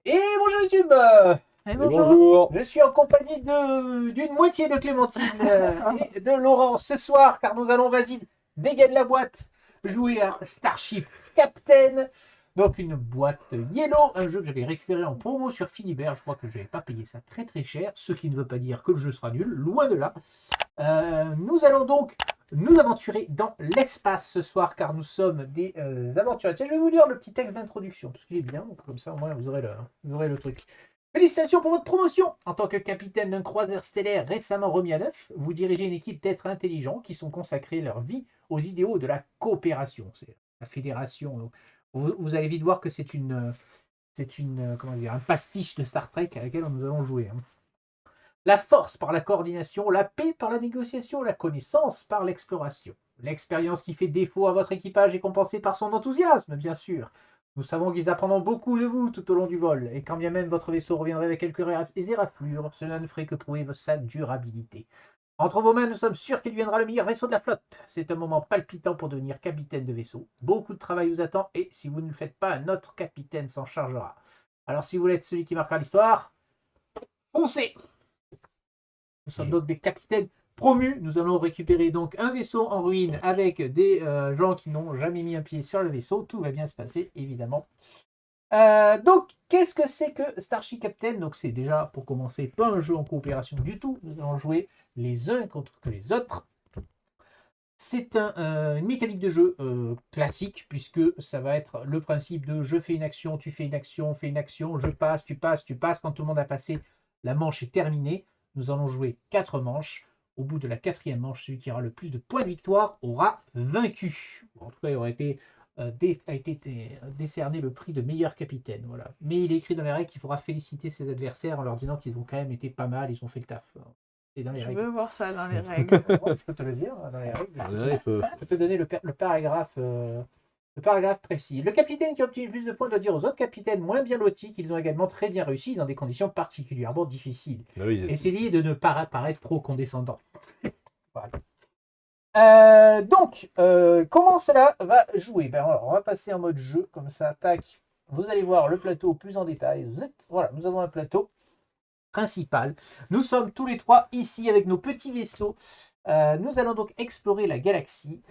Et bonjour YouTube. Et Et bonjour. bonjour. Je suis en compagnie d'une moitié de Clémentine et de Laurent ce soir, car nous allons, vas-y, dégaine la boîte, jouer à Starship Captain. Donc une boîte Yellow, un jeu que j'avais récupéré en promo sur Philibert. Je crois que je n'avais pas payé ça très très cher, ce qui ne veut pas dire que le jeu sera nul, loin de là. Nous allons donc nous aventurer dans l'espace ce soir, car nous sommes des aventuriers. Tiens, je vais vous lire le petit texte d'introduction, parce qu'il est bien, donc comme ça au moins vous aurez le truc. Félicitations pour votre promotion! En tant que capitaine d'un croiseur stellaire récemment remis à neuf, vous dirigez une équipe d'êtres intelligents qui sont consacrés leur vie aux idéaux de la coopération. C'est la fédération. Vous allez vite voir que c'est une, comment dire, un pastiche de Star Trek à laquelle nous allons jouer. La force par la coordination, la paix par la négociation, la connaissance par l'exploration. L'expérience qui fait défaut à votre équipage est compensée par son enthousiasme, bien sûr. Nous savons qu'ils apprendront beaucoup de vous tout au long du vol, et quand bien même votre vaisseau reviendrait avec quelques éraflures, cela ne ferait que prouver sa durabilité. Entre vos mains, nous sommes sûrs qu'il deviendra le meilleur vaisseau de la flotte. C'est un moment palpitant pour devenir capitaine de vaisseau. Beaucoup de travail vous attend, et si vous ne le faites pas, un autre capitaine s'en chargera. Alors si vous voulez être celui qui marquera l'histoire, foncez! Nous sommes donc des capitaines promus. Nous allons récupérer donc un vaisseau en ruine avec des gens qui n'ont jamais mis un pied sur le vaisseau. Tout va bien se passer, évidemment. Donc, qu'est-ce que c'est que Starship Captain? Donc, c'est déjà, pour commencer, pas un jeu en coopération du tout. Nous allons jouer les uns contre les autres. C'est une mécanique de jeu classique, puisque ça va être le principe de je fais une action, tu fais une action, on fait une action, je passe, tu passes, tu passes. Quand tout le monde a passé, la manche est terminée. Nous allons jouer 4 manches. Au bout de la 4e manche, celui qui aura le plus de points de victoire aura vaincu. En tout cas, il aura été, a été décerné le prix de meilleur capitaine. Voilà. Mais il est écrit dans les règles qu'il faudra féliciter ses adversaires en leur disant qu'ils ont quand même été pas mal, ils ont fait le taf. C'est dans les Je règles. veux voir ça dans les règles. Je peux te le dire, dans les règles. Là, il faut... Je peux te donner le paragraphe précis. Le capitaine qui a obtenu le plus de points doit dire aux autres capitaines moins bien lotis qu'ils ont également très bien réussi dans des conditions particulièrement difficiles. Bah oui, Essayez de ne pas paraître trop condescendant. Voilà. Comment cela va jouer? Alors, on va passer en mode jeu, comme ça, tac. Vous allez voir le plateau plus en détail. Voilà, nous avons un plateau principal. Nous sommes tous les trois ici avec nos petits vaisseaux. Nous allons donc explorer la galaxie.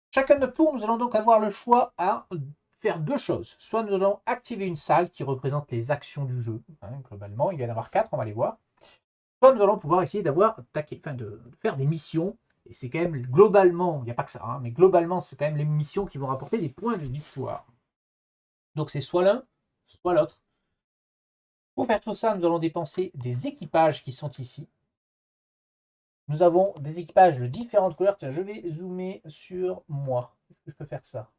Chacun de notre tour, nous allons donc avoir le choix à faire deux choses. Soit nous allons activer une salle qui représente les actions du jeu. Globalement, il va y en avoir 4, on va les voir. Soit nous allons pouvoir essayer de faire des missions. Et c'est quand même globalement, il n'y a pas que ça, mais globalement, c'est quand même les missions qui vont rapporter des points de victoire. Donc c'est soit l'un, soit l'autre. Pour faire tout ça, nous allons dépenser des équipages qui sont ici. Nous avons des équipages de différentes couleurs. Tiens, je vais zoomer sur moi. Est-ce que je peux faire ça?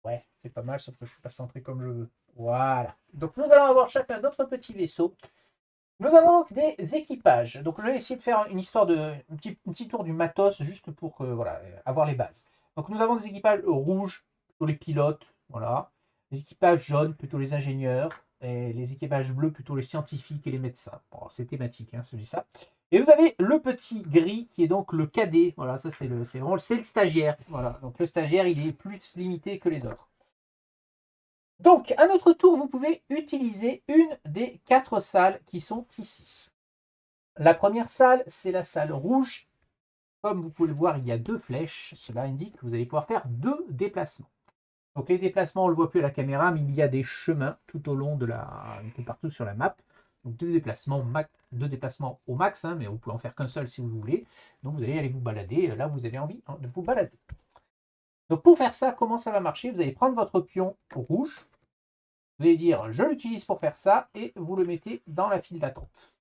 Ouais, c'est pas mal, sauf que je ne suis pas centré comme je veux. Voilà. Donc nous allons avoir chacun notre petit vaisseau. Nous avons donc des équipages. Donc je vais essayer de faire une histoire un petit tour du matos juste pour voilà, avoir les bases. Donc nous avons des équipages rouges, plutôt les pilotes, voilà. Les équipages jaunes, plutôt les ingénieurs. Et les équipages bleus, plutôt les scientifiques et les médecins. Bon, c'est thématique, hein, celui ça. Et vous avez le petit gris qui est donc le cadet. Voilà, ça c'est vraiment c'est le stagiaire. Voilà. Donc le stagiaire, il est plus limité que les autres. Donc, à notre tour, vous pouvez utiliser une des 4 salles qui sont ici. La première salle, c'est la salle rouge. Comme vous pouvez le voir, il y a 2 flèches. Cela indique que vous allez pouvoir faire 2 déplacements. Donc les déplacements, on ne le voit plus à la caméra, mais il y a des chemins tout au long un peu partout sur la map. Donc 2 déplacements au max, mais vous pouvez en faire qu'un seul si vous voulez. Donc vous allez aller vous balader là où vous avez envie de vous balader. Donc pour faire ça, comment ça va marcher? Vous allez prendre votre pion rouge. Vous allez dire je l'utilise pour faire ça et vous le mettez dans la file d'attente.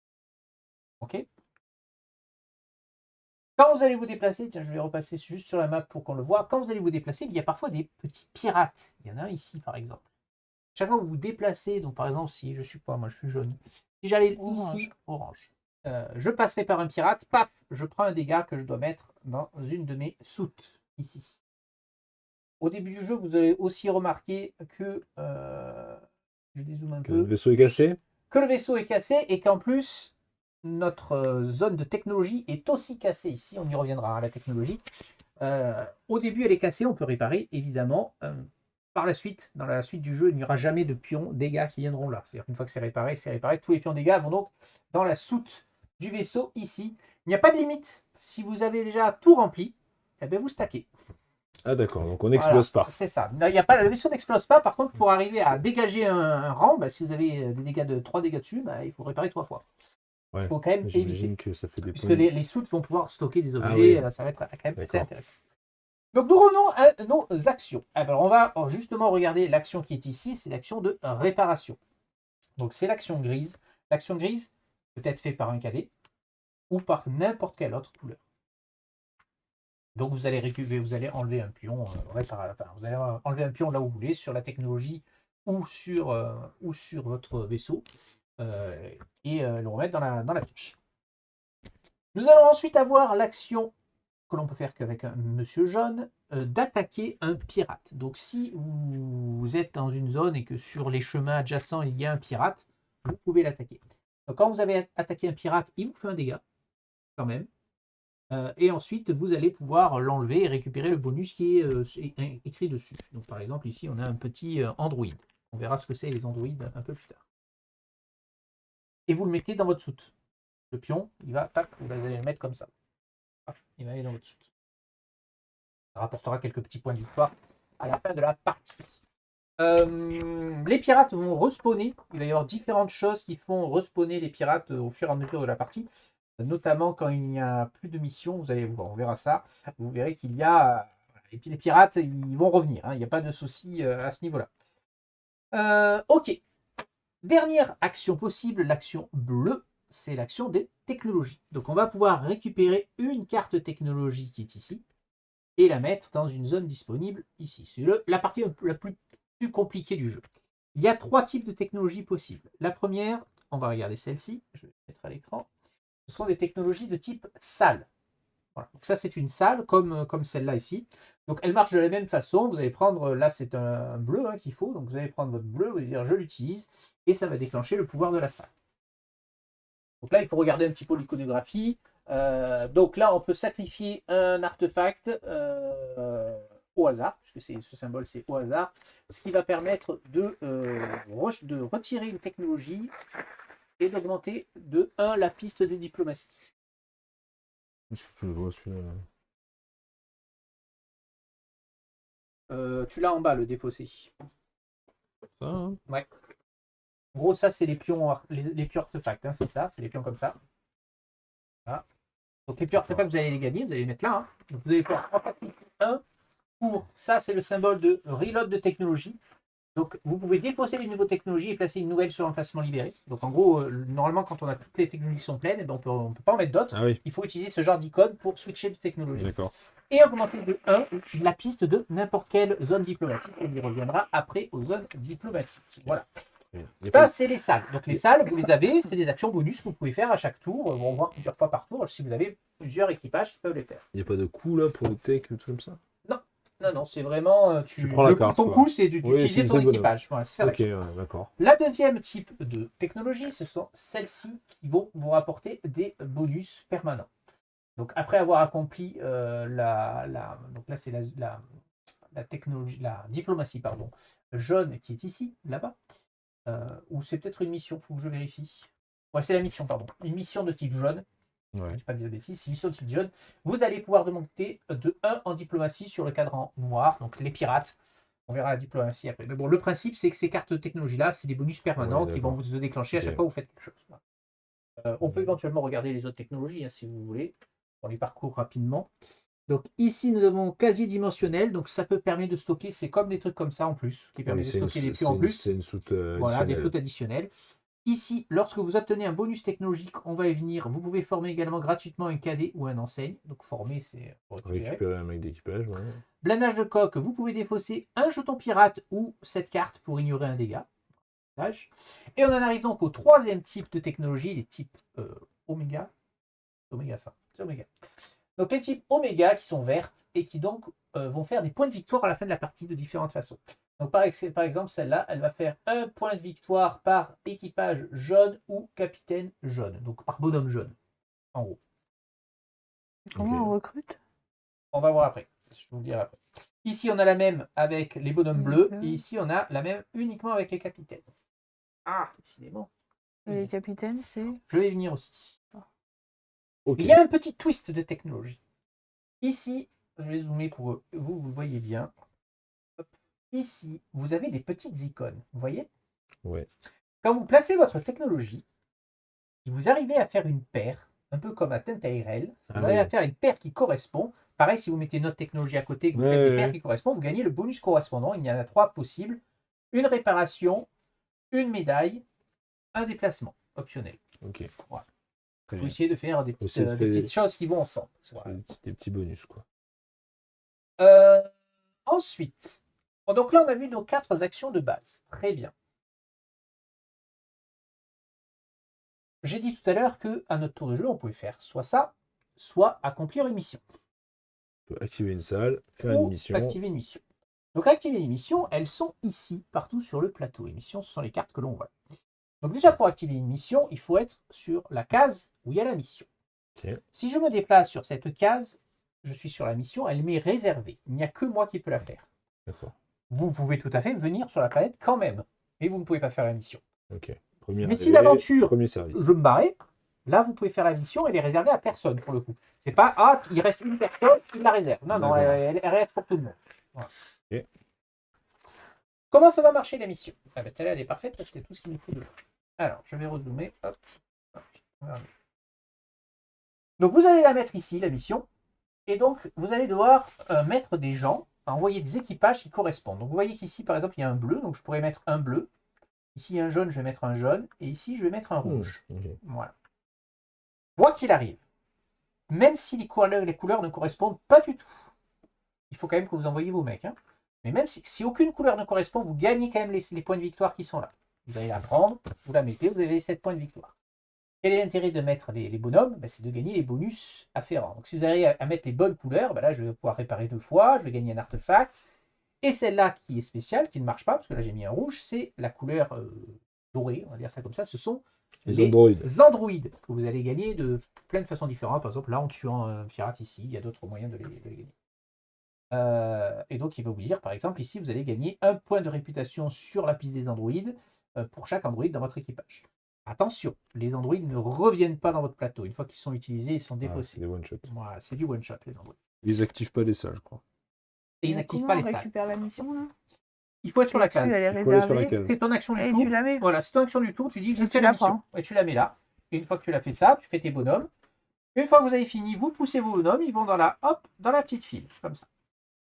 Ok? Quand vous allez vous déplacer, tiens, je vais repasser juste sur la map pour qu'on le voit. Quand vous allez vous déplacer, il y a parfois des petits pirates. Il y en a un ici par exemple. Chaque fois que vous vous déplacez, donc par exemple, si je suis pas, moi je suis jaune. Si j'allais ici, orange, je passerai par un pirate, paf, je prends un dégât que je dois mettre dans une de mes soutes ici. Au début du jeu, vous allez aussi remarquer que je dézoome un peu. Le vaisseau est cassé. Que le vaisseau est cassé et qu'en plus, notre zone de technologie est aussi cassée ici. On y reviendra à la technologie. Au début, elle est cassée, on peut réparer, évidemment. par la suite, dans la suite du jeu, il n'y aura jamais de pions dégâts qui viendront là. C'est-à-dire qu'une fois que c'est réparé, c'est réparé. Tous les pions dégâts vont donc dans la soute du vaisseau ici. Il n'y a pas de limite. Si vous avez déjà tout rempli, eh bien vous stackez. Ah d'accord, donc on Voilà, n'explose pas. c'est ça. Il n'y a pas, le vaisseau n'explose pas. Par contre, pour arriver à dégager un rang, bah, si vous avez des dégâts de 3 dégâts dessus, bah, il faut réparer 3 fois. Ouais. Il faut quand même éviter. J'imagine que ça fait des Puisque points. les soutes vont pouvoir stocker des Ah objets, oui. ça va être quand même assez D'accord. intéressant. Donc nous revenons à nos actions. Alors on va justement regarder l'action qui est ici, c'est l'action de réparation. Donc c'est l'action grise. L'action grise peut être faite par un cadet ou par n'importe quelle autre couleur. Donc vous allez récupérer, vous allez enlever un pion, vous allez enlever un pion là où vous voulez, sur la technologie ou sur votre vaisseau, et le remettre dans la pioche. Nous allons ensuite avoir l'action que l'on peut faire qu'avec un monsieur jaune, d'attaquer un pirate. Donc si vous êtes dans une zone et que sur les chemins adjacents il y a un pirate, vous pouvez l'attaquer. Donc quand vous avez attaqué un pirate, il vous fait un dégât, quand même. Et ensuite, vous allez pouvoir l'enlever et récupérer le bonus qui est écrit dessus. Donc par exemple, ici, on a un petit android. On verra ce que c'est les androïdes un peu plus tard. Et vous le mettez dans votre soute. Le pion, il va, tac, vous allez le mettre comme ça. Il va aller dans votre soute. Ça rapportera quelques petits points de victoire à la fin de la partie. Les pirates vont respawner. Il va y avoir différentes choses qui font respawner les pirates au fur et à mesure de la partie. Notamment quand il n'y a plus de missions, vous allez voir, on verra ça. Vous verrez qu'il y a. Et puis les pirates, ils vont revenir. Il n'y a pas de souci à ce niveau-là. Ok. Dernière action possible, l'action bleue, c'est l'action des technologies. Donc on va pouvoir récupérer une carte technologie qui est ici et la mettre dans une zone disponible ici. C'est la partie la plus compliquée du jeu. Il y a 3 types de technologies possibles. La première, on va regarder celle-ci, je vais mettre à l'écran, ce sont des technologies de type salle. Voilà. Donc ça, c'est une salle comme celle-là ici. Donc elle marche de la même façon. Vous allez prendre, là c'est un bleu qu'il faut, donc vous allez prendre votre bleu, vous allez dire je l'utilise, et ça va déclencher le pouvoir de la salle. Donc là, il faut regarder un petit peu l'iconographie. Donc là, on peut sacrifier un artefact au hasard, puisque ce symbole c'est au hasard, ce qui va permettre de retirer une technologie et d'augmenter de 1 la piste de diplomatie. Je le vois celui-là. Tu l'as en bas, le défaussé. Ça, hein. Ouais. En gros, ça, c'est les pions, les pions artefacts. C'est ça, c'est les pions comme ça. Voilà. Donc les pions artefacts, vous allez les gagner, vous allez les mettre là. Donc vous allez pouvoir en sacrifier un pour ça, c'est le symbole de reload de technologie. Donc vous pouvez défausser les nouvelles technologies et placer une nouvelle sur l'emplacement libéré. Donc en gros, normalement, quand on a toutes les technologies qui sont pleines, eh ben, on ne peut pas en mettre d'autres. Ah oui. Il faut utiliser ce genre d'icône pour switcher de technologie. D'accord. Et augmenter de 1 la piste de n'importe quelle zone diplomatique. On y reviendra après aux zones diplomatiques. Voilà. Ça, c'est les salles. Donc les salles, vous les avez, c'est des actions bonus que vous pouvez faire à chaque tour, on voir plusieurs fois par tour, si vous avez plusieurs équipages qui peuvent les faire. Il n'y a pas de coup là pour le tech ou tout comme ça? Non, c'est vraiment. Tu prends la carte, ton quoi. coup, c'est d'utiliser ton équipage. Voilà, c'est faire Ok, ouais, d'accord. la deuxième type de technologie, ce sont celles-ci qui vont vous rapporter des bonus permanents. Donc après avoir accompli donc là c'est la technologie, la diplomatie, pardon, jaune qui est ici, là-bas, ou c'est peut-être une mission, il faut que je vérifie. Ouais, c'est la mission, pardon. Une mission de type jaune. Ouais. Je ne dis pas de bêtises, c'est une mission de type jaune. Vous allez pouvoir monter de 1 en diplomatie sur le cadran noir, donc les pirates. On verra la diplomatie après. Mais bon, le principe, c'est que ces cartes de technologie-là, c'est des bonus permanents qui vont vous déclencher à chaque fois que vous faites quelque chose. On peut éventuellement regarder les autres technologies, si vous voulez. On les parcourt rapidement. Donc ici, nous avons quasi-dimensionnel. Donc ça peut permettre de stocker, c'est comme des trucs comme ça en plus, qui permet de stocker des pions en plus. C'est une soute voilà, des soutes additionnelles. Ici, lorsque vous obtenez un bonus technologique, on va y venir. Vous pouvez former également gratuitement un cadet ou un enseigne. Donc former, c'est pour récupérer un mec d'équipage. Ouais. Blindage de coque, vous pouvez défausser un jeton pirate ou cette carte pour ignorer un dégât. Et on en arrive donc au troisième type de technologie, les types Oméga. Oméga, ça. C'est Oméga. Donc les types Oméga qui sont vertes et qui donc vont faire des points de victoire à la fin de la partie de différentes façons. Donc par exemple, celle-là, elle va faire 1 point de victoire par équipage jaune ou capitaine jaune. Donc par bonhomme jaune, en gros. Comment on recrute? On va voir après. Je vais vous le dire après. Ici, on a la même avec les bonhommes bleus. Et ici, on a la même uniquement avec les capitaines. Ah, décidément. Et les capitaines, c'est. Je vais y venir aussi. Ok. Il y a un petit twist de technologie. Ici, je vais zoomer pour que vous le voyez bien. Hop. Ici, vous avez des petites icônes. Vous voyez? Ouais. Quand vous placez votre technologie, si vous arrivez à faire une paire, un peu comme à Tentairel, si vous arrivez à faire une paire qui correspond, pareil, si vous mettez notre technologie à côté, que vous faites des paires qui correspondent, vous gagnez le bonus correspondant. Il y en a 3 possibles. Une réparation, une médaille, un déplacement optionnel. Ok. Voilà. Très Vous bien. essayez de faire des Aussi, petites choses qui vont ensemble. Voilà. Des petits bonus, quoi. Ensuite, bon, donc là, on a vu nos 4 actions de base. Très bien. J'ai dit tout à l'heure qu'à notre tour de jeu, on pouvait faire soit ça, soit accomplir une mission. On peut activer une salle, faire Ou une mission. activer une mission. Donc, activer les missions, elles sont ici, partout sur le plateau. Les missions, ce sont les cartes que l'on voit. Donc, déjà, pour activer une mission, il faut être sur la case où il y a la mission. Ok. Si je me déplace sur cette case, je suis sur la mission, elle m'est réservée. Il n'y a que moi qui peux la faire. D'accord. Vous pouvez tout à fait venir sur la planète quand même, mais vous ne pouvez pas faire la mission. Ok. Premier Mais si arrivé, d'aventure, premier service. je me barrais, là, vous pouvez faire la mission, elle est réservée à personne pour le coup. C'est pas, ah, il reste une personne, il la réserve. Non, non, D'accord. elle reste pour tout le monde. Voilà. Ok. Comment ça va marcher la mission? Ah ben, celle-là, elle est parfaite parce que c'est tout ce qu'il nous faut de là. Alors, je vais rezoomer. Hop. Donc, vous allez la mettre ici, la mission. Et donc, vous allez devoir mettre des gens, envoyer des équipages qui correspondent. Donc, vous voyez qu'ici, par exemple, il y a un bleu. Donc, je pourrais mettre un bleu. Ici, il y a un jaune, je vais mettre un jaune. Et ici, je vais mettre un rouge. Ok. Voilà. Quoi qu'il arrive, même si les couleurs ne correspondent pas du tout, il faut quand même que vous envoyiez vos mecs. Hein. Mais même si aucune couleur ne correspond, vous gagnez quand même les points de victoire qui sont là. Vous allez la prendre, vous la mettez, vous avez 7 points de victoire. Quel est l'intérêt de mettre les bonhommes? Ben, c'est de gagner les bonus afférents. Donc si vous arrivez à mettre les bonnes couleurs, ben là je vais pouvoir réparer 2 fois, je vais gagner un artefact. Et celle-là qui est spéciale, qui ne marche pas, parce que là j'ai mis un rouge, c'est la couleur dorée, on va dire ça comme ça, ce sont Les androïdes. androïdes que vous allez gagner de plein de façons différentes. Par exemple, là en tuant un pirate ici, il y a d'autres moyens de les gagner. Et donc il va vous dire, par exemple, ici vous allez gagner 1 point de réputation sur la piste des androïdes pour chaque androïde dans votre équipage. Attention, les androïdes ne reviennent pas dans votre plateau. Une fois qu'ils sont utilisés, ils sont défaussés. C'est des one-shots. Voilà, c'est du one-shot, les androïdes. Ils activent pas les salles, je crois. Et ils n'activent pas les on salles. récupère la mission là? Il faut être sur la case. Elle est Il faut aller sur la réservée. case. C'est ton action du Et tour. tu la mets. Voilà, c'est ton action du tour. Tu dis, je Et fais tu la la mission. prends. Et tu la mets là. Et une fois que tu l'as fait ça, tu fais tes bonhommes. Une fois que vous avez fini, vous poussez vos bonhommes. Ils vont dans la petite file. Comme ça.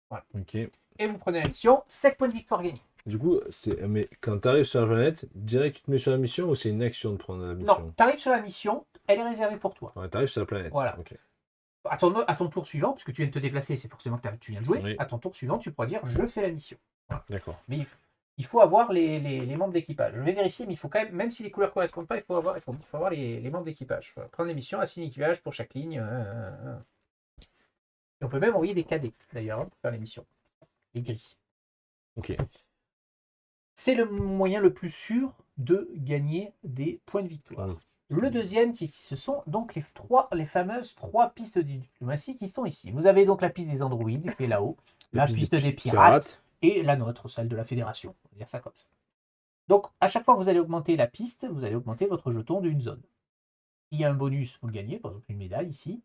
Voilà. Ok. Et vous prenez la mission. 7 points de victoire gagnés. Du coup, mais quand tu arrives sur la planète, direct tu te mets sur la mission ou c'est une action de prendre la mission? Non, tu arrives sur la mission. Elle est réservée pour toi. Ouais, tu arrives sur la planète. Voilà. Ok. À ton tour suivant, puisque tu viens de te déplacer, c'est forcément que tu viens de jouer. Oui. À ton tour suivant, tu pourras dire je fais la mission. Voilà. D'accord. Mais il faut avoir les membres d'équipage. Je vais vérifier, mais il faut quand même, même si les couleurs ne correspondent pas, il faut avoir les membres d'équipage. Voilà. Prendre les missions, assigner équipage pour chaque ligne. Et on peut même envoyer des cadets, d'ailleurs, pour faire les missions. Les gris. Ok. C'est le moyen le plus sûr de gagner des points de victoire. Ah oui. Le deuxième, ce sont donc les fameuses 3 pistes de diplomatie qui sont ici. Vous avez donc la piste des androïdes qui est là-haut, la piste des pirates et la nôtre, celle de la fédération. On va dire ça comme ça. Donc, à chaque fois que vous allez augmenter la piste, vous allez augmenter votre jeton d'une zone. S'il y a un bonus, vous le gagnez, par exemple une médaille ici.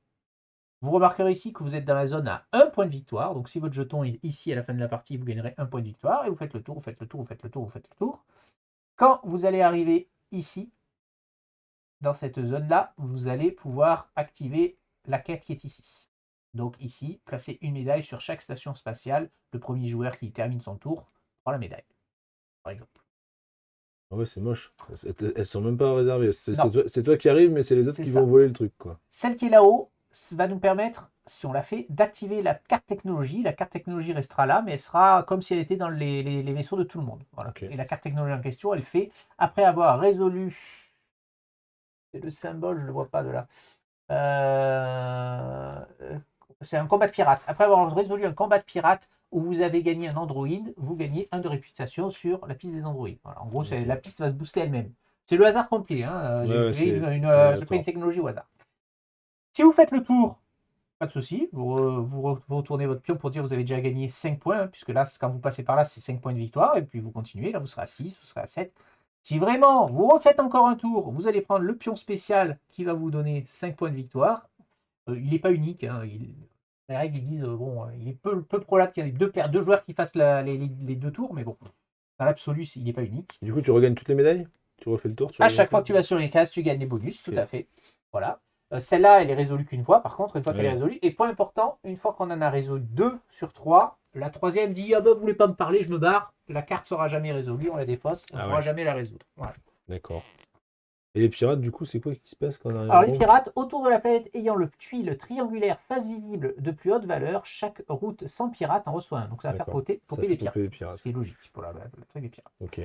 Vous remarquerez ici que vous êtes dans la zone à 1 point de victoire. Donc, si votre jeton est ici à la fin de la partie, vous gagnerez 1 point de victoire. Et vous faites le tour, vous faites le tour, vous faites le tour, vous faites le tour. Quand vous allez arriver ici, dans cette zone-là, vous allez pouvoir activer la quête qui est ici. Donc ici, placez une médaille sur chaque station spatiale. Le premier joueur qui termine son tour prend la médaille, par exemple. Ah ouais, c'est moche. Elles sont même pas réservées. Non. C'est toi qui arrives, mais c'est les autres C'est qui ça. vont voler le truc, quoi. Celle qui est là-haut va nous permettre, si on la fait, d'activer la carte technologie. La carte technologie restera là, mais elle sera comme si elle était dans les vaisseaux de tout le monde. Voilà. Okay. Et la carte technologie en question, elle fait, après avoir résolu... Le symbole, je ne le vois pas de là. C'est un combat de pirate. Après avoir résolu un combat de pirate où vous avez gagné un androïde, vous gagnez 1 de réputation sur la piste des androïdes. Voilà. En gros, la piste va se booster elle-même. C'est le hasard complet. Hein. J'ai pris une technologie au hasard. Si vous faites le tour, Pas de souci. Vous retournez votre pion pour dire que vous avez déjà gagné 5 points, hein, puisque là, quand vous passez par là, c'est 5 points de victoire, et puis vous continuez, là vous serez à 6, vous serez à 7. Si vraiment vous refaites encore un tour, vous allez prendre le pion spécial qui va vous donner 5 points de victoire. Il n'est pas unique. Hein, les règles ils disent, bon, il est peu probable qu'il y ait deux joueurs qui fassent les 2 tours, mais bon, dans l'absolu, il n'est pas unique. Du coup, tu regagnes toutes les médailles? Tu refais le tour? À chaque fois que tu vas sur les cases, tu gagnes des bonus, tout Ok. à fait. Voilà. Celle-là, elle est résolue qu'une fois, par contre, une fois qu'elle est Ouais. résolue. Et point important, une fois qu'on en a résolu 2 sur 3, la troisième dit, ah bah vous voulez pas me parler, je me barre. La carte sera jamais résolue, on la défausse, on ne Ah pourra ouais. jamais la résoudre. Voilà. D'accord. Et les pirates, du coup, c'est quoi qui se passe quand on arrive Alors en les haut? pirates, autour de la planète ayant le tuile triangulaire face visible de plus haute valeur, chaque route sans pirate en reçoit un. Donc ça va faire D'accord. popper Ça les fait pirates. popper les pirates. Ce qui est logique pour le truc des pirates. Ok.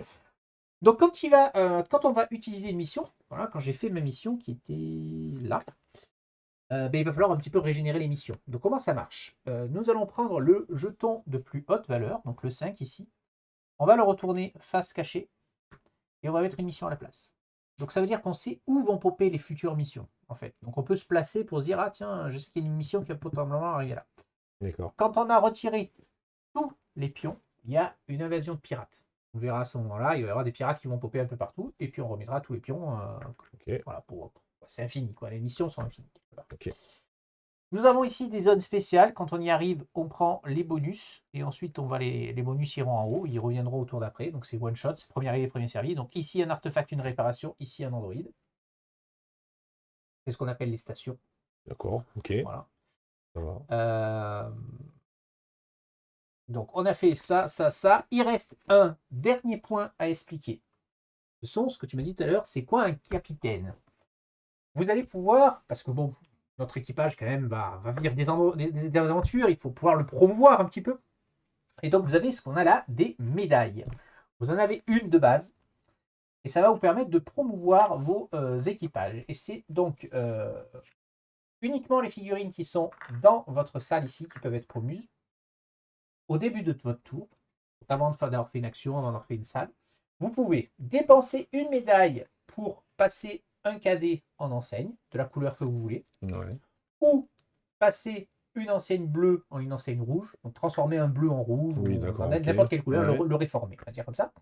Donc quand on va utiliser une mission, voilà, quand j'ai fait ma mission qui était là, il va falloir un petit peu régénérer les missions. Donc comment ça marche? Nous allons prendre le jeton de plus haute valeur, donc le 5 ici. On va le retourner face cachée et on va mettre une mission à la place. Donc ça veut dire qu'on sait où vont popper les futures missions, en fait. Donc on peut se placer pour se dire, ah tiens, je sais qu'il y a une mission qui va potentiellement arriver là. D'accord. Quand on a retiré tous les pions, il y a une invasion de pirates. On verra à ce moment-là, il va y avoir des pirates qui vont popper un peu partout, et puis on remettra tous les pions. Ok. Voilà, c'est infini, quoi. Les missions sont infinies. Voilà. Ok. Nous avons ici des zones spéciales. Quand on y arrive, on prend les bonus, et ensuite les bonus iront en haut, ils reviendront au tour d'après. Donc c'est one shot, c'est premier arrivé, premier servi. Donc ici un artefact, une réparation, ici un androïde. C'est ce qu'on appelle les stations. D'accord. Ok. Voilà. Ça va. Donc on a fait ça, ça, ça. Il reste un dernier point à expliquer. Ce sont ce que tu m'as dit tout à l'heure, c'est quoi un capitaine? Vous allez pouvoir, parce que bon, notre équipage quand même va vivre des aventures, il faut pouvoir le promouvoir un petit peu. Et donc vous avez ce qu'on a là, des médailles. Vous en avez une de base, et ça va vous permettre de promouvoir vos équipages. Et c'est donc uniquement les figurines qui sont dans votre salle ici qui peuvent être promues au début de votre tour, avant d'avoir fait une action, avant d'avoir fait une salle. Vous pouvez dépenser une médaille pour passer un cadet en enseigne, de la couleur que vous voulez, Ouais. ou passer une enseigne bleue en une enseigne rouge, donc transformer un bleu en rouge, Oui, ou d'accord, n'importe ok. quelle couleur, Ouais. le réformer, on va dire comme ça.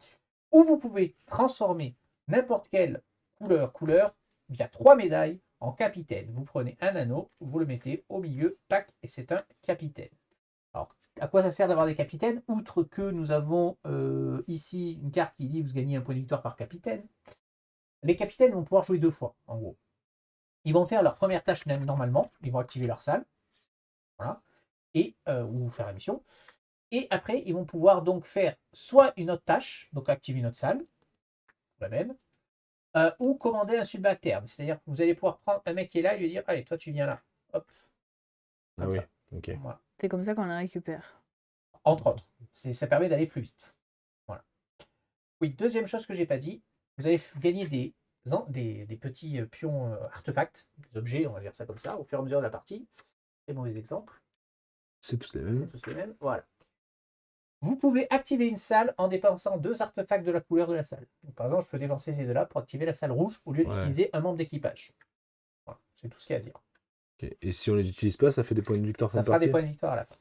Ou vous pouvez transformer n'importe quelle couleur via 3 médailles en capitaine. Vous prenez un anneau, vous le mettez au milieu, tac, et c'est un capitaine. Alors, à quoi ça sert d'avoir des capitaines? Outre que nous avons ici une carte qui dit vous gagnez un point de victoire par capitaine, les capitaines vont pouvoir jouer 2 fois, en gros. Ils vont faire leur première tâche normalement, ils vont activer leur salle, voilà, et, ou faire la mission. Et après, ils vont pouvoir donc faire soit une autre tâche, donc activer notre salle, la même, ou commander un subalterne. C'est-à-dire que vous allez pouvoir prendre un mec qui est là et lui dire allez, toi tu viens là. Hop. Ah Comme oui. ça. Ok. Voilà. C'est comme ça qu'on la récupère. Entre autres. Ça permet d'aller plus vite. Voilà. Oui, deuxième chose que j'ai pas dit, vous allez gagner des petits pions artefacts, des objets, on va dire ça comme ça, au fur et à mesure de la partie. Très mauvais exemple. C'est tous les C'est mêmes. tous les mêmes. Voilà. Vous pouvez activer une salle en dépensant 2 artefacts de la couleur de la salle. Donc, par exemple, je peux dépenser ces deux-là pour activer la salle rouge au lieu Ouais. d'utiliser un membre d'équipage. Voilà. C'est tout ce qu'il y a à dire. Ok. Et si on les utilise pas, ça fait des points de victoire Ça fin de fera des partie? points de victoire à la fin.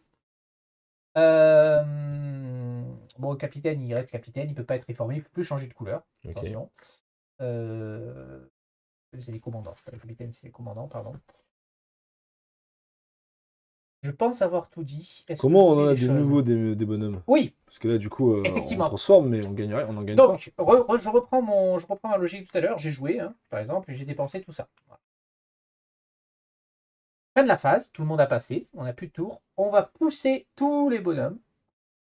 Bon, le capitaine, il reste capitaine, il ne peut pas être réformé, il ne peut plus changer de couleur. Ok. Attention. C'est les commandants. C'est pas les capitaines, c'est les commandants, pardon. Je pense avoir tout dit. Est-ce que Comment on j'oublie en a des des choses? nouveaux des bonhommes? Oui, Parce que là, du coup, on effectivement. transforme, mais on gagne rien, on en gagne pas. Donc, je reprends ma logique tout à l'heure. J'ai joué, hein, par exemple, et j'ai dépensé tout ça. Voilà. Fin de la phase, tout le monde a passé, on n'a plus de tour. On va pousser tous les bonhommes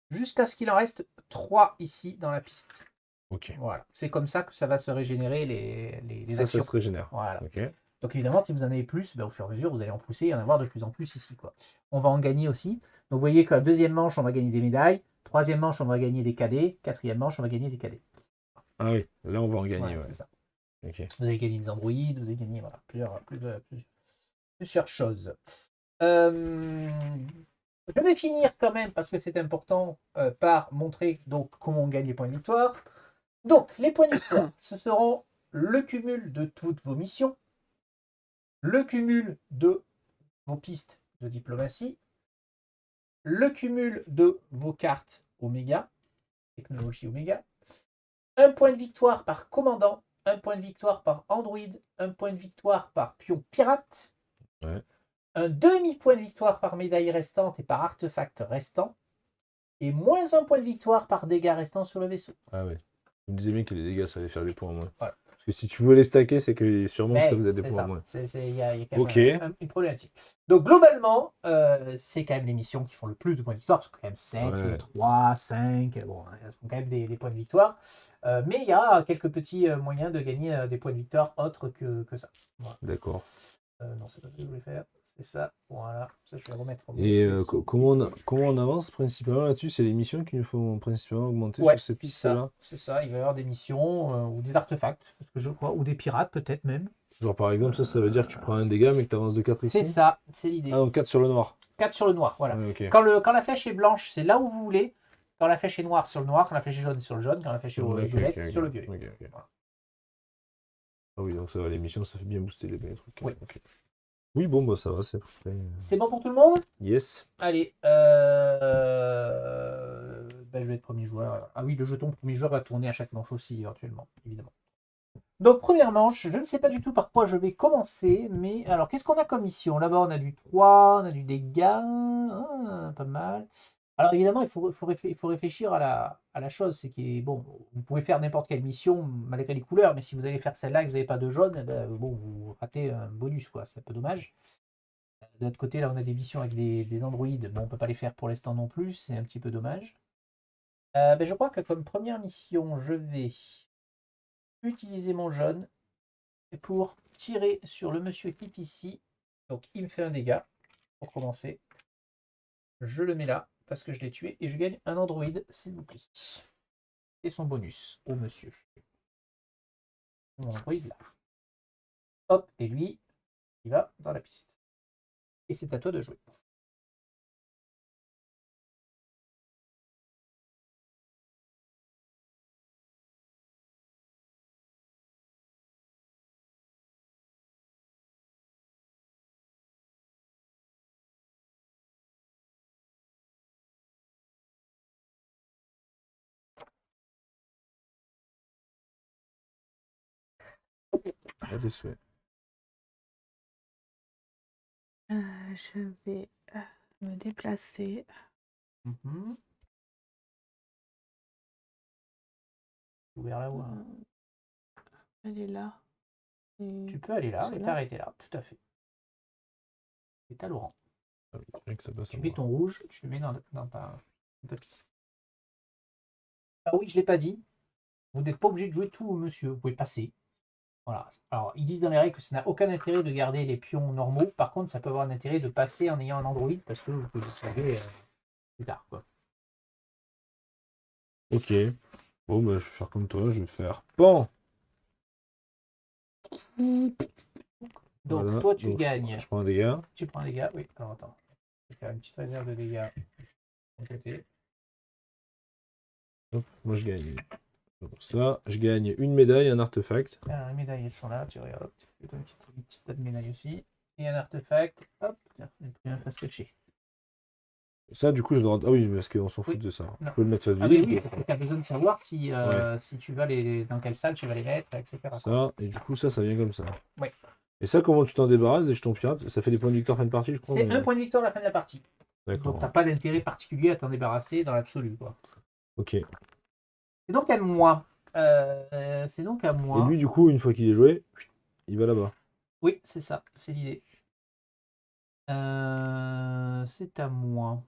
jusqu'à ce qu'il en reste 3 ici dans la piste. Ok. Voilà, c'est comme ça que ça va se régénérer les Ça actions. se régénère. Voilà. Ok. Donc évidemment, si vous en avez plus, au fur et à mesure, vous allez en pousser et en avoir de plus en plus ici, quoi. On va en gagner aussi. Donc vous voyez que la deuxième manche, on va gagner des médailles. Troisième manche, on va gagner des cadets. Quatrième manche, on va gagner des cadets. Ah oui, là, on va en gagner. Voilà, Ouais. c'est ça. Ok. Vous avez gagné des androïdes, vous avez gagné voilà, plusieurs choses. Je vais finir quand même, parce que c'est important, par montrer donc comment on gagne les points de victoire. Donc, les points de victoire, ce seront le cumul de toutes vos missions, le cumul de vos pistes de diplomatie, le cumul de vos cartes Oméga, technologie Oméga, un point de victoire par commandant, un point de victoire par androïde, un point de victoire par pion pirate, Ouais. un demi-point de victoire par médaille restante et par artefact restant, et moins un point de victoire par dégâts restants sur le vaisseau. Ah ouais. Je me disais bien que les dégâts, ça allait faire des points en moins. Voilà. Parce que si tu veux les stacker, c'est que sûrement que ça Mais vous a des c'est points en ça. moins. Il y a quand Ok. même une problématique. Donc globalement, c'est quand même les missions qui font le plus de points de victoire, parce que quand même 7, Ouais. 3, 5, bon, elles font quand même des points de victoire. Mais il y a quelques petits moyens de gagner des points de victoire autres que ça. Voilà. D'accord. Non, c'est pas ce que je voulais faire. C'est ça. Voilà. Ça, je vais remettre. Et mes comment, ici. comment on avance principalement là-dessus? C'est les missions qui nous font principalement augmenter Ouais, sur ces c'est pistes-là. ça. C'est ça. Il va y avoir des missions ou des artefacts, parce que je crois, ou des pirates peut-être même. Genre par exemple, ça veut dire que tu prends un dégât mais que tu avances de 4 C'est ici? ça. C'est l'idée. Ah, donc 4 sur le noir. 4 sur le noir, voilà. Ouais, ok. Quand la flèche est blanche, c'est là où vous voulez. Quand la flèche est noire, sur le noir. Quand la flèche est jaune, sur le jaune. Quand la flèche est Ok, violette, ok, sur le violet. ok, ok. Voilà. Ah oui, donc ça va, les missions, ça fait bien booster les trucs. Oui. Ok. Oui, bon, bah ça va, c'est parfait. C'est bon pour tout le monde? Yes. Allez. Je vais être premier joueur. Ah oui, le jeton premier joueur va tourner à chaque manche aussi, éventuellement, évidemment. Donc, première manche, je ne sais pas du tout par quoi je vais commencer, mais alors, qu'est-ce qu'on a comme mission? Là-bas, on a du 3, on a du dégât, pas mal. Alors, évidemment, il faut réfléchir à la chose, c'est que, bon, vous pouvez faire n'importe quelle mission malgré les couleurs, mais si vous allez faire celle-là et que vous n'avez pas de jaune, eh ben, bon, vous ratez un bonus, quoi, c'est un peu dommage. De l'autre côté, là, on a des missions avec des androïdes, bon, on ne peut pas les faire pour l'instant non plus, c'est un petit peu dommage. Je crois que comme première mission, je vais utiliser mon jaune pour tirer sur le monsieur qui est ici. Donc il me fait un dégât pour commencer. Je le mets là parce que je l'ai tué et je gagne un androïde, s'il vous plaît. Et son bonus au monsieur. Mon androïde là. Hop, et lui, il va dans la piste. Et c'est à toi de jouer. À tes souhaits. Je vais me déplacer. Mhm. Ouvert là-haut. Hein. Elle est là. Et Tu peux aller là c'est et là. t'arrêter là, tout à fait. Et t'as Laurent. Ah oui, rien que ça passe à Tu mets moi. ton rouge, tu le mets dans ta piste. Ah oui, je ne l'ai pas dit. Vous n'êtes pas obligé de jouer tout, monsieur. Vous pouvez passer. Voilà. Alors, ils disent dans les règles que ça n'a aucun intérêt de garder les pions normaux. Par contre, ça peut avoir un intérêt de passer en ayant un Android parce que vous pouvez le sauver plus tard. Quoi. Ok. Bon, bah je vais faire comme toi, je vais faire pan. Donc, Voilà. toi, tu Donc, gagnes. je prends un dégât. Tu prends un dégât. Oui, alors attends. Je vais faire une petite réserve de dégâts de mon côté. Hop, moi je gagne. Donc ça, je gagne une médaille, un artefact. Alors, les médailles, elles sont là. Tu regardes. Tu fais une petite tas de médailles aussi. Et un artefact. Hop, tiens, j'ai pris un face caché. Et ça, du coup, je dois. Ah oui, parce qu'on s'en fout Oui. de ça. Je Non. peux le mettre face Ah oui, vide. oui, parce que tu as besoin de savoir si, si tu vas dans quelle salle tu vas les mettre, etc. quoi. Ça, et du coup, ça vient comme ça. Oui. Et ça, comment tu t'en débarrasses des jetons pirates? Ça fait des points de victoire fin de partie, je crois. C'est mais- un point de victoire à la fin de la partie. Donc, D'accord. t'as pas d'intérêt particulier à t'en débarrasser dans l'absolu. Quoi. Ok. C'est donc à moi. C'est donc à Et moi. lui, du coup, une fois qu'il est joué, il va là-bas. Oui, c'est ça. C'est l'idée. C'est à moi.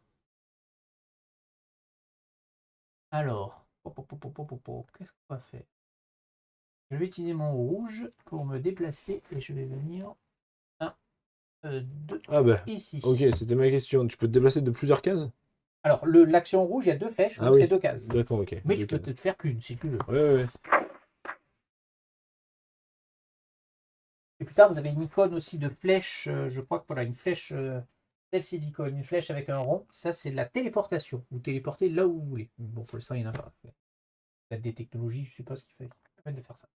Alors, qu'est-ce qu'on va faire? Je vais utiliser mon rouge pour me déplacer et je vais venir 1, 2, Ah bah, ici. ok, c'était ma question. Tu peux te déplacer de plusieurs cases? Alors, l'action rouge, il y a 2 flèches, Ah l'autre, il y a oui. 2 cases. D'accord, ok. Mais Deux tu peux cases. te faire qu'une si tu veux. Ouais, ouais, ouais. Et plus tard, vous avez une icône aussi de flèche. Je crois que voilà, une flèche, celle-ci d'icône, une flèche avec un rond. Ça, c'est de la téléportation. Vous téléportez là où vous voulez. Bon, pour l'instant, il n'y en a pas. Peut-être des technologies, je ne sais pas ce qui fait permettre de faire ça.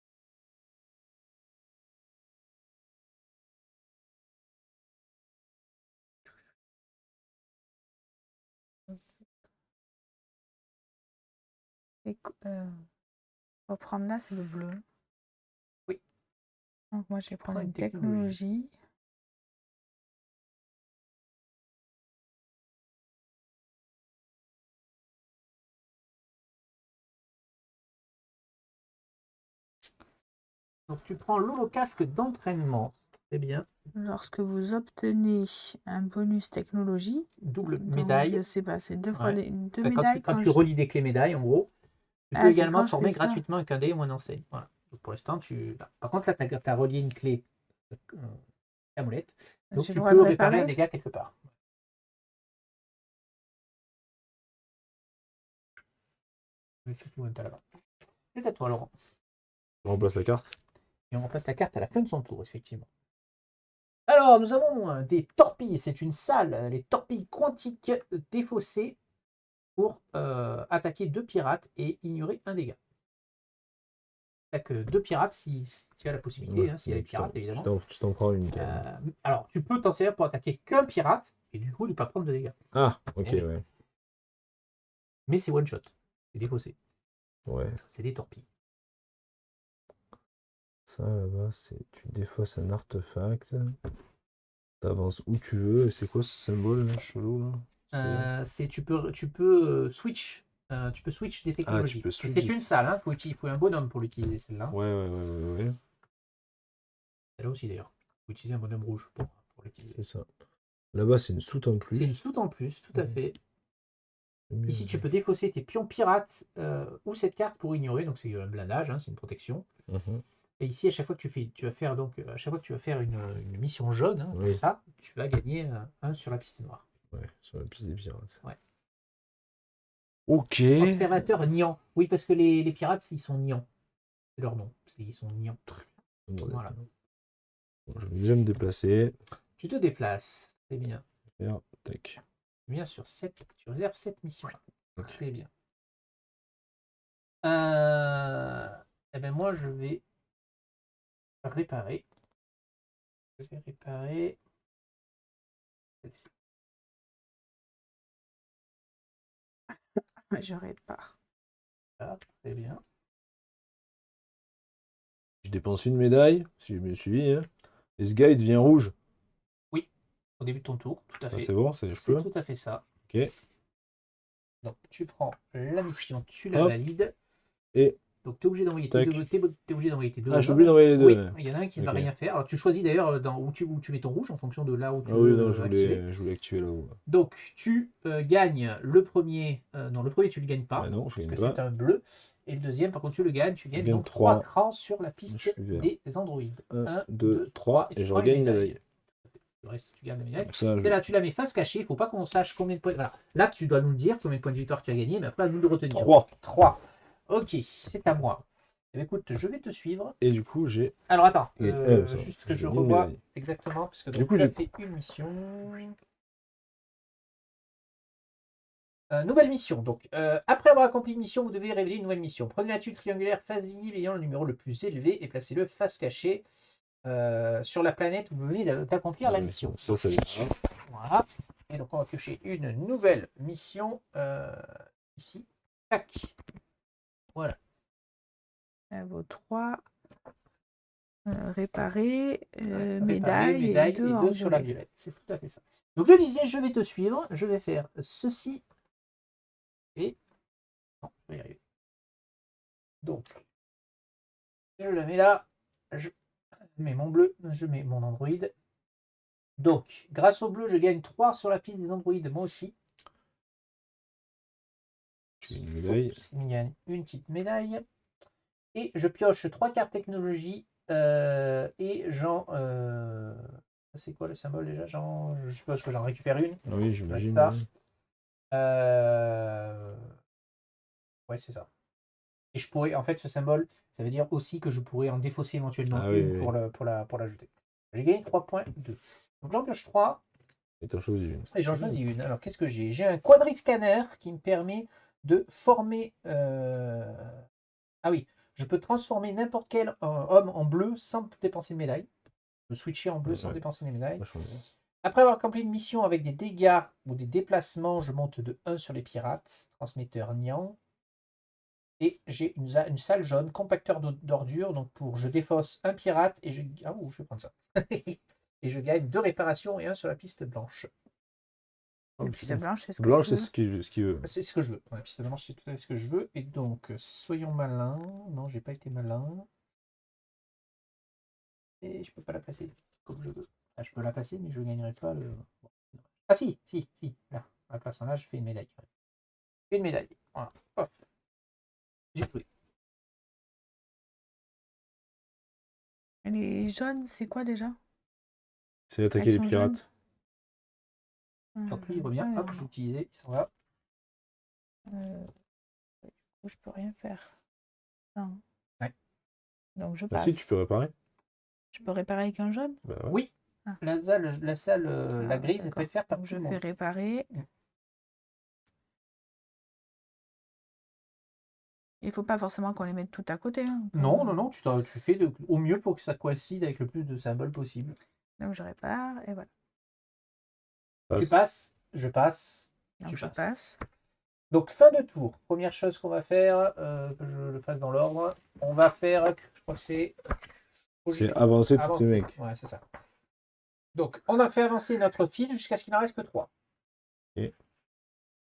Faut prendre là, c'est le bleu. Oui. Donc moi, je vais prendre Prends une une technologie. technologie. Donc tu prends l'holocasque d'entraînement. Très bien. Lorsque vous obtenez un bonus technologie, Double donc médaille. je sais pas, c'est deux fois Ouais. deux Enfin, médailles quand quand tu je... relis des clés médailles, en gros, tu peux Ah, c'est également quand je former fais ça. gratuitement un cadet ou un enseigne. Voilà. Donc, pour l'instant, là. Par contre, là, tu as relié une clé amulette. Donc J'ai le tu droit de peux réparer un réparer. dégât quelque part. Je sais plus où t'as là-bas. C'est à toi, Laurent. On remplace la carte. Et on remplace la carte à la fin de son tour, effectivement. Alors, nous avons des torpilles. C'est une salle. Les torpilles quantiques défaussées pour attaquer 2 pirates et ignorer un dégât. Attaque 2 pirates si tu as la possibilité, Ouais, hein, s'il y a les tu t'en- pirates, évidemment. tu t'en prends une quand même. Alors, tu peux t'en servir pour attaquer qu'un pirate et du coup ne pas prendre de dégâts. Ah, ok, Eh oui. ouais. Mais c'est one shot. C'est défaussé. Ouais. C'est des torpilles. Ça là-bas, c'est tu défausses un artefact. T'avances où tu veux. Et c'est quoi ce symbole là, chelou là? Tu peux switch. Tu peux switch des technologies. peux Et switch. c'est une salle, hein. Il faut un bonhomme pour l'utiliser, celle-là. Ouais. Celle-là aussi d'ailleurs. Il faut utiliser un bonhomme rouge pour l'utiliser. C'est ça. Là-bas, c'est une soute en plus. C'est une soute en plus, tout à Mhm. fait. Bien. Ici, tu peux défausser tes pions pirates ou cette carte pour ignorer. Donc c'est un blindage, hein, c'est une protection. Mhm. Et ici, à chaque fois que tu vas faire donc à chaque fois que tu vas faire une mission jaune, hein, Oui. comme ça, tu vas gagner un sur la piste noire. Ouais, sur la piste des pirates. Ouais. Ok. Observateur niant. Oui, parce que les pirates, ils sont niants. C'est leur nom. Ils sont niants. Bon, Voilà. bon, je vais déjà me déplacer. Tu te déplaces. Très bien. Faire tac. Bien sur 7. Tu réserves 7 missions. Ok. Très bien. Eh ben moi, je vais réparer. Je vais réparer. Celle-ci. Je répare. Ah, très bien. Je dépense une médaille, si je me suis. Hein. Et ce gars, il devient rouge. Oui, au début de ton tour, tout à Ah, fait. c'est bon, je C'est peux. tout à fait ça. Ok. Donc, tu prends la mission, tu la Hop. valides. Et Donc, tu es obligé d'envoyer tac. t'es obligé d'envoyer tes deux. Ah, je suis obligé d'envoyer les deux. Oui, Ouais. il y en a un qui ne va Ok. rien faire. Alors, tu choisis d'ailleurs où tu mets ton rouge en fonction de là où tu Ah oui, veux non, je activer. voulais activer là-haut. Donc, tu gagnes le premier. Non, le premier, tu ne le gagnes pas. Ah non, je parce gagne que pas. c'est un bleu. Et le deuxième, par contre, tu le gagnes. Tu gagnes gagne donc 3 trois. crans sur la Je piste suis vert. des androïdes. 1, 2, 3. Et tu je prends une regagne une médaille. Le reste, tu gardes la médaille. Donc ça, C'est là, tu la mets face cachée. Il ne faut pas qu'on sache combien de points. Voilà. Là, tu dois nous le dire combien de points de victoire tu as gagné. Mais après, à nous de retenir. 3. 3. Ok, c'est à moi. Eh bien, écoute, je vais te suivre. Et du coup, j'ai. Alors attends, juste que je revois exactement, parce que donc, tu as fait une mission. Nouvelle mission. Donc, après avoir accompli une mission, vous devez révéler une nouvelle mission. Prenez la tuile triangulaire face visible ayant le numéro le plus élevé et placez-le face cachée sur la planète où vous venez d'accomplir la mission. Ça vient. Voilà. Et donc, on va piocher une nouvelle mission ici. Tac. Voilà. Vos 3 réparer, Réparer, médaille et deux 2 sur la envolées. violette. C'est tout à fait ça. Donc, je disais, je vais te suivre. Je vais faire ceci. Et. Non, je vais y arriver. Donc, je la mets là. Je mets mon bleu. Je mets mon androïde. Donc, grâce au bleu, je gagne 3 sur la piste des androïdes. Moi aussi. Tu as une médaille. Il gagne une petite médaille. Et je pioche 3 cartes technologie. Et j'en. C'est quoi le symbole déjà? Je suppose que j'en récupère une. Ah oui, j'imagine. Ça. Ouais, c'est ça. Et je pourrais, en fait, ce symbole, ça veut dire aussi que je pourrais en défausser éventuellement une pour l'ajouter. J'ai gagné 3.2. Donc j'en pioche 3. Et t'en choisis une. Et j'en choisis une. Alors qu'est-ce que j'ai? J'ai un quadriscanner qui me permet de former. Ah oui, je peux transformer n'importe quel homme en bleu sans dépenser de médaille. Je peux switcher en bleu sans dépenser des médailles. Après avoir accompli une mission avec des dégâts ou des déplacements, je monte de 1 sur les pirates. Transmetteur niant. Et j'ai une salle jaune, compacteur d'ordures. Donc je défausse un pirate et je. Ah, je vais prendre ça. Et je gagne 2 réparations et 1 sur la piste blanche. Et puis, c'est blanche, c'est ce que Blanche, tu c'est veux. ce qu'il veut. C'est ce que je veux. La piste blanche, c'est tout à fait ce que je veux. Et donc, soyons malins. Non, j'ai pas été malin. Et je peux pas la placer comme je veux. Enfin, je peux la placer, mais je gagnerai pas le. Bon. Ah si. Là, à la place en là, je fais une médaille. Je fais une médaille. Voilà. Hop. J'ai joué. Et les jaunes, c'est quoi déjà? C'est attaquer les Action pirates. Donc lui, il revient. Hop, j'ai utilisé. Il s'en va. Je peux rien faire. Non. Ouais. Donc je Ah passe. si, tu peux réparer. Je peux réparer avec un jaune? Bah ouais. Oui. Ah. La salle, la grise, elle peut d'accord. être faite par Donc tout je le fais monde. réparer. Il faut pas forcément qu'on les mette tout à côté. Hein. Non, tu fais au mieux pour que ça coïncide avec le plus de symboles possible. Donc je répare et voilà. Tu passes, je passe, Donc tu je passes. passe. Donc fin de tour. Première chose qu'on va faire, que je le fasse dans l'ordre, on va faire, je crois que c'est... C'est avancer tous les mecs. Ouais, c'est ça. Donc on a fait avancer notre fil jusqu'à ce qu'il n'en reste que 3. Ok.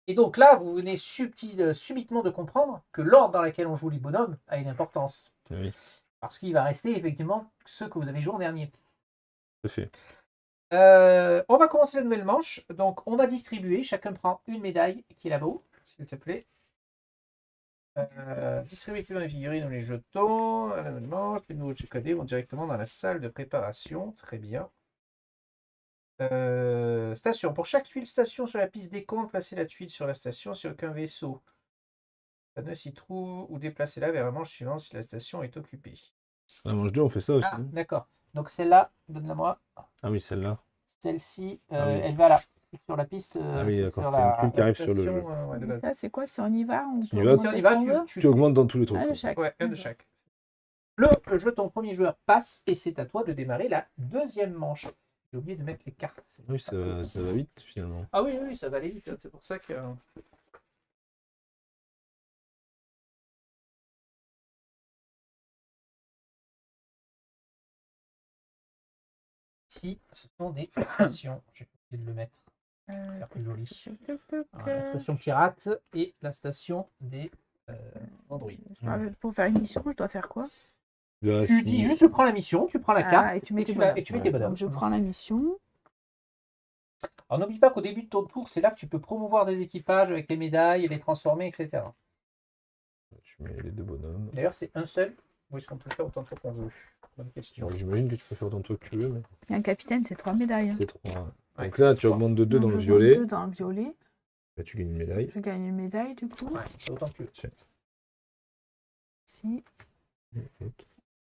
Et donc là, vous venez subitement de comprendre que l'ordre dans lequel on joue les bonhommes a une importance. Oui, Parce qu'il va rester effectivement ceux que vous avez joués en dernier. tout à fait. On va commencer la nouvelle manche. Donc, on va distribuer. Chacun prend une médaille qui est là-bas, s'il te plaît. Distribuer les figurines ou les jetons. La nouvelle manche. Les nouveaux codés vont directement dans la salle de préparation. Très bien. Station. Pour chaque tuile station sur la piste des comptes, placez la tuile sur la station si aucun vaisseau ne s'y trouve ou déplacez-la vers la manche suivante si la station est occupée. La manche 2, on fait ça aussi. Ah, d'accord. Donc, celle-là, donne-la moi. Ah oui, celle-là. Celle-ci, Ah oui. elle va là, sur la piste. Ah oui, d'accord. sur Il y a une tuile qui arrive sur le station, jeu. ouais, de Et base. ça, c'est quoi? Si on y va, on Si peut on y va, augmenter Si on y ce va, qu'on veut? Tu augmentes dans tous les Un trucs. de chaque. Ouais, un de D'accord. chaque. Le jeton premier joueur passe et c'est à toi de démarrer la deuxième manche. J'ai oublié de mettre les cartes. Oui, ça va vite finalement. Ah oui, ça va aller vite. C'est pour ça que. Ici, ce sont des stations. J'ai oublié de le mettre. Faire plus joli. La station pirate et la station des Android. Pour faire une mission, je dois faire quoi? Là, Tu dis juste, tu prends la mission, tu prends la carte et tu mets tes et tu mets tes bonhommes. Donc je prends la mission. Alors n'oublie pas qu'au début de ton tour, c'est là que tu peux promouvoir des équipages avec les médailles et les transformer, etc. Tu mets les 2 bonhommes. D'ailleurs, c'est un seul. Ou est-ce qu'on peut faire autant de fois qu'on veut? Bonne question. Bon, j'imagine que tu peux faire autant de toi que tu veux, mais Et un capitaine, c'est 3 médailles. Hein. c'est 3. Ouais, Donc là, tu 3. augmentes de 2 dans Donc, le je violet. prends 2 dans le violet. Là, tu gagnes une médaille. Je gagne une médaille du coup. Ouais, c'est autant que tu veux. Si.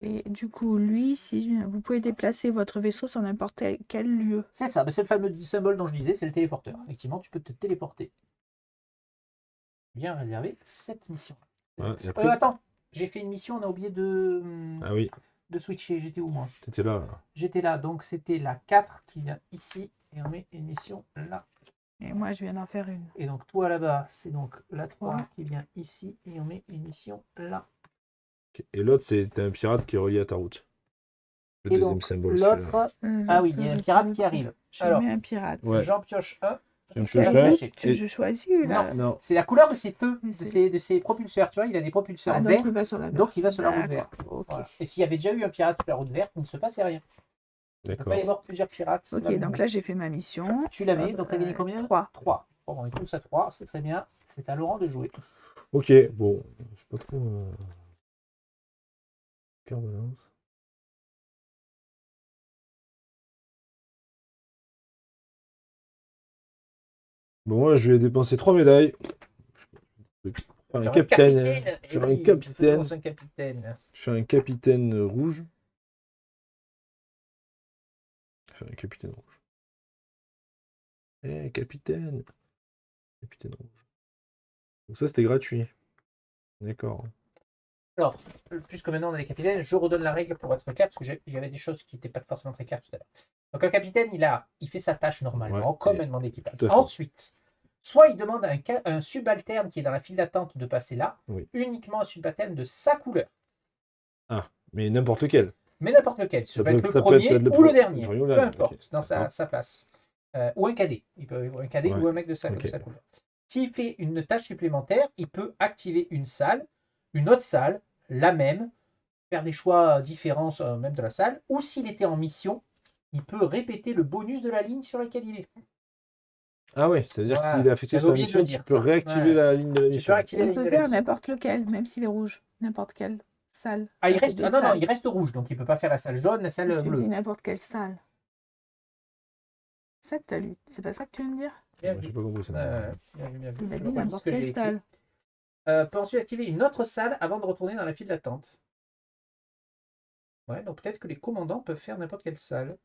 Et du coup, lui, vous pouvez déplacer votre vaisseau sur n'importe quel lieu. C'est ça, mais c'est le fameux symbole dont je disais, c'est le téléporteur. Effectivement, tu peux te téléporter. Bien réserver cette mission. Ouais, et après... Attends, j'ai fait une mission, on a oublié Ah oui, de switcher. J'étais où moi? t'étais là. J'étais là, donc c'était la 4 qui vient ici, et on met une mission là. Et moi, je viens d'en faire une. Et donc toi là-bas, c'est donc la 3 3. qui vient ici, et on met une mission là. Ok. Et l'autre, c'est un pirate qui est relié à ta route. Le Et deuxième donc symbole. celui-là. l'autre, ah oui, il y a un pirate qui arrive. Je Alors, mets un pirate. Ouais. j'en pioche un. Tu me C'est pioches la un. gauche. Je choisis là. Non. C'est la couleur de ses feux, Mais de ses propulseurs. Tu vois, il a des propulseurs Ah, donc verts, il va sur la donc il va sur la route D'accord, verte. ok. Voilà. Et s'il y avait déjà eu un pirate sur la route verte, il ne se passait rien. Il ne peut D'accord. pas y avoir plusieurs pirates. Ok, dans le donc monde. là, j'ai fait ma mission. Tu l'as mis, donc tu as gagné combien? 3. 3. Bon, on est tous à 3, c'est très bien. C'est à Laurent de jouer. Ok, bon. Je sais pas trop. Carte balance. Bon, moi, je vais dépenser 3 médailles. Faire un capitaine. Faire un capitaine. Un capitaine. Je fais un capitaine rouge. Faire un capitaine rouge. Capitaine. Capitaine rouge. Donc ça, c'était gratuit. D'accord. Alors, puisque maintenant on a les capitaines, je redonne la règle pour être clair, parce qu'il y avait des choses qui n'étaient pas forcément très claires tout à l'heure. Donc un capitaine, il fait sa tâche normalement, Ouais, comme et- un membre d'équipage. tout à fait. Ensuite, Soit il demande à un subalterne qui est dans la file d'attente de passer là, Oui. uniquement un subalterne de sa couleur. Ah, mais n'importe lequel. Mais n'importe lequel. Ça peut être le ça premier être ou le dernier. premier ou le Peu dernier, importe, ok. dans D'accord. sa place. Ou un cadet. Il peut avoir un cadet Ouais. ou un mec de sa Ok. couleur. S'il fait une tâche supplémentaire, il peut activer une salle, une autre salle, la même, faire des choix différents même de la salle, ou s'il était en mission, il peut répéter le bonus de la ligne sur laquelle il est. Ah ouais, c'est-à-dire Voilà. qu'il est affecté J'avais sur la oublié de le mission, tu dire. peux réactiver Ouais. la ligne de la Tu mission. peux activer la Il ligne peut de la faire mission. n'importe lequel, même s'il est rouge. N'importe quelle salle. Ah, il Ça fait reste... deux ah non, non, salles. il reste rouge, donc il peut pas faire la salle jaune, la salle Tu bleue. dis n'importe quelle salle. C'est ça que t'as lu. C'est pas ça que tu viens de dire? Bien J'ai vu. pas compris ça. Bien vu, bien vu. Il a Je dit relis ce n'importe que j'ai quelle écrit. salle. Peut ensuite activer une autre salle avant de retourner dans la file d'attente. Ouais, donc peut-être que les commandants peuvent faire n'importe quelle salle.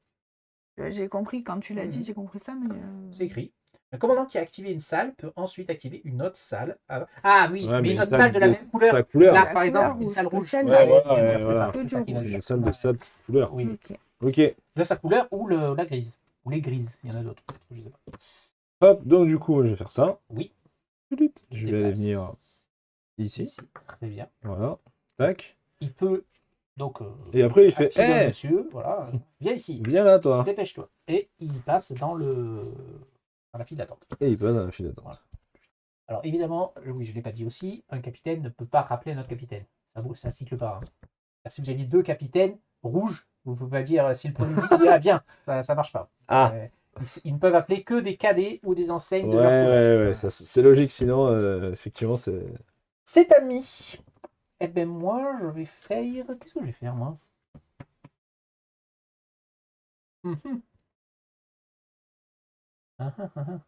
J'ai compris quand tu l'as dit, Mhm. j'ai compris ça, mais. C'est écrit. Un commandant qui a activé une salle peut ensuite activer une autre salle. Ah oui, Ouais, mais mais une autre une salle de la même couleur. sa couleur. Là, La par exemple, couleur une salle rouge. rouge. Celle-là. Ouais, bien ouais, sûr, voilà. c'est ça qui va Rouge. Une salle de sa couleur. Oui, Ok. Ok. de sa couleur ou la grise. Ou les grises. Il y en a d'autres. Je sais pas. Hop, donc du coup, je vais faire ça. Oui. Je vais aller venir ici. Ici. Très bien. Voilà. Tac. Il peut donc Et après, il fait activer un hey, monsieur. Voilà. Viens ici. viens là, toi. Dépêche-toi. Et il passe dans la file d'attente. Et il passe dans la file d'attente. Voilà. Alors évidemment, oui, je ne l'ai pas dit aussi, un capitaine ne peut pas rappeler un autre capitaine. Ça cycle pas. Hein. Si vous avez deux capitaines rouges, vous ne pouvez pas dire si le premier dit ah, viens, ça ne marche pas. Ah. Ils ne peuvent appeler que des cadets ou des enseignes de Ouais, leur couleur. ouais, ça, c'est logique, sinon, effectivement, c'est. C'est ami. Eh ben moi, je vais faire. Qu'est-ce que je vais faire moi? Mhm. Ah, ah, ah, ah.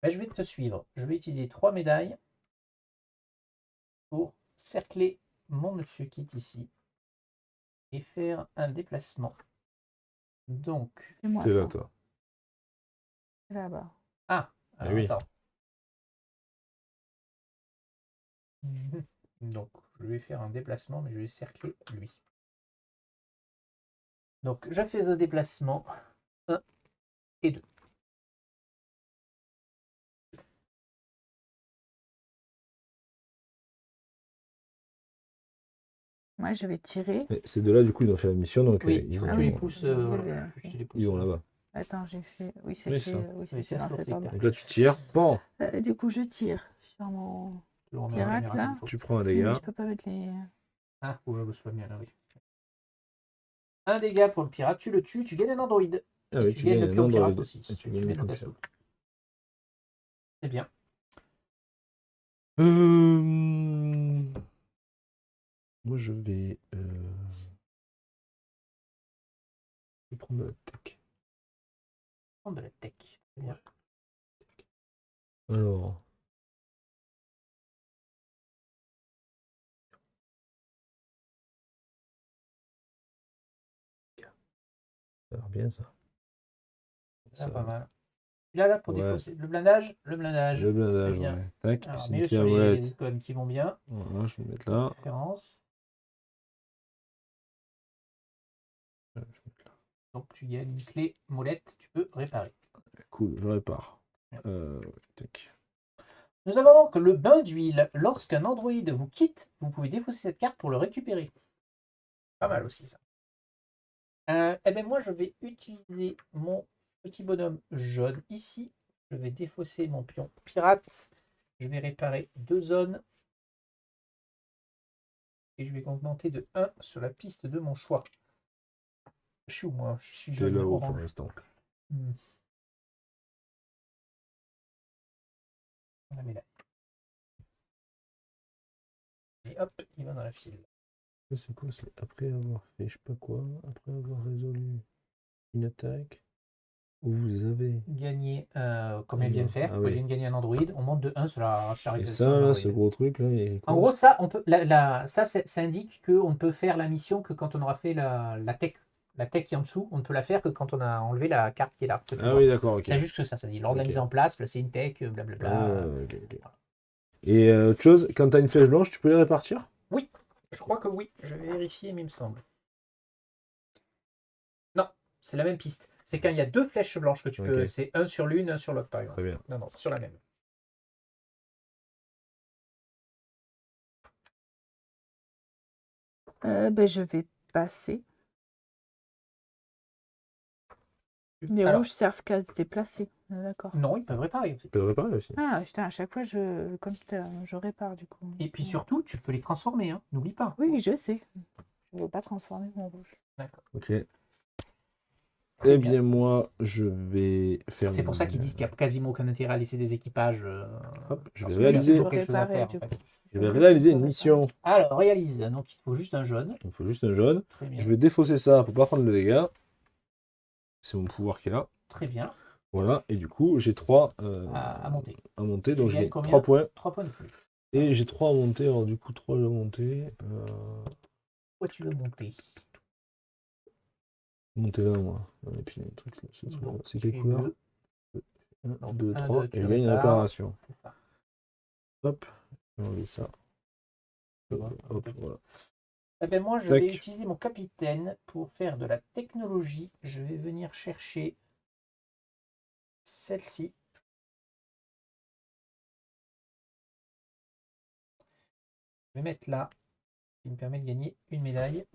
Ben, je vais te suivre. Je vais utiliser 3 médailles pour cercler mon monsieur qui est ici et faire un déplacement. Donc, C'est moi. C'est là, ça. toi. C'est là-bas. alors, oui. attends. Donc, je vais faire un déplacement, mais je vais cercler lui. Donc, je fais un déplacement 1 et 2. Moi, je vais tirer. Mais ces deux-là, du coup, ils ont fait la mission, donc Oui, ils tu vont, les pousses. je Tu les pousses. ils vont là-bas. Attends, j'ai fait. Oui, Oui, c'était ça. oui, Oui, c'est dans sur cet tes ordre. cartes. Donc là, tu tires. Bon, Du coup, je tire sur mon. Je le remets Pirate, en caméra là. comme il faut. tu prends un Oui, dégât. mais je peux pas mettre les. Ah, ouais, bah, c'est pas bien là, oui. Un dégât pour le pirate, tu le tues, tu gagnes un androïde. Ah Et oui, tu tu gagnes gagnes le un pion pirate android. aussi. Et tu Tu gagnes mets le dans ta pion soupe. C'est bien. Moi, je vais prendre de la tech. Prendre de la tech. Très bien. Alors. Ça a l'air bien, ça. Ça, pas mal. Là, pour Ouais. défausser. Le blindage. Le blindage. Le blindage, Très bien. ouais. Tac, Alors, c'est mets-le une clé sur les amulette. icônes qui vont bien. Voilà, je vais le mettre là. Préférence. Ouais, je vais mettre là. Donc, tu gagnes une clé molette. Tu peux réparer. Cool, je répare. Bien. Tac. Nous avons donc le bain d'huile. Lorsqu'un androïde vous quitte, vous pouvez défausser cette carte pour le récupérer. Pas mal aussi, ça. Eh bien, moi, je vais utiliser mon petit bonhomme jaune ici. Je vais défausser mon pion pirate. Je vais réparer 2 zones. Et je vais augmenter de 1 sur la piste de mon choix. Je suis où, moi? Je suis T'es jaune là-haut pour orange. l'instant. On la met là. Et hop, il va dans la file. Ça, c'est quoi? C'est après avoir fait je sais pas quoi, après avoir résolu une attaque, où vous avez. Gagner, comme elle vient de faire, Ah elle oui. vient de gagner un Android, on monte de 1 sur la Et charactérisation ça, des là, ce Androids. gros truc, là, il est quoi? En gros, ça, on peut, ça indique qu'on ne peut faire la mission que quand on aura fait la tech. La tech qui est en dessous, on ne peut la faire que quand on a enlevé la carte qui est là. Ah oui, d'accord, ok. C'est juste que ça dit. Lors de la Ok. mise en place, placer une tech, blablabla. Ok, ok. Et autre chose, quand tu as une flèche blanche, tu peux les répartir? Oui, je crois que oui. Je vais vérifier, mais il me semble. Non, c'est la même piste. C'est quand il y a 2 flèches blanches que tu peux. Ok. C'est un sur l'une, un sur l'autre, par exemple. Très bien. Non, c'est sur la même. Je vais passer. Les Alors, rouges servent qu'à se déplacer. D'accord. non, ils peuvent réparer aussi. Tu peux réparer aussi. Ah, putain, à chaque fois, comme tout à l'heure, je répare du coup. Et puis surtout, tu peux les transformer, hein. N'oublie pas. Oui, je sais. Je ne veux pas transformer mon rouge. D'accord. Ok. Très Eh bien. bien, moi, je vais faire. C'est pour ça qu'ils disent qu'il n'y a quasiment aucun intérêt à laisser des équipages. Hop, je parce vais que réaliser. il y a toujours quelque chose à Réparer, faire, du en fait. Je vais réaliser une mission. Alors, réalise. Donc, il te faut juste un jaune. Il me faut juste un jaune. Très bien. Je vais défausser ça pour pas prendre le dégât. C'est mon pouvoir qui est là. Très bien. Voilà. Et du coup, j'ai 3 À monter. à monter. Donc, Tu je gagnes gagne combien 3 points. 3 points de plus. Et j'ai 3 à monter. Alors, du coup, 3 à monter. Pourquoi tu veux monter? Monter là, moi. Et puis, le truc, ce truc-là. Donc, C'est quelle tu es couleur deux. 1, 2, un, 3. deux, tu Et je gagne une répares. réparation. C'est ça. Hop. Je vais enlever ça. Voilà. Hop, voilà. Eh ben, moi, je Tac. vais utiliser mon capitaine pour faire de la technologie. Je vais venir chercher celle-ci. Je vais mettre là, qui me permet de gagner une médaille.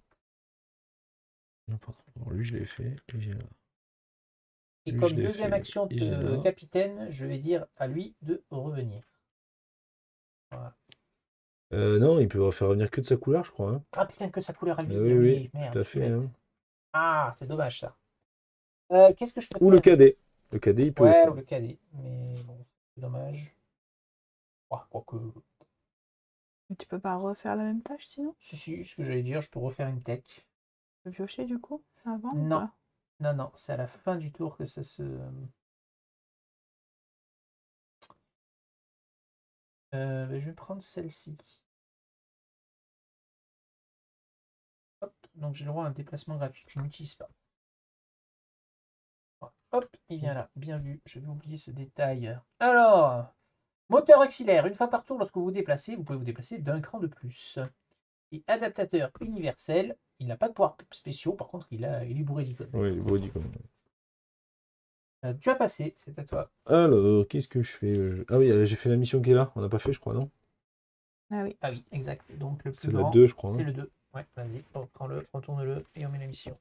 N'importe. Bon, lui, je l'ai fait. Et j'ai là. Et Lui, comme je l'ai deuxième fait, action et j'ai de là. capitaine, je vais dire à lui de revenir. Voilà. Non, il peut faire revenir que de sa couleur, je crois. Hein. Ah putain, que sa couleur à lui. Oui, oui, merde, tout à je suis fait. bête. Hein. Ah, c'est dommage ça. Qu'est-ce que je peux Ou le faire? cadet. Le cadet, il peut Ouais, aussi. ou le cadet. Mais bon, c'est dommage. Oh, quoique. Mais tu peux pas refaire la même tâche sinon? Si, ce que j'allais dire, je peux refaire une tech. Tu peux piocher du coup avant ou Non. pas? Non, c'est à la fin du tour que ça se. Je vais prendre celle-ci. Hop, donc j'ai le droit à un déplacement gratuit que je n'utilise pas. Voilà. Hop, il vient là. Bien vu, j'avais oublié ce détail. Alors, moteur auxiliaire. Une fois par tour, lorsque vous vous déplacez, vous pouvez vous déplacer d'un cran de plus. Et adaptateur universel. Il n'a pas de pouvoirs spéciaux, par contre, il est bourré d'icônes. Oui, il est beau dit comme. Tu as passé, c'est à toi. Alors, qu'est-ce que je fais Ah oui, j'ai fait la mission qui est là. On n'a pas fait, je crois, non? Ah oui. Ah oui, exact. Donc le C'est plus la grand, 2, je crois. c'est Hein. le 2. Ouais, vas-y, reprends-le, retourne-le et on met la mission.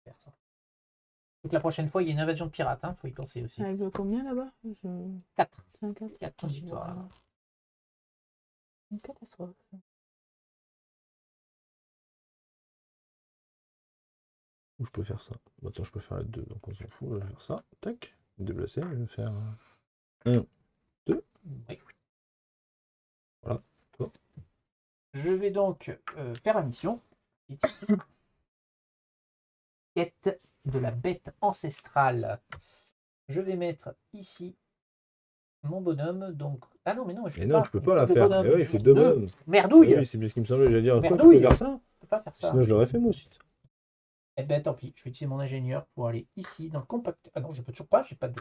Faire ça. Donc la prochaine fois, il y a une invasion de pirates, hein, faut y penser aussi. Avec le combien là-bas? 4. 4. 4 victoires là-bas. Une catastrophe. Ou je peux faire ça. Bon, tiens, je peux faire les 2, donc on s'en fout. Je vais faire ça. Tac. Déplacer. Je vais faire 1, 2. Oui. Voilà. Bon. Je vais donc faire la mission. Quête de la bête ancestrale. Je vais mettre ici mon bonhomme. Donc... Ah non, mais non, je Et non, tu peux pas la deux faire. bonhommes. Eh oui, il faut 2 bonhommes. Merdouille. Ah oui, c'est bien ce qui me semblait. J'allais dire, quoi, tu Merdouille. peux faire ça? Je peux pas faire ça. Sinon, je l'aurais fait moi aussi. Eh ben tant pis, je vais utiliser mon ingénieur pour aller ici dans le compact. Ah non, je peux toujours pas, j'ai pas de.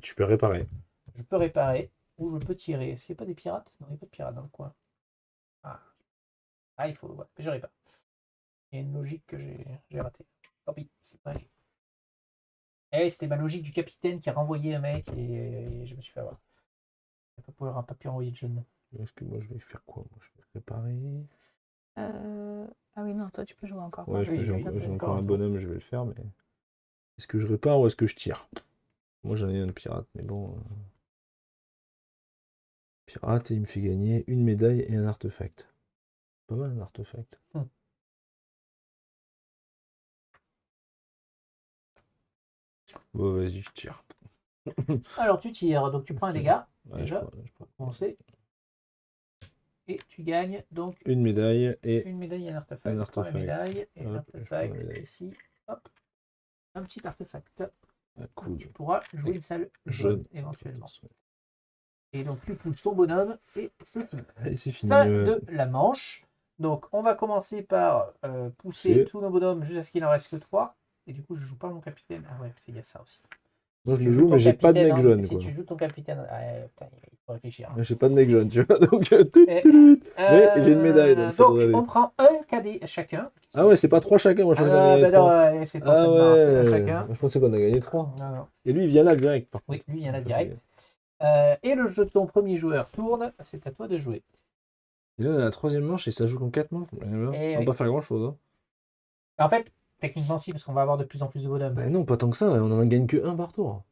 Tu peux réparer. Je peux réparer ou je peux tirer. Est-ce qu'il n'y a pas des pirates? Non, il n'y a pas de pirates dans le coin. Ah il faut. Ouais, mais je répare. Il y a une logique que j'ai ratée. Tant pis, c'est pas logique. Eh, c'était ma logique du capitaine qui a renvoyé un mec et je me suis fait avoir. Il n'a pas pu envoyer de jeune. Est-ce que moi je vais faire quoi? Moi je vais réparer. Ah oui, non, toi tu peux jouer encore. Ouais, Oui, j'ai oui, encore un bonhomme, je vais le faire, mais. Est-ce que je répare ou est-ce que je tire? Moi j'en ai un pirate, mais bon. Pirate, et il me fait gagner une médaille et un artefact. Pas mal un artefact. Bon, vas-y, je tire. Alors tu tires, donc tu prends un dégât. Ouais, Déjà, je prends. commencer. Et tu gagnes donc Une médaille et une médaille et un artefact. un Je prends la artefact. médaille et Hop, l'artefact je prends la médaille. ici. Hop. Un petit artefact. Ah, cool. Tu pourras jouer une salle jaune éventuellement. Attention. Et donc tu pousses ton bonhomme et c'est fini. Allez, c'est fini. Fin de la manche. Donc on va commencer par pousser tous nos bonhommes jusqu'à ce qu'il n'en reste que 3. Et du coup je joue pas mon capitaine. Ah ouais, il y a ça aussi. Moi je Tu le joues joue, ton mais j'ai pas de capitaine, mec jaune. Si Quoi. tu joues ton capitaine, putain, il faut réfléchir. J'ai pas de mec jaune, tu vois. Donc, Et, mais j'ai une médaille. Donc, ça doit aller. on prend un cadet chacun. Ah ouais, c'est pas 3 chacun. Moi je pensais qu'on a gagné 3. Non, c'est pas Ah tellement, c'est un ouais. chacun. Moi, je pensais qu'on a gagné 3. Non. Et lui il vient là direct. Par Oui, contre. lui il y en a Ça, direct. Et le jeu de ton premier joueur tourne. C'est à toi de jouer. Et là, la troisième manche, et ça joue qu'en 4 manches. On Eh va oui. pas faire grand chose. Hein. En fait, techniquement, si, parce qu'on va avoir de plus en plus de bonhommes. Bah non, pas tant que ça, on en gagne que un par tour.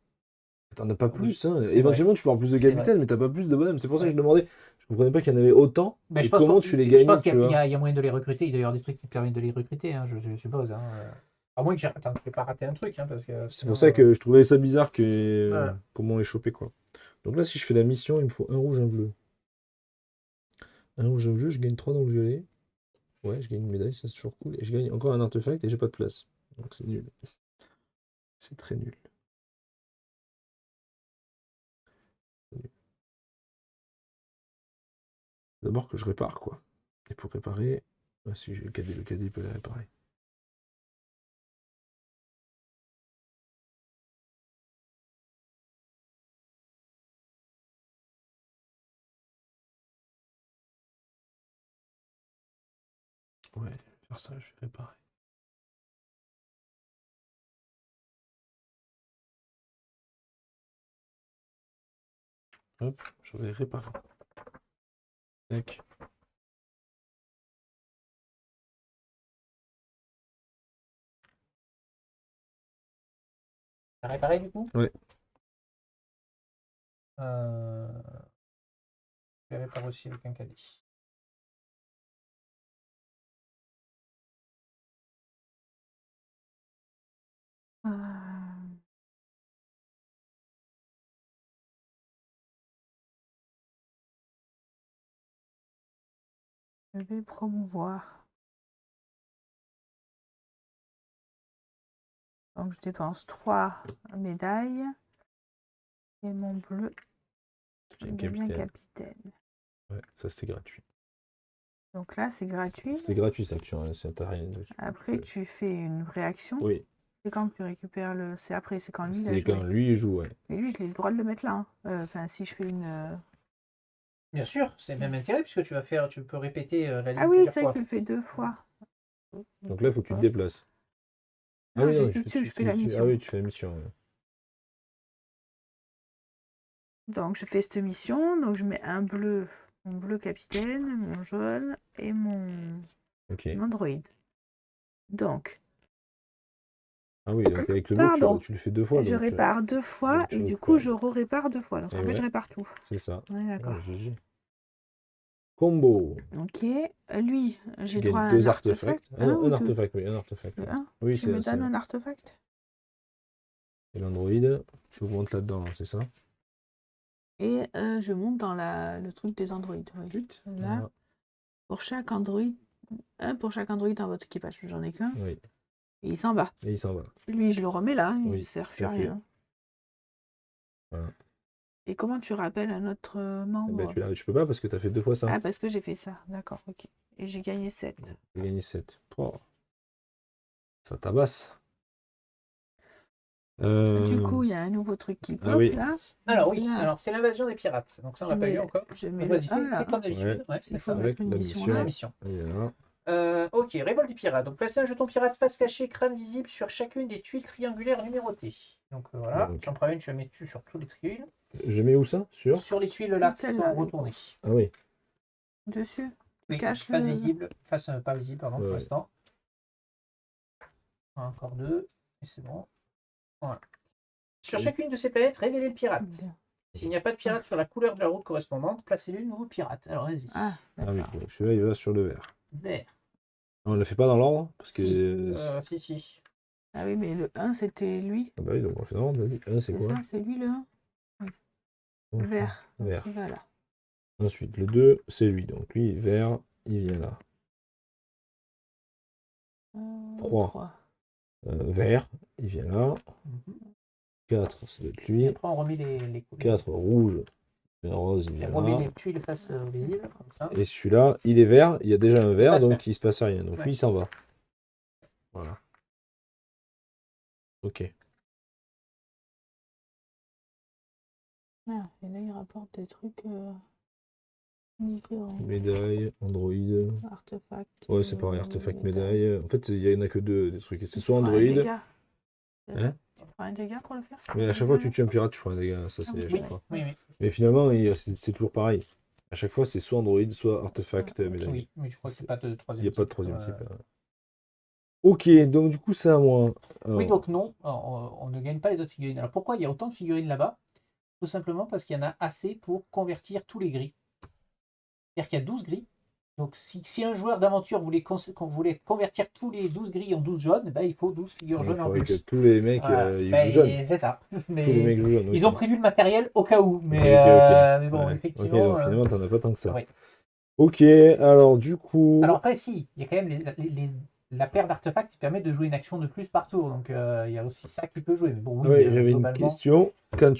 T'en as pas plus. Hein. c'est Éventuellement, tu peux avoir plus de C'est capitaine, mais t'as pas plus de bonhommes. C'est pour ça que Ouais. je demandais. Je comprenais pas qu'il y en avait autant. Mais et je pense comment qu'on- tu les je gagnais, pense tu qu'il y a- vois. il y a moyen de les recruter. Il doit y avoir des trucs qui permettent de les recruter, hein, je suppose. Hein. À moins que j'ai pas raté un truc. Hein, parce que C'est sinon, pour ça que je trouvais ça bizarre Voilà. comment les choper, quoi. Donc là, si je fais la mission, il me faut un rouge, un bleu. Un rouge, un bleu, je gagne 3 dans le violet. Ouais, je gagne une médaille, ça c'est toujours cool. Et je gagne encore un artefact et j'ai pas de place. Donc c'est nul. C'est très nul. D'abord que je répare, quoi. Et pour réparer, ah, si j'ai le cadet il peut les réparer. Ouais, je vais faire ça, je vais réparer. Hop, je vais réparer. Tac. T'as réparé du coup Ouais. Je vais réparer aussi avec un cadet. Euh, Je vais promouvoir. Donc je dépense 3 médailles. Et mon bleu, je Un deviens capitaine. capitaine. Ouais, ça c'était gratuit. Donc là, c'est gratuit. C'était gratuit cette action, hein, t'as rien dessus. Après, tu fais une vraie action. Oui, C'est quand tu récupères le. C'est après, c'est quand lui il a c'est joué. quand lui il joue, ouais. Mais lui, il a le droit de le mettre là. Hein. Enfin, si je fais une. Bien sûr, c'est même intérêt puisque tu peux répéter la ligne Ah oui, plusieurs c'est vrai fois. que je le fais 2 fois. Donc là, il faut que tu te déplaces. Ah Non, oui, j'ai non, fait dessus, je fais la Ah mission. oui, tu fais la mission. Ouais. Donc je fais cette mission. Donc je mets un bleu, mon bleu capitaine, mon jaune et mon Ok. android. Donc, Ah oui, donc avec le bleu, Pardon. tu le fais 2 fois. je Donc, répare 2 fois donc tu et du coup, répares. je répare 2 fois. Donc Et en fait, ouais. je répare tout. c'est ça. Ouais, d'accord. Oh, GG. Combo. Ok. Lui, Tu j'ai droit à gagnes 2 un artefacts. artefact. Un ou Un deux artefact, oui, un artefact. Le Ouais. 1. Oui, Tu me c'est donnes un artefact. Et l'android, tu augmentes là-dedans, hein, c'est ça? Et je monte dans le truc des androïdes. Oui. Vite. Là, Voilà. pour chaque androïde, un pour chaque androïde dans votre équipage. J'en ai qu'un. Oui. Et il s'en va. Et il s'en va. Lui, je le remets là. Il ne Oui, sert tout plus à à fait. rien. Voilà. Et comment tu rappelles un autre Eh membre? ben, tu peux pas parce que tu as fait 2 fois ça. Ah, parce que j'ai fait ça. D'accord, ok. Et j'ai gagné 7. Tu as gagné 7. Oh. Ça tabasse. Du coup, il y a un nouveau truc qui pop oui. là. Alors oui, Là, alors c'est l'invasion des pirates. Donc ça, on l'a pas eu encore. je mets Donc, le vas-y, 1 fais là. comme d'habitude. Ouais, c'est Il faut ça. mettre Avec une la mission mission. La là. mission. Voilà. Ok, révolte du pirate. Donc placez un jeton pirate face cachée, crâne visible sur chacune des tuiles triangulaires numérotées. Donc voilà, Donc. tu en prends une, tu la mets dessus sur toutes les tuiles. Je mets où ça? Sur les tuiles là qui Celle-là, sont retournées. Ah oui. Dessus. Oui, Cache face le- visible, face pas visible, pardon, pour Ouais. l'instant. Encore 2, et c'est bon. Voilà. Sur Ok. chacune de ces planètes, révélez le pirate. Bien. S'il n'y a pas de pirate sur la couleur de la route correspondante, placez-le nouveau pirate. Alors vas-y. Ah, Ah oui, d'accord. donc celui-là il va sur le vert. Vert. On ne le fait pas dans l'ordre parce que. Si. Ah oui, mais le 1 c'était lui. Ah bah oui, donc on le fait dans l'ordre, vas-y. Un, c'est C'est quoi? ça, c'est lui le 1. Donc, Vert. Vert. Donc, il va là. Ensuite, le 2, c'est lui. Donc lui, vert, il vient là. 3. 3. Vert, il vient là. 4, ça doit être lui. Et après, on remet les couleurs. 4, rouge. Le rose, il vient On remet là. les tuiles face visible, comme ça. Et celui-là, il est vert. Il y a déjà un vert, passe donc rien. il se passe rien. Donc Ouais. lui, il s'en va. Voilà. Ok. Merde, et là, il rapporte des trucs différents. Médaille, Android. Artefact. Ouais, c'est pareil, artefact, médaille. En fait, il n'y en a que 2 des trucs. C'est soit Ouais, Android. les gars. Hein? Tu prends un dégât pour le faire? Mais à chaque fois que tu tues un pirate, tu prends un dégât. Ça, c'est à oui, chaque Oui, fois. oui, oui. Mais finalement, c'est toujours pareil. À chaque fois, c'est soit Android, soit artefact, médaille. Oui, mais je crois qu'il n'y a pas de Il troisième n'y a pas de type, troisième type. Ok, donc du coup, c'est à moi. Oui, Alors, donc non, on ne gagne pas les autres figurines. Alors pourquoi il y a autant de figurines là-bas? Tout simplement parce qu'il y en a assez pour convertir tous les gris. C'est-à-dire qu'il y a 12 gris. Donc si un joueur d'aventure voulait convertir tous les 12 gris en 12 jaunes, ben, il faut 12 figures il jaunes en faudrait que plus. tous les mecs Voilà. ils Ben, jouent jeunes. c'est ça. Tous les Mais mecs jouent jeunes. ils Ok. ont prévu le matériel au cas où. Ok, Mais, ok. mais bon, Ouais. effectivement. Ok, donc finalement, t'en as pas tant que ça. ouais. Ok, alors du coup. Alors après, si, il y a quand même la paire d'artefacts qui permet de jouer une action de plus par tour. Donc il y a aussi ça qui peut jouer. Mais bon, oui, Ouais, j'avais une globalement. question. Quand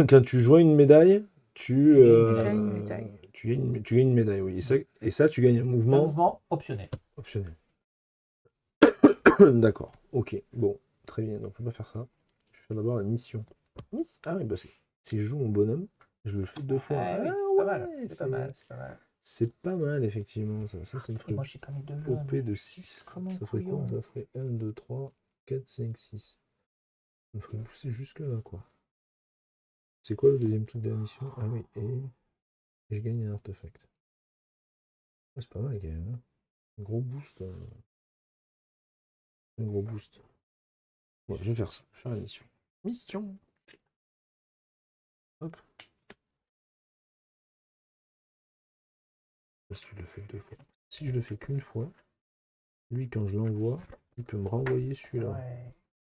quand tu joins une médaille, Tu gagnes une médaille. tu gagnes une médaille, oui. Et ça, tu gagnes un Un mouvement mouvement optionnel. optionnel. D'accord, ok. Bon, très bien. Donc, je vais pas faire ça. Je vais faire d'abord la mission. Ah oui, bah si je joue mon bonhomme, je le fais 2 fois. Ah, oui, Ah c'est pas mal. ouais, C'est pas mal. C'est pas mal. c'est pas mal, effectivement. Ça me Et ferait moi, j'ai pas mis de OP jaune. de 6. Comme un Ça ferait quoi? couillon. Ça ferait 1, 2, 3, 4, 5, 6. Ça me ferait pousser jusque là, quoi. C'est quoi le deuxième truc de la mission? Ah oui, et je gagne un artefact. Ah, c'est pas mal, quand même. Hein. Un gros boost. Un gros boost. Bon, je vais faire ça. Je vais faire la mission. Mission. Hop. Parce que je le fais 2 fois. Si je le fais qu'une fois, lui, quand je l'envoie, il peut me renvoyer celui-là. Ouais.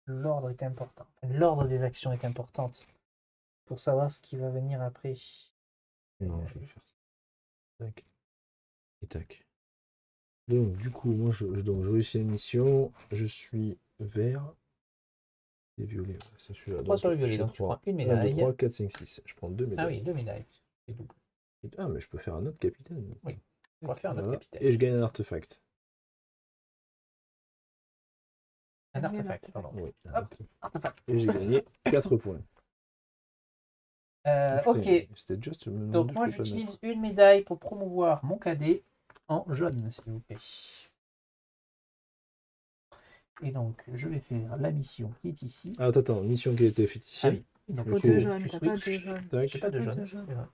L'ordre est important. L'ordre des actions est importante pour savoir ce qui va venir après. Non, je vais faire ça. Tac. Et tac. Donc, du coup, moi, donc, je réussis la mission. Je suis vert. Et violet. Ouais, c'est celui-là. 3 Donc, sur le violet, j'ai donc tu 3. prends une 1, 2, médaille. 3, 4, 5, 6. Je prends 2 Ah médailles. oui, 2 médailles. C'est double. Ah, mais je peux faire un autre capitaine. Oui, on va faire un autre Voilà. capitaine. Et je gagne un artefact. Un artefact, pardon. Oui, Hop, artefact. et j'ai gagné 4 points. Ok, C'était juste. Je me donc demandais, moi je peux pas j'utilise mettre. une médaille pour promouvoir mon cadet en jaune, s'il vous plaît. Et donc je vais faire la mission qui est ici. Ah, attends, mission qui a été faite ici. Ah oui, donc Faut Ok. deux jaunes, tu t'as pas switches. de jaune. Tac. J'ai pas de Pas jaune. de jaune. C'est vrai.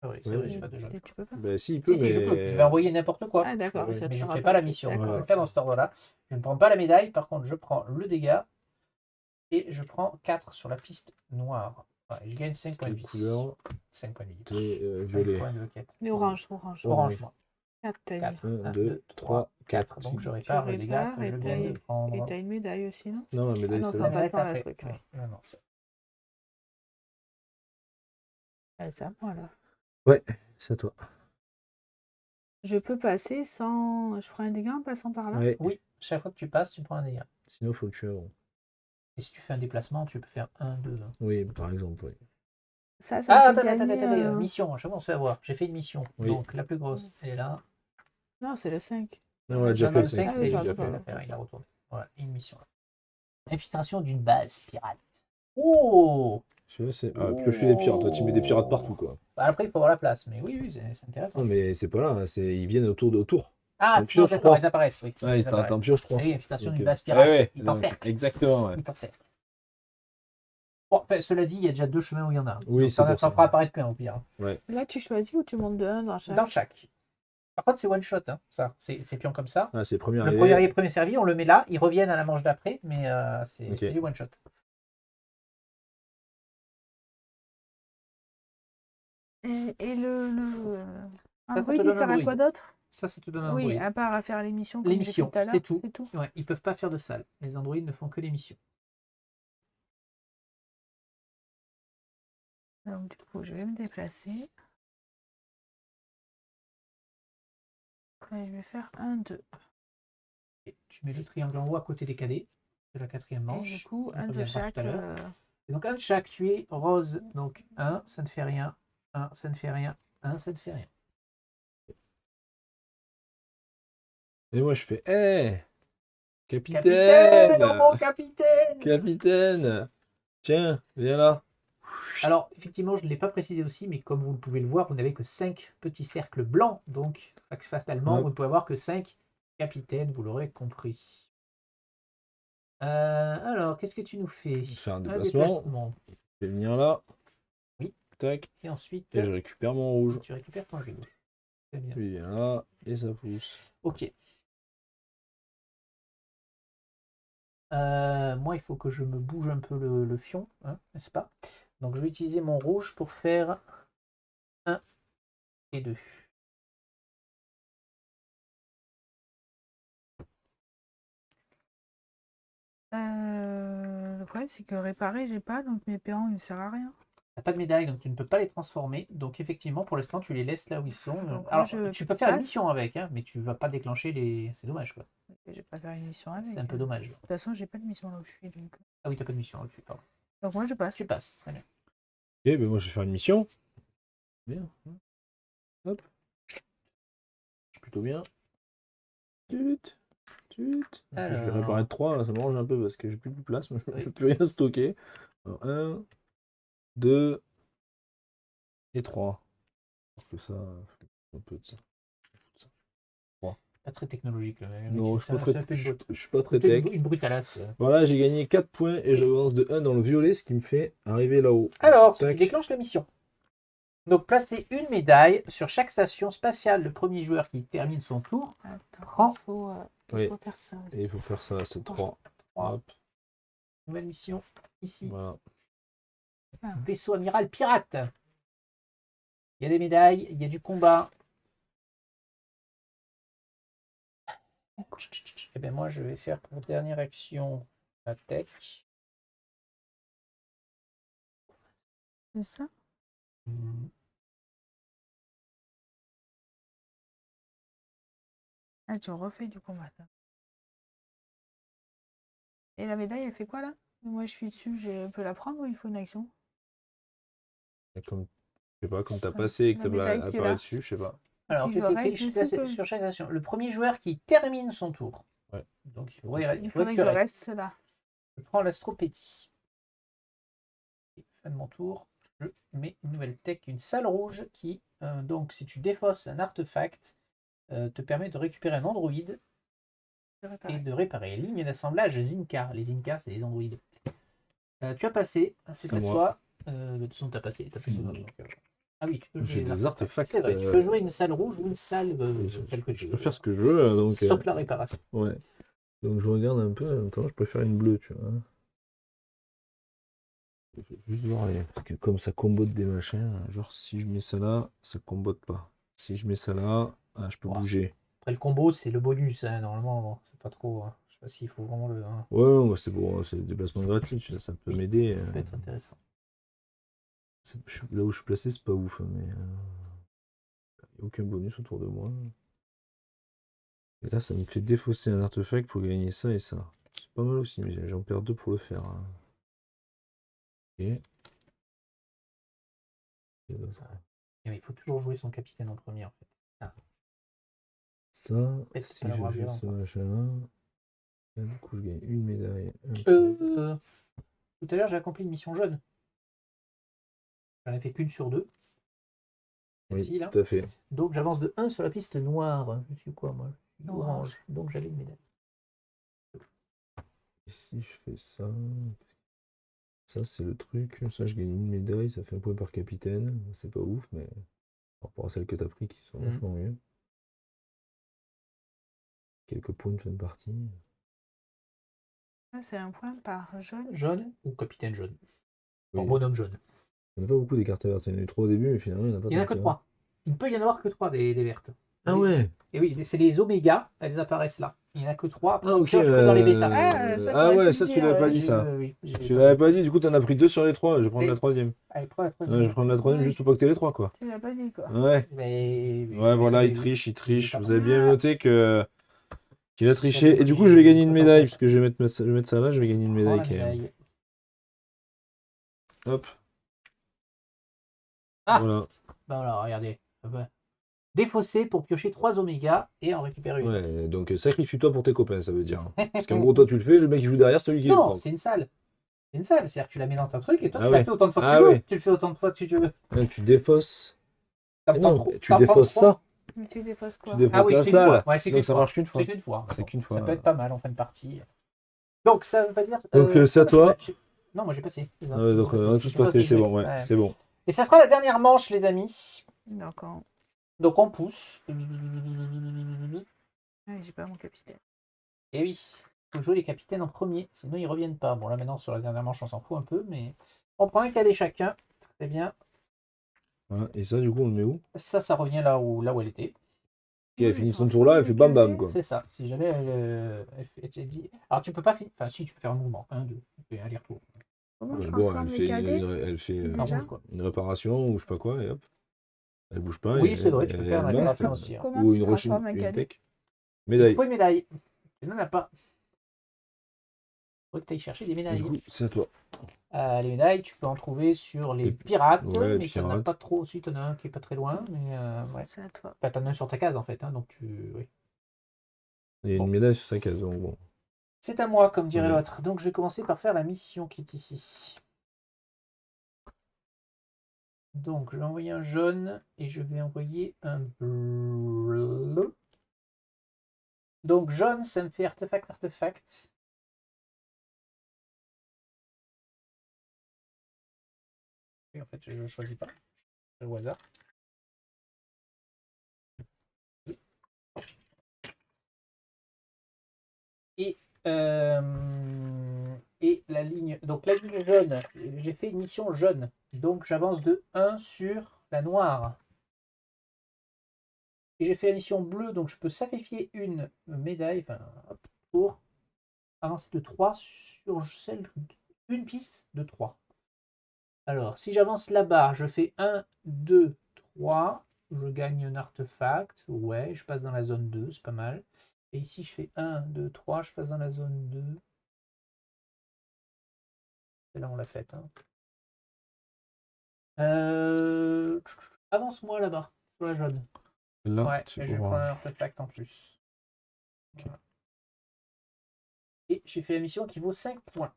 Ah oui, c'est Ouais, vrai, j'ai pas de jaune. Tu peux pas? Bah, si, il peut, Si, mais. je peux. Je vais envoyer n'importe quoi. Ah d'accord, Ouais. ça Mais te je ne fera fais pas la le truc, mission. d'accord. Je Voilà. le fais dans cet ordre-là. Je ne prends pas la médaille, par contre je prends le dégât et je prends 4 sur la piste noire. Ouais, je gagne 5 points de Quelle vie. couleur? 5 points de vie. T'es 5 violet. points de quête. Mais orange, orange. Orange, moi. 4, t'as dit. 4. 1, 1, 2, 2, 3, 3, 4. Donc je Tu répare le dégât répares que je et viens de et prendre. t'as une médaille aussi, non? Non, la Ah médaille, non, c'est ça là. va médaille, pas t'as le fait. truc. Ouais, non, non, c'est- Ah, ça, voilà. Ouais, c'est à toi. Je peux passer sans... Je prends un dégât en passant par là? Ouais. Oui, chaque fois que tu passes, tu prends un dégât. Sinon, faut le tuer avant. Et si tu fais un déplacement, tu peux faire 1, 2. Oui, par exemple, oui. Ça Ah, me fait attends, gagner... mission. À chaque fois, on se fait avoir. J'ai fait une mission. Oui. Donc la plus grosse, elle est là. Non, c'est le 5. Non, on l'a déjà Non, fait non, le le 5, 5. Ah oui, il pardon, a pardon. fait, il a retourné. Voilà, une mission. Infiltration d'une base pirate. Oh! Celui-là, c'est. Ah, piocher les pirates. Toi, tu mets des pirates partout, quoi. Bah, après, il faut avoir la place. Mais oui, c'est intéressant. Non, mais c'est pas là. Ils viennent autour. Ah, T'en sinon, pioches d'accord, 3. ils apparaissent. Oui, Ouais, ils apparaissent. t'en pioches 3. Ah oui, infiltration d'une Ok. base pirate. Ouais, Ils donc, t'encerclent. exactement, ouais. Ils t'encerclent. Bon, ben, cela dit, il y a déjà 2 chemins où il y en a. Oui, Donc, c'est pour ça. t'en feras apparaître qu'un au pire. Là, tu choisis ou tu montes de 1 dans chaque? Dans chaque. Par contre, c'est one shot, hein, ça. C'est pion comme ça. Ah, c'est premier Le arrivé. premier arrivé, premier servi, on le met là. Ils reviennent à la manche d'après, mais c'est Ok. du one shot. Et le... Ça te Android, il donne un sert à druide. quoi d'autre? Ça te donne un Oui, android. à part à faire les missions Les comme j'ai fait missions, tout à l'heure, c'est tout. c'est tout. Ouais, ils peuvent pas faire de salle. Les androïdes ne font que les missions. Donc du coup, je vais me déplacer. Et je vais faire 1, 2. Et tu mets le triangle en haut à côté des cadets. C'est la 4e Et manche. du coup, On un de reviendra chaque. tout à l'heure. Et donc un de chaque, tu es rose. Donc 1, ça ne fait rien. 1, ça ne fait rien. 1, ça ne fait rien. Et moi, je fais. Hé Capitaine, Capitaine oh mon capitaine! Capitaine Tiens, viens là. Alors, effectivement, je ne l'ai pas précisé aussi, mais comme vous pouvez le voir, vous n'avez que 5 petits cercles blancs. Donc, fatalement, Ouais. vous ne pouvez avoir que 5 capitaines, vous l'aurez compris. Alors, qu'est-ce que tu nous fais? Faire un Un déplacement. déplacement. Je vais venir là. Oui. Tac. Et ensuite, Et je récupère mon rouge. tu récupères ton jaune. Très bien. Lui vient là. Et ça pousse. Ok. Moi, il faut que je me bouge un peu le fion, hein, n'est-ce pas? Donc, je vais utiliser mon rouge pour faire 1 et 2. Le problème, c'est que réparer, j'ai pas, donc mes perrons, ils ne servent à rien. T'as pas de médaille, donc tu ne peux pas les transformer. Donc, effectivement, pour l'instant, tu les laisses là où ils sont. Donc, moi, Alors, je tu peux faire une passe. mission avec, hein, mais tu vas pas déclencher les. C'est dommage, quoi. Je vais pas faire une mission avec. C'est un peu dommage. De toute façon, j'ai pas de mission là où je suis. Donc, Ah oui, t'as pas de mission là-dessus, pardon. moi, je passe. Tu passes, très bien. Ok, ben moi je vais faire une mission. Bien. Hop. Je suis plutôt bien. Tut, tut. Je vais Alors. réparer 3, ça m'arrange un peu parce que j'ai plus de place, moi je ne Oui. peux plus rien stocker. Alors 1, 2 et 3. Parce que ça, un peu de ça. Pas très technologique, le mec. Non, je suis pas C'est un très, peu je suis pas très tech. une brutalasse. Voilà, j'ai gagné 4 points et j'avance de 1 dans le violet, ce qui me fait arriver là-haut. Alors, tu Tac. déclenches la mission. Donc, placez une médaille sur chaque station spatiale. Le premier joueur qui termine son tour Attends, prend Oui. faut faire ça aussi. Et il faut faire ça, c'est 3. 3. Hop, Nouvelle mission ici. voilà. Vaisseau amiral pirate. Il y a des médailles, il y a du combat. Et bien moi, je vais faire pour dernière action la tech. C'est ça? Hmm. Ah, tu refais du combat. Là. Et la médaille, elle fait quoi là? Moi, je suis dessus, je peux la prendre ou il faut une action? Et comme, je sais pas, comme t'as Ouais, passé et que la t'as médaille qui est apparaît là. dessus, je sais pas. Alors, Si qu'est-ce je qui est reste écrit dessus, sur chaque action? Le premier joueur qui termine son tour. Ouais. Donc, il faut il être faudrait que je correct. reste là. Je prends l'astropétie. Fin de mon tour. Je mets une nouvelle tech, une salle rouge qui, donc, si tu défausses un artefact, te permet de récupérer un androïde et de réparer. Ligne d'assemblage Zinka. Les Zinka, c'est les androïdes. Tu as passé, c'est à moi. toi. De toute façon, tu as passé. Ah oui, tu peux J'ai jouer des artefacts. C'est vrai, tu peux jouer une salle rouge ou une salle. Je peux faire ce que je veux, donc. Stop la réparation. Ouais. Donc je regarde un peu, en même temps, je préfère une bleue, tu vois. Je vais juste voir parce que comme ça combote des machins, genre si je mets ça là, ça combote pas. Si je mets ça là, je peux bouger. Après, le combo, c'est le bonus, hein, normalement. Bon, c'est pas trop. Hein. Je sais pas s'il faut vraiment le. Hein. Ouais, non, c'est bon, c'est le déplacement gratuit, ça peut m'aider. Ça peut être intéressant. Là où je suis placé, c'est pas ouf, hein, mais y a aucun bonus autour de moi. Et là, ça me fait défausser un artefact pour gagner ça et ça. C'est pas mal aussi, mais j'en perds 2 pour le faire. Hein. Ok. Et il faut toujours jouer son capitaine en premier, en fait. Ah. Ça, Peut-être si pas l'avoir je vu fais ce avant. machin-là, du coup, je gagne une médaille. Tout à l'heure, j'ai accompli une mission jaune. J'en ai fait qu'une sur 2. Oui, Celle-ci, là. tout à fait. Donc, j'avance de 1 sur la piste noire. Je suis quoi, moi? Je suis Orange. orange. Donc, j'avais une médaille. Et si je fais ça, ça c'est le truc. Ça, je gagne une médaille, ça fait un point par capitaine. C'est pas ouf, mais par rapport à celles que t'as pris qui sont vachement mieux. Quelques points de fin de partie. Ça, c'est un point par jaune. Jaune ou capitaine jaune? Oui. Bonhomme jaune. Il n'y en a pas beaucoup des cartes vertes. Il y en a eu 3 au début, mais finalement, il n'y en a pas Il n'y en a que tant 3. Il ne peut y en avoir que 3 des vertes. Ah ouais. Et oui, c'est les oméga, elles apparaissent là. Il n'y en a que 3. Ah ok. Que dans les bêtas. Ouais, ça tu l'avais pas dit ça. Oui, Tu l'avais pas dit, du coup t'en as pris 2 sur les 3. Je vais prendre la troisième. Allez, prends la Ouais, troisième. je vais prendre la troisième juste pour pas que t'aies les 3 quoi. Tu l'as pas dit quoi. Ouais. Ouais, voilà, il triche. Vous avez bien noté qu'il a triché. Et du coup, je vais gagner une médaille, puisque je vais mettre ça là, je vais gagner une médaille quand même. Hop. Ah. Voilà. Bah voilà, regardez. Défausser pour piocher 3 oméga et en récupérer une. Ouais, donc sacrifie-toi pour tes copains, ça veut dire. Parce qu'en gros, toi tu le fais, le mec qui joue derrière, celui qui le Non, prend. c'est une salle. C'est une salle, c'est-à-dire que tu la mets dans ton truc et toi Ah tu ouais. la fais autant de fois que Ah tu veux. ouais. Tu le fais autant de fois que tu veux. Tu défausses. Non, tu T'en prends défausses trois. ça. Mais tu déposes quoi? Tu défausses Ah oui, la c'est salle. Ouais, c'est Donc qu'une ça fois. marche qu'une fois. C'est qu'une fois. C'est qu'une fois. Ça peut être pas mal en fin de partie. Donc, ça veut pas dire. Donc, c'est à toi. Non, moi j'ai passé. C'est ça. Ah ouais, donc, on a tous passé, c'est bon, ouais, c'est bon. Et ça sera la dernière manche, les amis. D'accord. Donc, on pousse. Ouais, j'ai pas mon capitaine. Et oui, il faut jouer les capitaines en premier, sinon ils reviennent pas. Bon, là maintenant, sur la dernière manche, on s'en fout un peu, mais on prend un cadet chacun. Très bien. Voilà. Et ça, du coup, on le met où? Ça revient là où elle était. Ok, elle finit son tour là, elle fait bam bam, quoi. C'est ça. Si jamais elle dit. Alors, tu peux pas finir. Enfin, si, tu peux faire un mouvement. Un, deux. Tu fais un aller-retour. Comment je Bon, transforme les cadets? elle fait Déjà? Quoi. une réparation ou je sais pas quoi, et hop. Elle bouge pas. Oui, et c'est vrai, elle- tu peux elle faire une marque. réparation aussi. Hein. Comment Ou tu une transformes un une cadet? tech. Il Médaille. faut une médaille. Tu n'en as pas. Il faut que tu ailles chercher des Et médailles. du coup, c'est à toi. Les médailles, tu peux en trouver sur les Les- pirates, ouais, mais tu n'en as pirates. pas trop. Si, tu en as un qui est pas très loin, mais ouais. C'est à toi. Enfin, tu en as un sur ta case en fait, hein, donc tu. Oui. Il y a Bon. une médaille sur sa case, donc bon. C'est à moi, comme dirait Ok. l'autre. Donc je vais commencer par faire la mission qui est ici. Donc je vais envoyer un jaune et je vais envoyer un bleu. Donc jaune, ça me fait artefact, artefact. Et en fait, je ne choisis pas. Au hasard. Et, et la ligne. Donc la ligne jaune, j'ai fait une mission jaune. Donc j'avance de 1 sur la noire. Et j'ai fait la mission bleue, donc je peux sacrifier une médaille enfin, pour avancer de 3 sur celle une piste de 3. Alors, si j'avance là-bas, je fais 1, 2, 3. Je gagne un artefact. Ouais, je passe dans la zone 2, c'est pas mal. Et ici, je fais 1, 2, 3, je passe dans la zone 2. C'est là on l'a faite. Hein. Avance-moi là-bas, sur la jaune. Là, Ouais, c'est et je prends un orange. artefact en plus. Ok. Voilà. Et j'ai fait la mission qui vaut 5 points.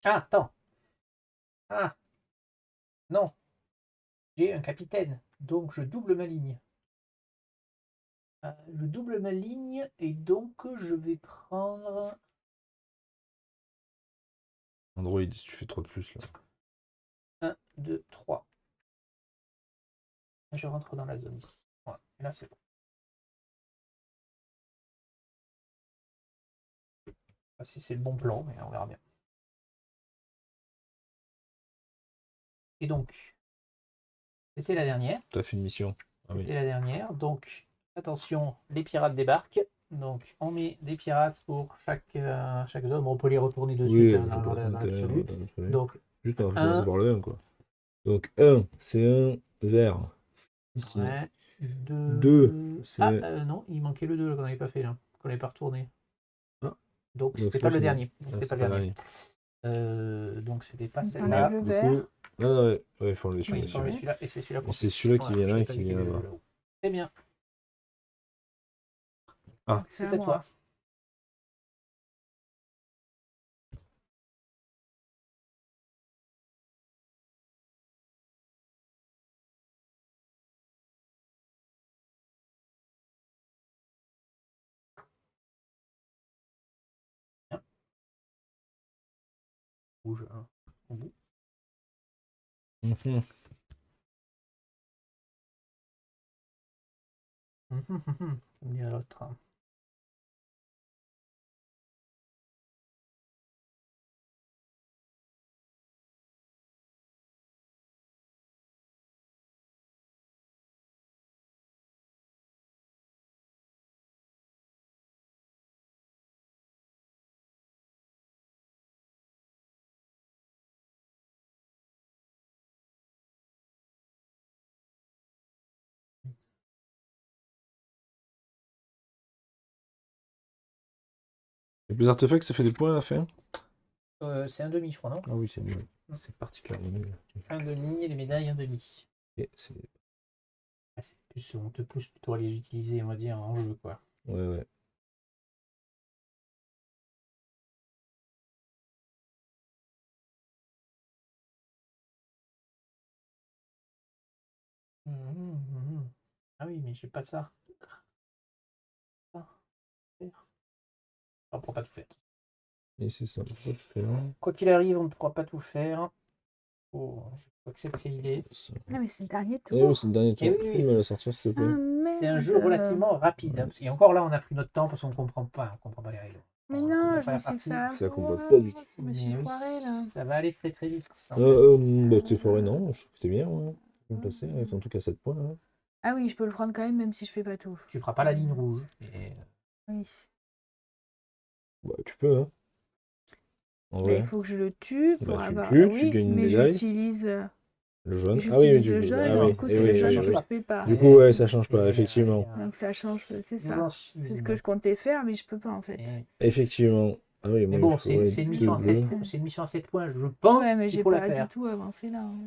Ah, attends. Ah, non. J'ai un capitaine. Donc je double ma ligne. Je double ma ligne et donc je vais prendre Android, si tu fais 3 de plus, là. 1, 2, 3. Je rentre dans la zone ici. Voilà. Et là, c'est bon. Pas si c'est le bon plan, mais on verra bien. Et donc, c'était la dernière. T'as fait une mission. Ah oui. C'était la dernière. Donc, attention, les pirates débarquent. Donc, on met des pirates pour chaque zone. Bon, on peut les retourner de Oui, suite hein, je dans vois pas l'absolu. d'intérêt. Donc, Juste, on va un, commencer par le 1, quoi. Donc, 1, c'est un vert. Ici. ouais, 2. 2, c'est. Ah, non, il manquait le 2 qu'on n'avait pas fait là. Qu'on n'avait pas retourné. Ah, Donc, donc c'était c'est pas pas le fini. dernier. Ah, C'était c'est pas le pas dernier. dernier. Donc, c'était pas On celle-là. enlève le Du vert. coup, non, ouais, il faut enlever Oui, celui-là. il faut enlever celui-là et c'est celui-là Et qu'on c'est fait. celui-là qui Voilà, vient je là t'ai et pas qui dit vient qu'il y avait là-bas. le haut. Très bien, Ah, C'est c'est à à moi. toi. Bien. Rouge, hein, au bout. mhm. Comme dirait l'autre. Les plus artefacts, ça fait des points à la fin? C'est un demi, je crois, non? Ah oui, c'est nul. C'est particulièrement nul. Un demi et les médailles, un demi. Et c'est. Ah, c'est plus, on te pousse plutôt à les utiliser, on va dire, en jeu, quoi. Ouais, ouais. Ah oui, mais j'ai pas ça. Ça, faire. On pourra pas tout faire. Et c'est ça. Faut faire Quoi qu'il arrive, on ne pourra pas tout faire. Faut accepter l'idée. ça. Non, mais c'est le dernier Eh oui, tour. c'est le dernier tour. oui, Tu oui. peux me la sortir, s'il te Ah, plaît? C'est un merde. jeu relativement rapide. Hein, et encore là, on a pris notre temps parce qu'on ne comprend pas. On comprend pas les règles. Mais Bon, c'est non, la je me première suis partie. fait Ça combat avoir. pas du tout. Je me suis Mais oui, foirée, là. ça va aller très très vite. Ça. Bah, t'es forêt, non. Je trouve que t'es bien, ouais. Tu peux me placer, avec en tout cas 7 points. Hein. Ah oui, je peux le prendre quand même si je fais pas tout. Tu feras pas la ligne rouge. Et... Oui. Bah, tu peux, hein. En Mais vrai. il faut que je le tue pour Bah, tu le avoir. tues, tu Oui, gagnes une mais médaille. j'utilise. Le jaune. Et Ah oui, mais j'utilise le jaune, ah et oui, du coup, eh c'est oui, le eh jaune oui, que oui. je fais pas. Du coup, ouais, ça change pas, effectivement. Donc ça change, c'est Nous ça. en C'est ce suivons. que je comptais faire, mais je peux pas en fait. Effectivement. Ah oui, Mais moi, bon, il faudrait c'est une deux mission à 7 bleus. points. C'est une mission à 7 points. Je pense Ouais, mais qu'il j'ai faut la pas du faire. tout avancé là. Hein.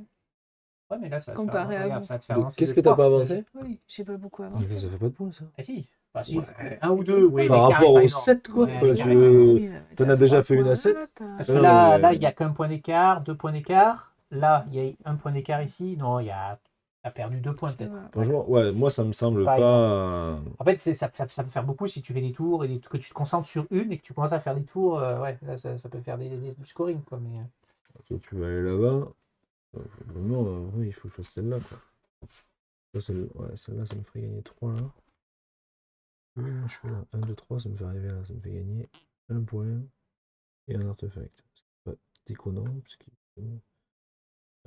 Ouais, mais là, ça va te Comparé faire, à regarde, vous. ça va te faire avancer. Qu'est-ce de que t'as pas trois. avancé? Oui, j'ai pas beaucoup Mais avancé. ça fait pas de points, ça. Ah si. Bah, si. Ouais. Un ou deux, oui. Par l'écart rapport est pas aux énorme. 7, quoi. Ouais, Quoi, l'écart tu est pas énorme. veux... Oui, T'en t'as as déjà 3 fait une à points, 7? Parce Ah que non, là, mais- il n'y a qu'un point d'écart, 2 points d'écart. Là, il y a un point d'écart ici. Non, il y a... t'as perdu 2 points Je sais peut-être. pas. Franchement, ouais, moi, ça me semble pas pas... En fait, ça peut faire beaucoup si tu fais des tours et que tu te concentres sur une et que tu commences à faire des tours. Ouais, là, ça peut faire du scoring, quoi. Mais... Toi, tu vas aller là-bas. Vraiment, oui, il faut que je fasse celle-là, quoi. Ouais, celle-là, ça me ferait gagner 3, là. Oui, moi, je fais là. 1, 2, 3, ça me fait arriver là. Ça me fait gagner un point et un artefact. C'est pas déconnant, parce que...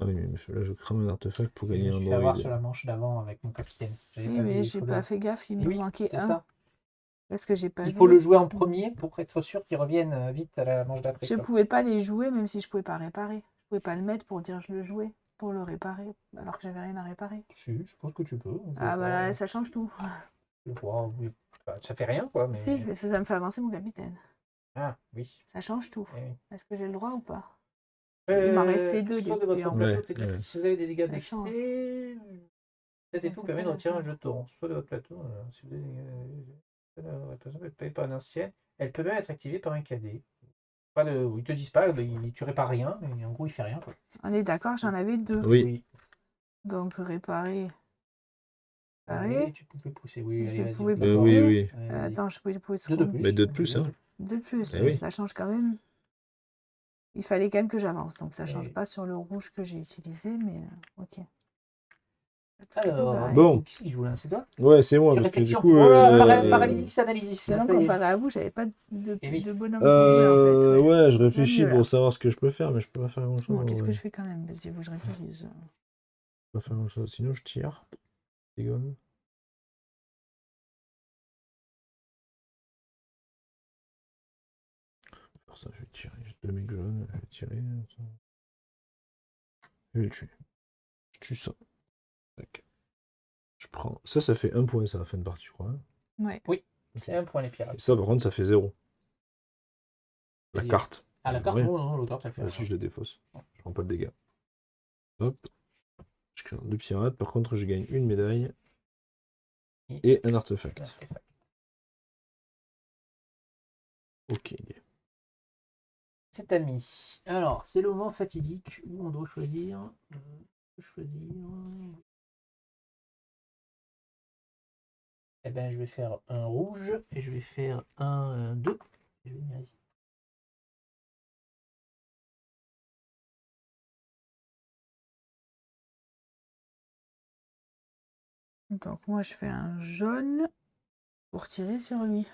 Ah oui, mais là, je crame un artefact pour Je gagner me un suis fait avoir droïde. sur la manche d'avant avec mon capitaine. J'avais Oui, pas vu mais les j'ai sous pas là. fait gaffe, il Et me oui, manquait c'est un. ça. Parce que j'ai pas Il vu. faut le jouer en premier pour être sûr qu'il revienne vite à la manche d'après. Je quoi. pouvais pas les jouer même si je pouvais pas réparer. Je pouvais pas le mettre pour dire je le jouais, pour le réparer, alors que j'avais rien à réparer. Si, je pense que tu peux. Ah bah là, ça change tout. Oui. Bah, ça fait rien, quoi. Mais... Si, parce que ça me fait avancer mon capitaine. Ah, oui. Ça change tout. Eh oui. Est-ce que j'ai le droit ou pas? Il m'en restait deux Soit de depuis votre en plateau, Ouais, c'est-à-dire ouais. que si vous avez des dégâts Ça change. d'excès, cet Ça effet vous fait permet pas de la retirer un peine. jeton. Soit de votre plateau, si vous avez la personne ne paye pas un ancien, elle peut même être activée par un cadet. Pas de, ils te disent pas, tu répares rien, mais en gros il fait rien. Quoi. On est d'accord, j'en avais deux. Oui. Donc réparer. Oui, tu pouvais pousser. Oui, allez, Je vas-y. pouvais d'accord. Oui, pousser. oui. Ouais, vas-y. Attends, je pouvais pousser Deux de plus. Mais 2 de plus, hein. de plus, Eh mais oui. ça change quand même. Il fallait quand même que j'avance, donc ça change oui. pas sur le rouge que j'ai utilisé, mais ok. Alors, Bon. qui c'est qui joue là? C'est toi? Ouais, c'est moi, Tu parce que du réflexion. coup... Paralysis, analysis. Sinon, Ça y est. comparé à vous, j'avais pas de Eh oui. bonhomme pour jouer en fait. Ouais, je réfléchis mieux, là. pour savoir ce que je peux faire, mais je peux pas faire grand-chose. Bon, qu'est-ce ouais. que je fais quand même? Parce qu'il faut que je réfléchisse. Je peux pas faire grand-chose. Sinon, je tire. Rigole. Pour ça, je vais tirer. J'ai 2 mecs jaunes, je vais tirer. Je vais le tuer. Je tue ça. Tac. Je prends. Ça fait 1 point, ça, à la fin de partie, je crois. Hein. Ouais. C'est un point les Et pirates. ça, par contre, ça fait 0. La C'est-à-dire carte. Ah, la carte, Ouais. non, la carte, elle fait Là-dessus, rien. je la défausse. Je prends pas de dégâts. Hop. Je crée 2 pirates. Par contre, je gagne une médaille et un artefact. Ok. C'est ami. Alors, c'est le moment fatidique où on doit choisir. Eh ben, je vais faire un rouge et je vais faire un 2. Je vais venir ici. Donc moi, je fais un jaune pour tirer sur lui.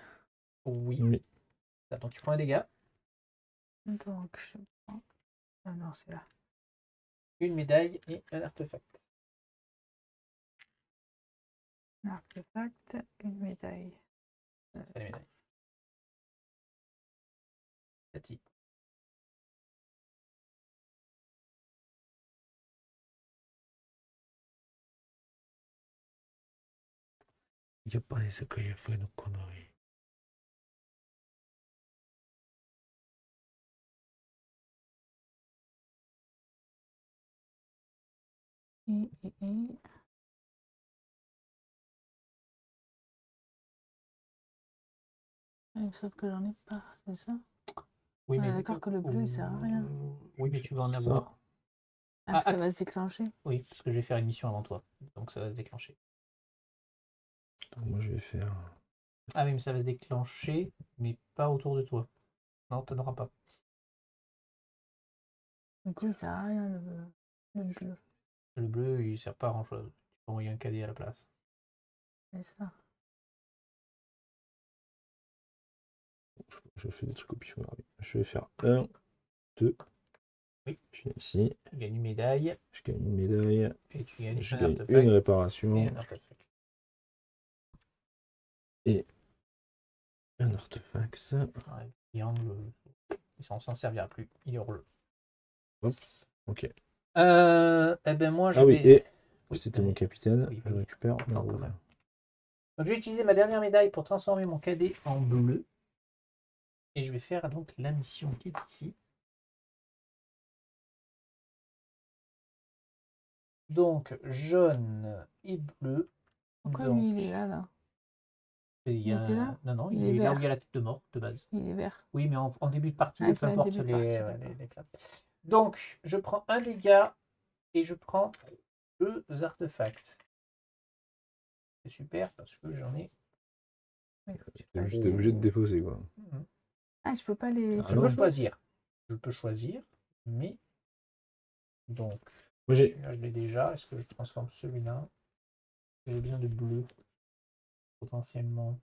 Oui. Attends, tu prends un dégât. Donc je prends... Ah non, c'est là. Une médaille et un artefact. Un artefact, une médaille. C'est la médaille. Tati. Il a pas ce que j'ai fait de conneries. Et... Sauf que j'en ai pas, c'est ça? Oui, mais d'accord que le bleu, il sert à rien. Oui, mais tu vas en Ça. avoir. Ah, ça va se déclencher. Oui, parce que je vais faire une mission avant toi. Donc ça va se déclencher. Donc moi, je vais faire... Ah oui, mais ça va se déclencher, mais pas autour de toi. Non, tu n'en auras pas. Du coup, ça sert à rien le bleu. Le bleu, il sert pas à grand chose. Tu peux envoyer un cadet à la place. C'est ça. Je fais des trucs au pif. Je vais faire 1, 2. Oui. Je viens ici. Tu gagnes une médaille Je gagne une médaille. et tu gagnes Je un gagne artefact une réparation et un artefact. et un artefact. Ouais, triangle, il s'en servira plus. Il est heureux. Hop. Ok. Eh ben moi, je Ah oui, vais... et Oui, c'était mon allez. capitaine. Oui, Je vas-y. récupère mon Attends, quand rouge. même. Donc, je vais utiliser ma dernière médaille pour transformer mon cadet en bleu. Et je vais faire donc la mission qui est ici. Donc, jaune et bleu. Pourquoi Donc, lui, il est là? il y a était là? Non, non, Il il est est là où vert. il y a la tête de mort, de base. Il est vert. Oui, mais en début de partie, Ah, peu c'est un importe début de les, partie, d'accord. les claps. Donc, je prends un dégât et je prends 2 artefacts. C'est super parce que j'en ai... J'étais obligé de défausser, quoi. Ah, je peux pas les... Ah Je non. peux choisir. Je peux choisir, mais... Donc, Moi, j'ai celui-là, je l'ai déjà. Est-ce que je transforme celui-là? J'ai besoin de bleu, potentiellement.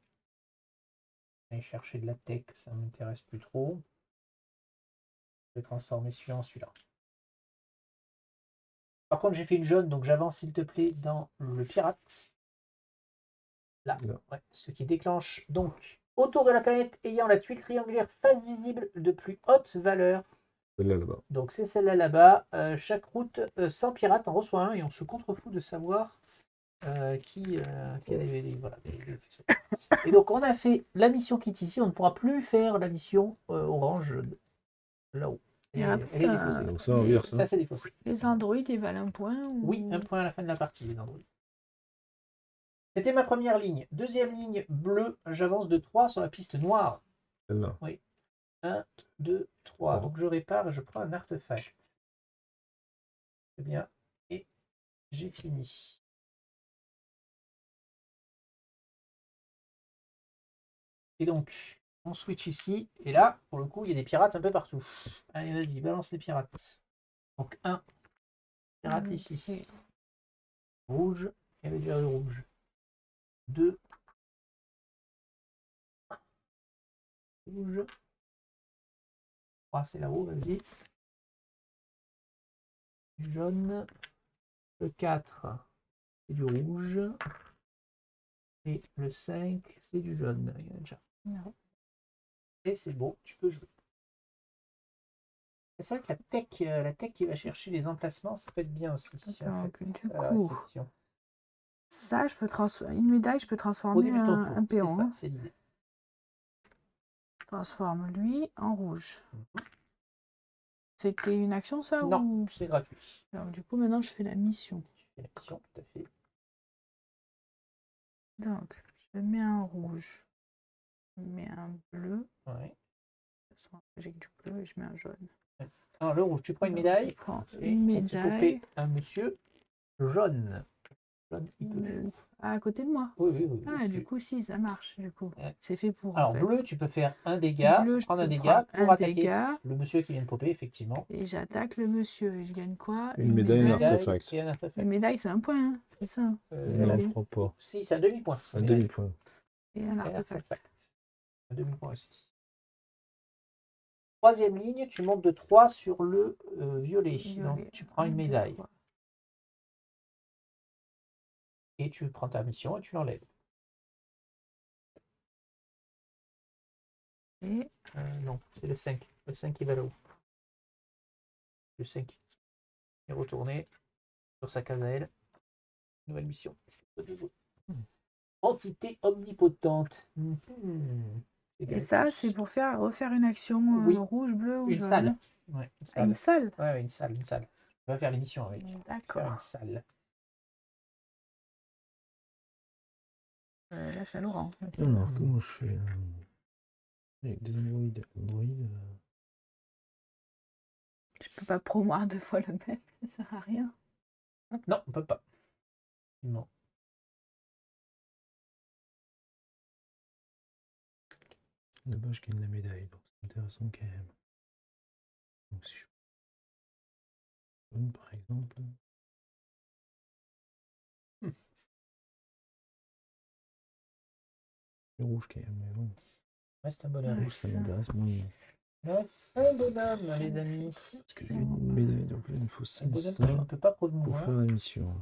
Aller chercher de la tech, ça ne m'intéresse plus trop. Je vais transformer celui-là en celui-là. Par contre, j'ai fait une jaune, donc j'avance, s'il te plaît, dans le pirate. Là, Là. ouais, ce qui déclenche donc autour de la planète ayant la tuile triangulaire face visible de plus haute valeur. celle-là là-bas. Donc c'est celle-là là-bas. Chaque route sans pirate en reçoit un et on se contrefout de savoir qui a voilà, les vaisseaux. Et donc on a fait la mission qui est ici. On ne pourra plus faire la mission orange là-haut. Et Elle après, est défaussée. Donc ça, on vire ça. Ça, c'est défaussé. les androïdes, ils valent un point Oui, ou... un point à la fin de la partie, les androïdes. C'était ma première ligne. Deuxième ligne bleue, j'avance de 3 sur la piste noire. Celle-là. 1, 2, 3. Oh. Donc je répare et je prends un artefact. Très bien. Et j'ai fini. Et donc, on switch ici. Et là, pour le coup, il y a des pirates un peu partout. Allez, vas-y, balance les pirates. Donc, un pirate ici. Rouge. Il y avait déjà le rouge. 2. Rouge. 3, c'est là-haut, vas-y. Du jaune. Le 4, c'est du rouge. Et le 5, c'est du jaune. Il y en a déjà. Non. Et c'est bon, tu peux jouer. C'est vrai que la tech qui va chercher les emplacements, ça peut être bien aussi. Donc, du à la coup, répétition. ça, je peux transformer... Une médaille, je peux Au transformer début de ton un tour, c'est péon. ça, Hein. c'est l'idée. Je transforme lui en rouge. C'était une action, ça Non, ou... c'est gratuit. Alors, du coup, maintenant, je fais la mission. Tu fais la mission, tout à fait. Donc, je mets un rouge. Je mets un bleu. Ouais. J'ai que du bleu et je mets un jaune. Alors, le rouge, tu prends une Donc, médaille. je prends Et une on fait popper médaille. un monsieur jaune. Jaune, il peut. À côté de moi. Oui, oui, oui. Ah, du coup, si, ça marche, du coup. Ouais. C'est fait pour, Alors, en fait. bleu, tu peux faire un dégât, Bleu, je prendre un peux dégât prendre pour un attaquer dégât. le monsieur qui vient de popper, effectivement. Et j'attaque le monsieur. Et je gagne quoi? Une médaille, un Médaille artefact. et un artefact. Une médaille, c'est un point, hein, c'est ça. Non, Allez. je crois pas. Si, c'est un demi-point. Un demi-point. Et un artefact. Un demi-point aussi. Troisième ligne, tu montes de 3 sur le violet. Donc tu prends une médaille. Et tu prends ta mission et tu l'enlèves. Et Non, c'est le 5. Le 5 qui va là-haut. Le 5. Il est retourné sur sa case à elle. Nouvelle mission. Entité omnipotente. et ça, c'est pour refaire une action Oui. rouge, bleu ou Une jaune. salle. Ouais, une Ah, salle. une salle. Ouais, une salle, une salle. On va faire l'émission avec. Faire D'accord. une salle. Là, c'est Laurent. Alors, comment je fais avec des androïdes. Je peux pas promouvoir 2 fois le même, ça sert à rien. Non, on peut pas. Non. Là-bas, je gagne la médaille, donc c'est intéressant quand même. Donc, si je jaune, par exemple. Le rouge, quand même. Mais bon, Reste un le bonhomme. rouge, ça m'intéresse moins. Reste un bonhomme, les amis. Parce que j'ai une médaille, donc là, il me faut ça Un et bonhomme ça que je ne peux pas pour promouvoir. faire la mission.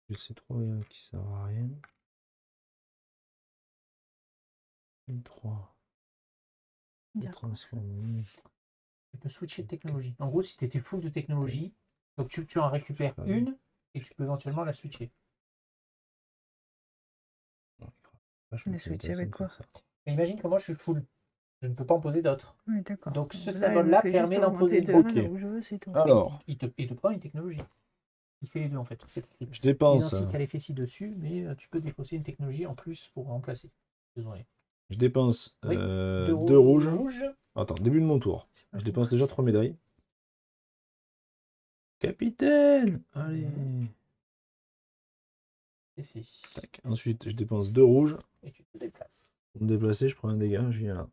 J'ai ces 3 qui servent à rien. Et 3. Dire quoi, ça Transformer. Tu peux switcher de technologie. En gros, si tu étais full de technologie, donc tu en récupères une et tu peux éventuellement la switcher. Les switcher avec quoi? Mais imagine que moi je suis full. Je ne peux pas en poser d'autres. Oui, d'accord. Donc ce Là, il me symbole-là fait permet juste d'en poser augmenter une. de Ok. 1 là où je veux, c'est tout. Alors, Il te prend une technologie. Il fait les deux en fait. C'est je dépense. identique à l'effet ci-dessus, mais tu peux défausser une technologie en plus pour remplacer. Désolé. Je dépense Oui, 2 2 rouges. rouges. Attends, début de mon tour. C'est pas Je tout. dépense déjà 3 médailles. Capitaine! Allez! C'est fait. Tac. Ensuite, je dépense 2 rouges. Et tu te déplaces. Pour me déplacer, je prends un dégât, je viens là.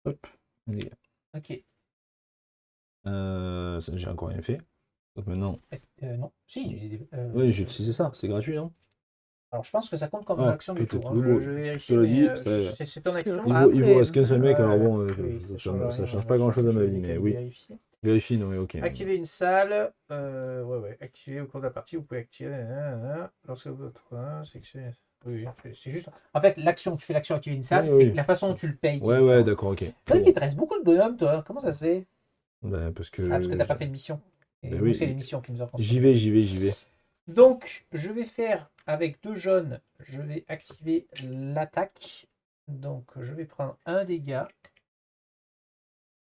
Hop, un dégât. Ok. Ça, j'ai encore rien fait. Donc maintenant, Non. Si. oui, j'ai utilisé ça, c'est gratuit, non? Alors je pense que ça compte comme Ah, action du peut-être. tour. Oui, bon, Je vais cela vérifier. dit, Mais, ça- c'est ton action. Ah, il vous après, reste qu'un seul mec, alors bon, oui, ça change pas rien, grand-chose à ma je vie, vais mais quand même oui. vérifier. Vérifie, non, mais ok. Activer une salle. Ouais. Activer au cours de la partie, vous pouvez activer. Lorsque votre section. Oui, c'est juste. En fait, tu fais l'action activer une salle, Oui. et la façon dont tu le payes. qui est Ouais, différente. d'accord, ok. C'est vrai qu'il te reste beaucoup de bonhommes, toi. Comment ça se fait? Bah, parce que. Ah, parce que t'as pas fait de mission. Et Bah nous, oui, c'est les missions qui nous en J'y vais. Donc, je vais faire avec 2 jaunes, je vais activer l'attaque. Donc, je vais prendre un dégât.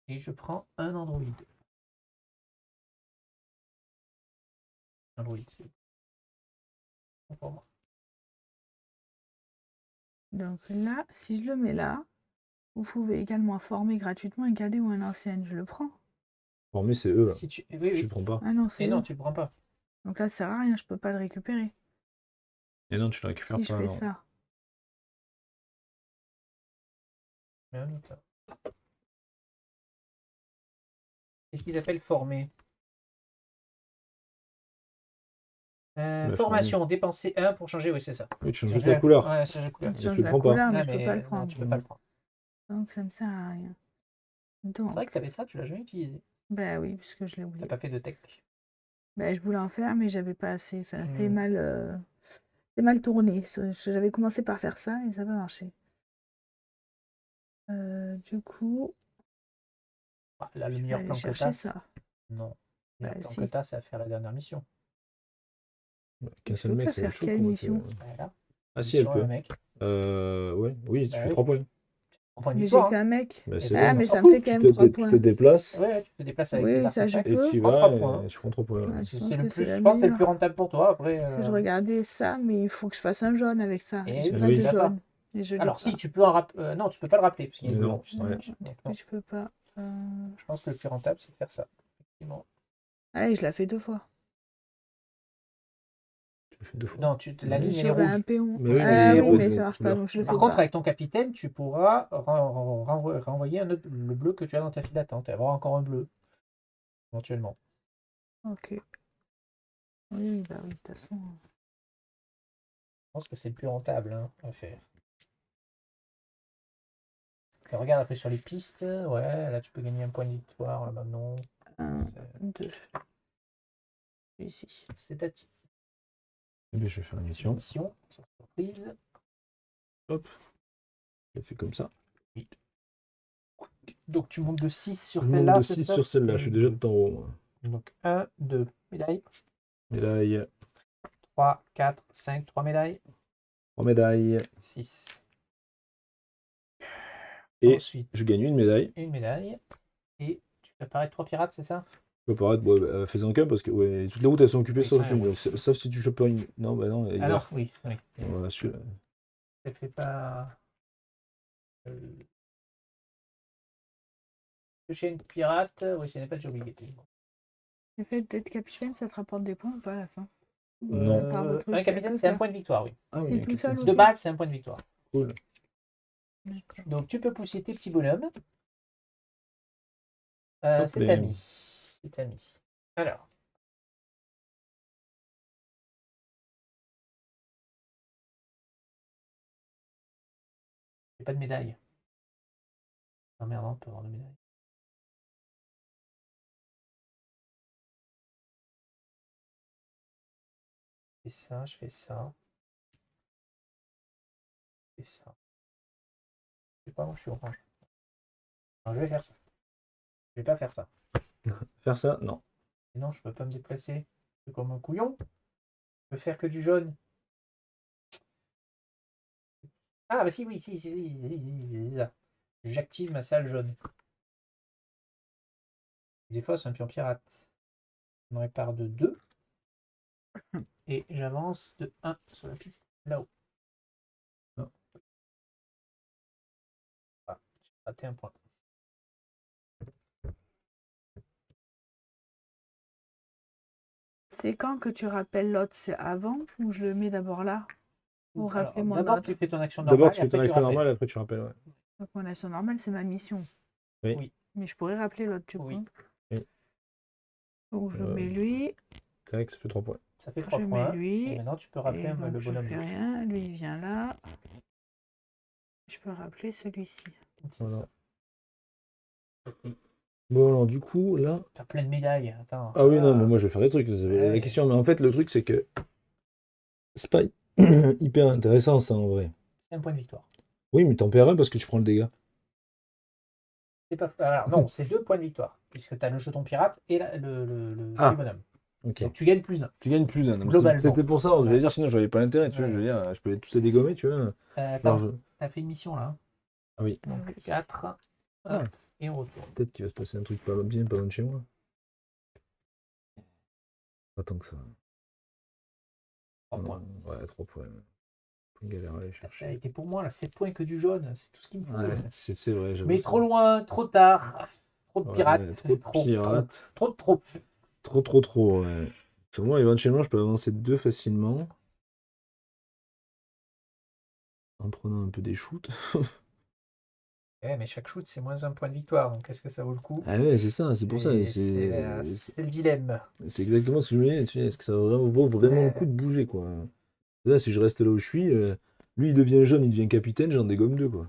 Et je prends un androïde. Androïde, c'est bon pour moi. Donc là, si je le mets là, vous pouvez également former gratuitement un cadet ou un ancien. Je le prends. Formé, c'est eux, là. Si tu... Je Oui. prends pas. Ah non, Et c'est non, eux. tu le prends pas. Donc là, ça sert à rien, je peux pas le récupérer. Et non, tu le récupères Si je pas, fais non. ça. Mais un autre là. Qu'est-ce qu'ils appellent former? La Formation, dépenser 1 pour changer, oui, c'est ça. Oui, tu changes juste la couleur. Ouais, changer la couleur. Je tu change le la prends pas. couleur, mais Ah, je peux pas le non, prendre. tu peux pas le prendre. Donc ça ne sert à rien. C'est Donc, vrai que tu avais ça, tu l'as jamais utilisé. bah oui, puisque je l'ai T'as oublié. pas fait de tech. Bah, je voulais en faire, mais j'avais pas assez. Enfin, Hmm. c'est mal tourné. J'avais commencé par faire ça et ça n'a pas marché. Du coup, Ah, là, le je vais meilleur aller plan que chercher t'as, ça. non. Le meilleur Bah, plan si. que t'as, c'est à faire la dernière mission. Qu'un Je seul peux mec, pas ça va être faire chaud quelle pour mission? Voilà. Ah si, elle Mission, peut. un mec. Ouais, oui, tu Bah fais oui. 3 points. On prend une Mais j'ai victoire. qu'un mec. Bah, Eh c'est ben, Ah, bon. mais s'en ça me fout. fait quand même 3 Tu te points. déplaces, Ouais, tu te déplaces avec Oui, tes ça, je artefacts. et peux. tu y Prends vas, 3 points. et tu prends 3 points. Ouais, je C'est pense le que plus, c'est la je pense que c'est le meilleure. plus rentable pour toi. Après, Parce que je regardais ça, mais il faut que je fasse un jaune avec ça. Et Et j'ai oui, pas oui. de t'as pas. jaune. Et je l'ai Alors, pas. si, tu peux en rappeler. Non, tu peux pas le rappeler, parce qu'il y a une Non, en plus. ouais. Donc, Oui, je peux pas. je pense que le plus rentable, c'est de faire ça. Effectivement. Ah, et je la fais 2 fois. Tu le fais 2 fois. Non, la ligne, elle est J'aurais rouge. un péon. Mais oui, mais Ah il y a oui, pas mais de ça marche pas, couleur. donc je le fais Par contre, pas. avec ton capitaine, tu pourras renvoyer le bleu que tu as dans ta file d'attente et avoir encore un bleu, éventuellement. Ok. Oui, bah oui, de toute façon. Je pense que c'est le plus rentable à faire. Et regarde après sur les pistes. Ouais, là, tu peux gagner un point de victoire. Là-bas, non. 1, 2. Ici. C'est à ti. Eh bien, je vais faire la mission. Mission, sans surprise. Hop. Je l'ai fait comme ça. Donc, tu montes de 6 sur Je monte celle-là. de 6 sur celle-là. Je suis déjà tout en haut, moi. Donc, 1, 2 médailles. Médaille. 3, 4, 5, 3 médailles. 3 médailles. 6. Et Ensuite, je gagne une médaille. une médaille. Et tu fais apparaître 3 pirates, c'est ça? Je peux paraître, ouais, fais-en qu'un parce que ouais, toutes les routes elles sont occupées Oui, sauf ça, une. oui. Donc, sauf si tu chopes pas une. Non, bah non, il Alors, oui. Voilà, celui-là. Ça fait pas. Toucher une pirate, oui, ce n'est pas déjà obligatoire. Le fait d'être capitaine, ça te rapporte des points ou pas à la fin? Non. Par votre truc, Un capitaine, c'est un point de victoire, oui. Ah C'est oui, tout ok. seul De aussi. base, c'est un point de victoire. Cool. D'accord. Donc, tu peux pousser tes petits bonhommes. Hop C'est là. ami. C'est ami. Alors. J'ai pas de médaille. Ah merde, on peut avoir de médaille. Je fais ça, je fais ça. Je fais ça. Je sais pas, moi je suis orange. Non, je vais faire ça. Je vais pas faire ça. Faire ça? Non. Sinon, je peux pas me déplacer. C'est comme un couillon. Je peux faire que du jaune. Ah, bah si, oui, si. J'active ma salle jaune. Des fois, c'est un pion pirate. Je me répare de 2. Et j'avance de 1 sur la piste. Là-haut. Non. Ah, j'ai raté un point. C'est quand que tu rappelles l'autre? C'est avant ou je le mets d'abord là? Ou Alors, rappeler mon d'abord, autre. tu fais ton action D'abord, normale tu et fais ton après, tu action rappelles. normale, après tu rappelles, ouais. Donc mon action normale, c'est ma mission. Oui. Oui. Mais je pourrais rappeler l'autre, du Oui. coup. Oui. Donc je mets lui, Tac, ça fait 3 points. Ça fait 3 je mets points. lui, Et maintenant, tu peux rappeler et donc le je bonhomme fais bleu. rien. Lui, il vient là. Je peux rappeler celui-ci. C'est Voilà. ça. Bon, alors du coup, là... T'as plein de médailles. Attends. Ah oui, non, mais Ah, moi je vais faire des trucs, c'est la ouais. question. Mais en fait, le truc, c'est que c'est pas hyper intéressant, ça, en vrai. C'est un point de victoire. Oui, mais t'en perds un parce que tu prends le dégât. C'est pas... Alors, non, c'est 2 points de victoire. Puisque tu as le jeton pirate et le Ah, petit bonhomme. ok. Donc, tu gagnes plus 1. Tu gagnes plus d'un. Globalement. C'était pour ça, je vais Ouais. dire, sinon j'avais pas l'intérêt, tu vois, Ouais. je veux dire, je peux tous les dégommer, tu vois. Attends, Genre, t'as fait une mission là. Hein. ah oui, Donc 4. Ah. Et on retourne. peut-être qu'il va se passer un truc pas bien, pas loin de chez moi. Pas tant que ça. 3 points. Ouais, 3 points. Une galère à aller Ça a chercher. été pour moi là, 7 points que du jaune. C'est tout ce qu'il me faut. Ouais, c'est vrai, j'avoue. Mais trop loin, trop tard. Trop de Ouais, pirates. trop de pirates. Trop. Trop, ouais. Pour moi, éventuellement, je peux avancer 2 facilement. En prenant un peu des shoots. Ouais, mais chaque shoot, c'est moins 1 point de victoire. Donc, est-ce que ça vaut le coup? Ah ouais, c'est ça, c'est pour ça. C'est le dilemme. C'est exactement ce que je me disais. Tu sais, est-ce que ça vaut vraiment le coup de bouger, quoi? Là, si je reste là où je suis, lui, il devient jeune, il devient capitaine, j'en dégomme 2, quoi.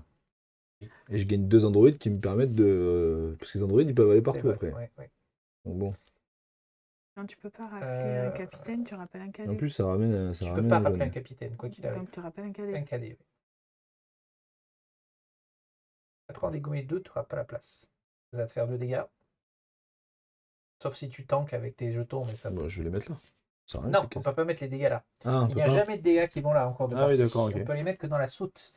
Et je gagne 2 androïdes qui me permettent de... parce que les androïdes, ils peuvent aller partout vrai, après. ouais. Donc bon. Non, tu peux pas rappeler un capitaine, tu rappelles un En cadet. plus, ça ramène Tu peux un pas jeune. rappeler un capitaine, quoi qu'il arrive. Donc tu rappelles un Un cadet. cadet. Oui. Après, en dégommer 2, tu n'auras pas la place. Ça va te faire 2 dégâts. Sauf si tu tankes avec tes jetons, mais ça. Bon, je vais les mettre là. Ça sert à rien, Non, c'est on que... peut pas mettre les dégâts là. Ah, on Il peut n'y a pas. jamais de dégâts qui vont là encore de Ah oui, partie. d'accord, ok. On peut les mettre que dans la soute.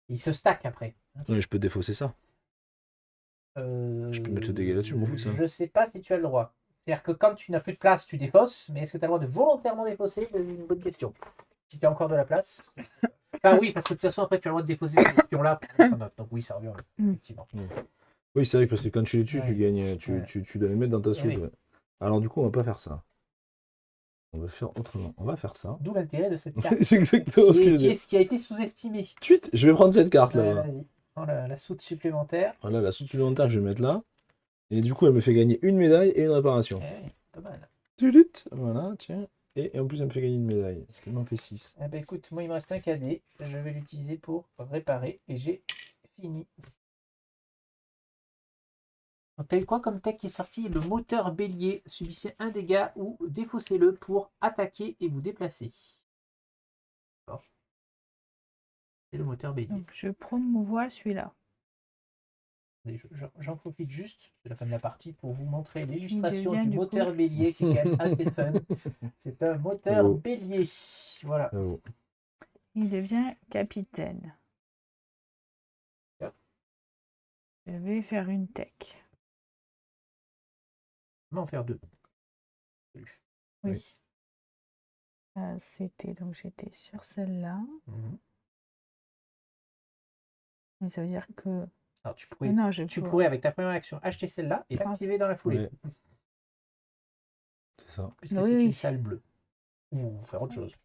Ils se stackent après. Non, mais je peux défausser ça. Je peux mettre le dégât là-dessus, je m'en fous de ça. Je sais pas si tu as le droit. C'est-à-dire que comme tu n'as plus de place, tu défausses, mais est-ce que tu as le droit de volontairement défausser? C'est une bonne question. Si tu as encore de la place. Enfin oui, parce que de toute façon, après, tu as le droit de défausser ces pions-là pour mettre un autre. Donc oui, ça revient, effectivement. Oui, c'est vrai que parce que quand tu les tues, Ouais. tu gagnes, Ouais. tu dois les mettre dans ta suite. oui. Ouais. Alors du coup, on va pas faire ça. On va faire autrement. On va faire ça. D'où l'intérêt de cette carte. C'est exactement ce que je dis. Qui a été sous-estimé. Ensuite, je vais prendre cette carte là. Vas-y. Prends la soute supplémentaire. Voilà, la soude supplémentaire, je vais mettre là. Et du coup, elle me fait gagner une médaille et une réparation. Eh, pas mal. Voilà, tiens. Et en plus, elle me fait gagner une médaille. Ce qui m'en fait 6. Eh ben écoute, moi il me reste un cadet. Je vais l'utiliser pour réparer. Et j'ai fini. Donc t'as eu quoi comme tech qui est sorti? Le moteur bélier. Subissez un dégât ou défaussez-le pour attaquer et vous déplacer. Bon. C'est le moteur bélier. Donc je promouvois celui-là. Et j'en profite juste, c'est la fin de la partie, pour vous montrer l'illustration devient, du du moteur coup- bélier qui est quand même assez fun. C'est un moteur Oh. bélier. Voilà. Bravo. Il devient capitaine. Yep. Je vais faire une tech. On va en faire 2. Oui. Oui. C'était donc j'étais sur celle-là. Mhm. Mais ça veut dire que. Alors tu pourrais, Ah non, je tu peux- pourrais, avec ta première action, acheter celle-là et l'activer dans la foulée. Ouais. C'est ça. Puisque Oui, c'est oui. une salle bleue. Ou faire autre chose.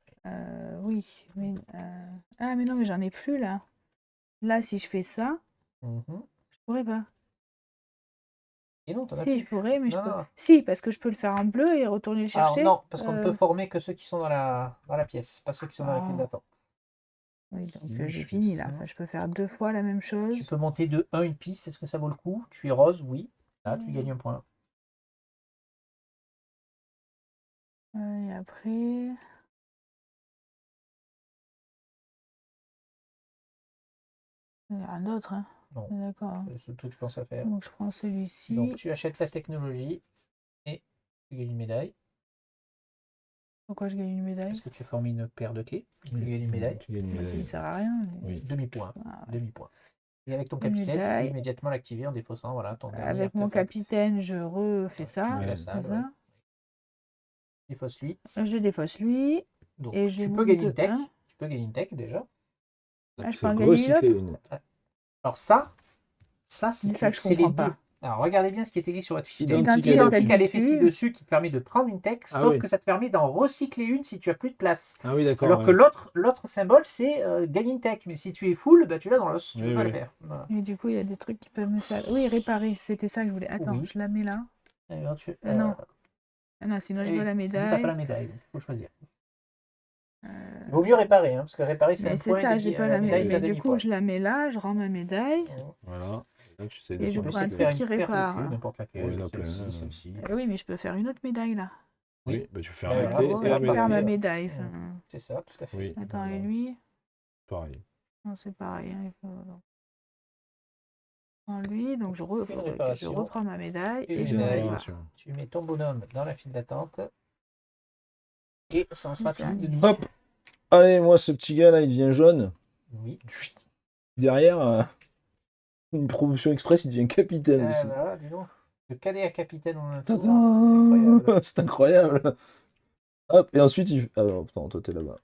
Oui, mais ah mais non, mais j'en ai plus là. Là, si je fais ça, Mhm. je pourrais pas. Et non, t'en as Si, je plus. pourrais, mais je Non, peux. non. Si, parce que je peux le faire en bleu et retourner le Alors chercher. non, parce qu'on ne peut Euh, former que ceux qui sont dans la pièce, pas ceux qui sont dans la file Ah. d'attente. Oui, Si donc je j'ai fais fini là. ça. Enfin, je peux faire 2 fois la même chose. Tu peux monter de 1 une piste, est-ce que ça vaut le coup? Tu es rose, oui. Là, tu gagnes un point. Et après. Il y a un autre, hein. Non. D'accord. C'est ce que tu penses à faire. Donc je prends celui-ci. Donc tu achètes la technologie et tu gagnes une médaille. Pourquoi je gagne une médaille? Parce que tu as formé une paire de quais. Tu Oui. gagnes une médaille. Tu gagnes une Qui ne médaille. sert à rien. mais- Oui. Demi-point. Ah, ouais. Demi-point. Et avec ton Une capitaine, tu peux médaille. immédiatement l'activer en défaussant voilà, ton dernier Avec mon artefact. capitaine, je refais ça. Tu mets la Ouais. salle, C'est ouais. ça. Défausse lui. Je défausse lui. Donc Et je tu peux monte gagner de une tech. 1. Tu peux gagner une tech déjà. Ah, je C'est peux en gagner une recycler autre? une. Alors ça C'est c'est ça que je c'est les comprends deux. pas. Alors regardez bien ce qui est écrit sur votre fiche. Identique à Identique à celle l'effet du ci-dessus qui te permet de prendre une tech, Ah sauf oui. que ça te permet d'en recycler une si tu as plus de place. Ah oui, d'accord. Alors que ouais. l'autre symbole, c'est gagner une tech. Mais si tu es full, bah, tu l'as dans l'os. Tu Oui, peux pas oui. le faire. Voilà. Et du coup, il y a des trucs qui peuvent me servir. Oui, réparer. C'était ça que je voulais. Attends, Oui. je la mets là. Alors, tu- Non. Ah non, sinon je veux la sinon, t'as médaille. pas la médaille. Il faut choisir. Euh, Il vaut mieux réparer, hein, parce que réparer, c'est Mais un c'est point. ça, j'ai pas la la médaille, médaille. c'est un Mais du coup, demi-point. je la mets là, je rends ma médaille. Voilà. Là, tu essayes de Et je On peut prends essayer un de faire truc une qui paire de répare. queues, n'importe laquelle. Oui, la pleine, Celle-ci, celle-ci. Oui, mais je peux faire une autre médaille là. Oui, bah, tu fais Ben la voilà, clé Je et la récupère ma médaille. médaille. Mmh. Enfin, C'est ça, tout à fait. Oui, Attends, voilà. et lui? Pareil. Non, c'est pareil. Hein, il faut... Je prends lui, donc je Une réparation. reprends ma médaille Et et je une me médaille. répare. Tu mets ton bonhomme dans la file d'attente. Et ça en sera Super. fini de nuit. Hop. Allez, moi, ce petit gars là, il devient jaune. Oui. Derrière, une promotion express, il devient capitaine aussi. Voilà, dis donc. De cadet à capitaine en un tour. Tadam C'est incroyable. Hop, et ensuite, il... Alors, attends, toi, t'es là-bas.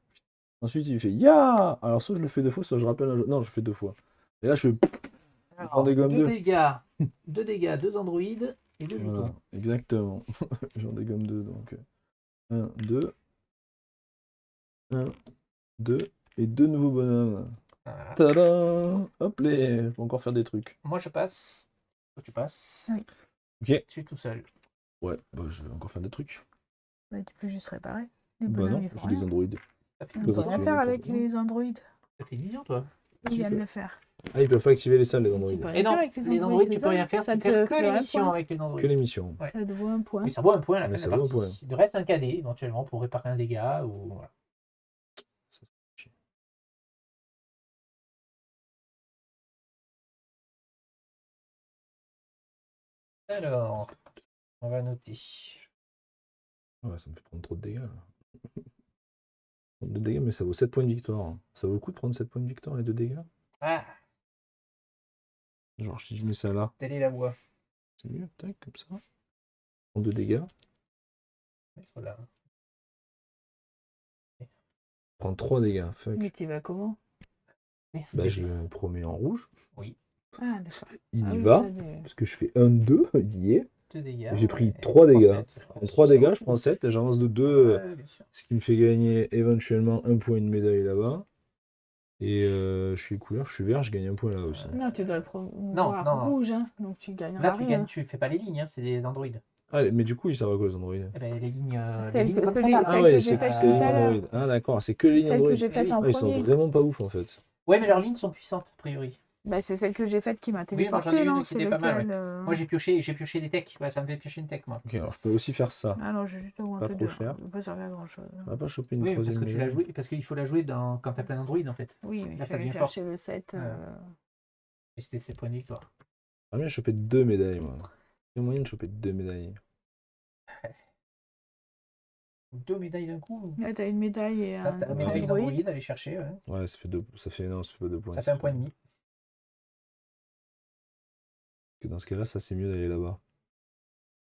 Ensuite, il fait Ya. Alors, soit je le fais 2 fois, soit je rappelle un jeu. Non, je fais 2 fois. Et là, je fais. Alors, prends des gommes 2 deux. dégâts. 2 dégâts, 2 androïdes et 2 Voilà, boutons. exactement. J'en dégomme 2, donc. 1, 2. 1, 2. Et 2 nouveaux bonhommes. Voilà. Tadam. Hop, les. Je peux encore faire des trucs. Moi, je passe. Toi, tu passes. Oui. Ok. Tu es tout seul. Ouais, bah, je vais encore faire des trucs. Bah, tu peux juste réparer. Les Bah, bonhommes, non, ils font j'ai des rien. androïdes. Ça fait On une peut Peuvent rien activer faire n'importe avec quoi. les androïdes. Ça fait une vision, toi. Ils viennent le faire. Ah, ils peuvent pas activer les salles, les Tu androïdes. peux Et rien non, faire avec les androïdes, tu peux rien faire. Ça Tu te fais que fait les un missions point. avec les Que androïdes. les missions. Ouais. Ça te vaut un point. Mais ça vaut un point à la Mais fin ça de la vaut un partie. Il reste un cadet, éventuellement, pour réparer un dégât. Ou... Voilà. Ça, c'est chiant. Alors, on va noter. Ouais, ça me fait prendre trop de dégâts, là. De dégâts, mais ça vaut 7 points de victoire. Ça vaut le coup de prendre 7 points de victoire et de dégâts? Ah, Genre, si je mets ça là, telle est la voie. c'est mieux, tac, comme ça. En 2 dégâts. Mettre là. Prendre 3 dégâts, fuck. Mais tu vas comment? Bah, je le promets en rouge. Ah, d'accord. Il Ah y oui, va. t'as des- Parce que je fais 1, 2, il y est. 2 dégâts. J'ai pris ouais. 3 dégâts. Je Je prends 3 dégâts, je prends 7, et j'avance de 2, Ouais, bien sûr. ce qui me fait gagner éventuellement 1 point et une médaille là-bas. Et je suis couleur, je suis vert, je gagne 1 point là aussi. Non, tu dois le promouvoir non, non. rouge, hein, donc tu gagneras Là, tu rien. gagnes, tu fais pas les lignes, hein, c'est des androïdes. Ah, mais du coup, ils servent à quoi les androïdes? Eh ben, les lignes, Celle que- comme que ça, j'ai- là. celle Ah que ouais, j'ai c'est faite que tout les à lignes l'heure. androïdes. Ah d'accord, c'est que les lignes Celle que androïdes. j'ai faite en Ah, ils sont premier. vraiment pas ouf en fait. Ouais, mais leurs lignes sont puissantes, a priori. Bah, c'est celle que j'ai faite qui m'a Oui, moi, j'en ai téléporté, une non? qui C'est était pas mal, lequel Moi, j'ai pioché des techs. Ouais, ça me fait piocher une tech, moi. Ok, alors je peux aussi faire ça. Ah non, j'ai juste Pas augmenté trop 2. cher. Ça ne peut pas servir à grand chose. On va pas choper une Oui, parce troisième que tu l'as médaille. joué, parce qu'il faut la jouer quand t'as plein d'androïdes, en fait. Oui, mais Là, je ça vais devient chercher le 7. Et c'était ses points de victoire. Ah bien choper 2 médailles moi. Il y a moyen de choper 2 médailles. 2 médailles d'un coup. Là, t'as une médaille et Là, un t'as une médaille androïde. d'androïde à aller chercher. Ouais. Ouais, ça fait 2. Ça fait non, ça fait pas 2 points. Ça fait un point et demi. Que dans ce cas-là, ça c'est mieux d'aller là-bas.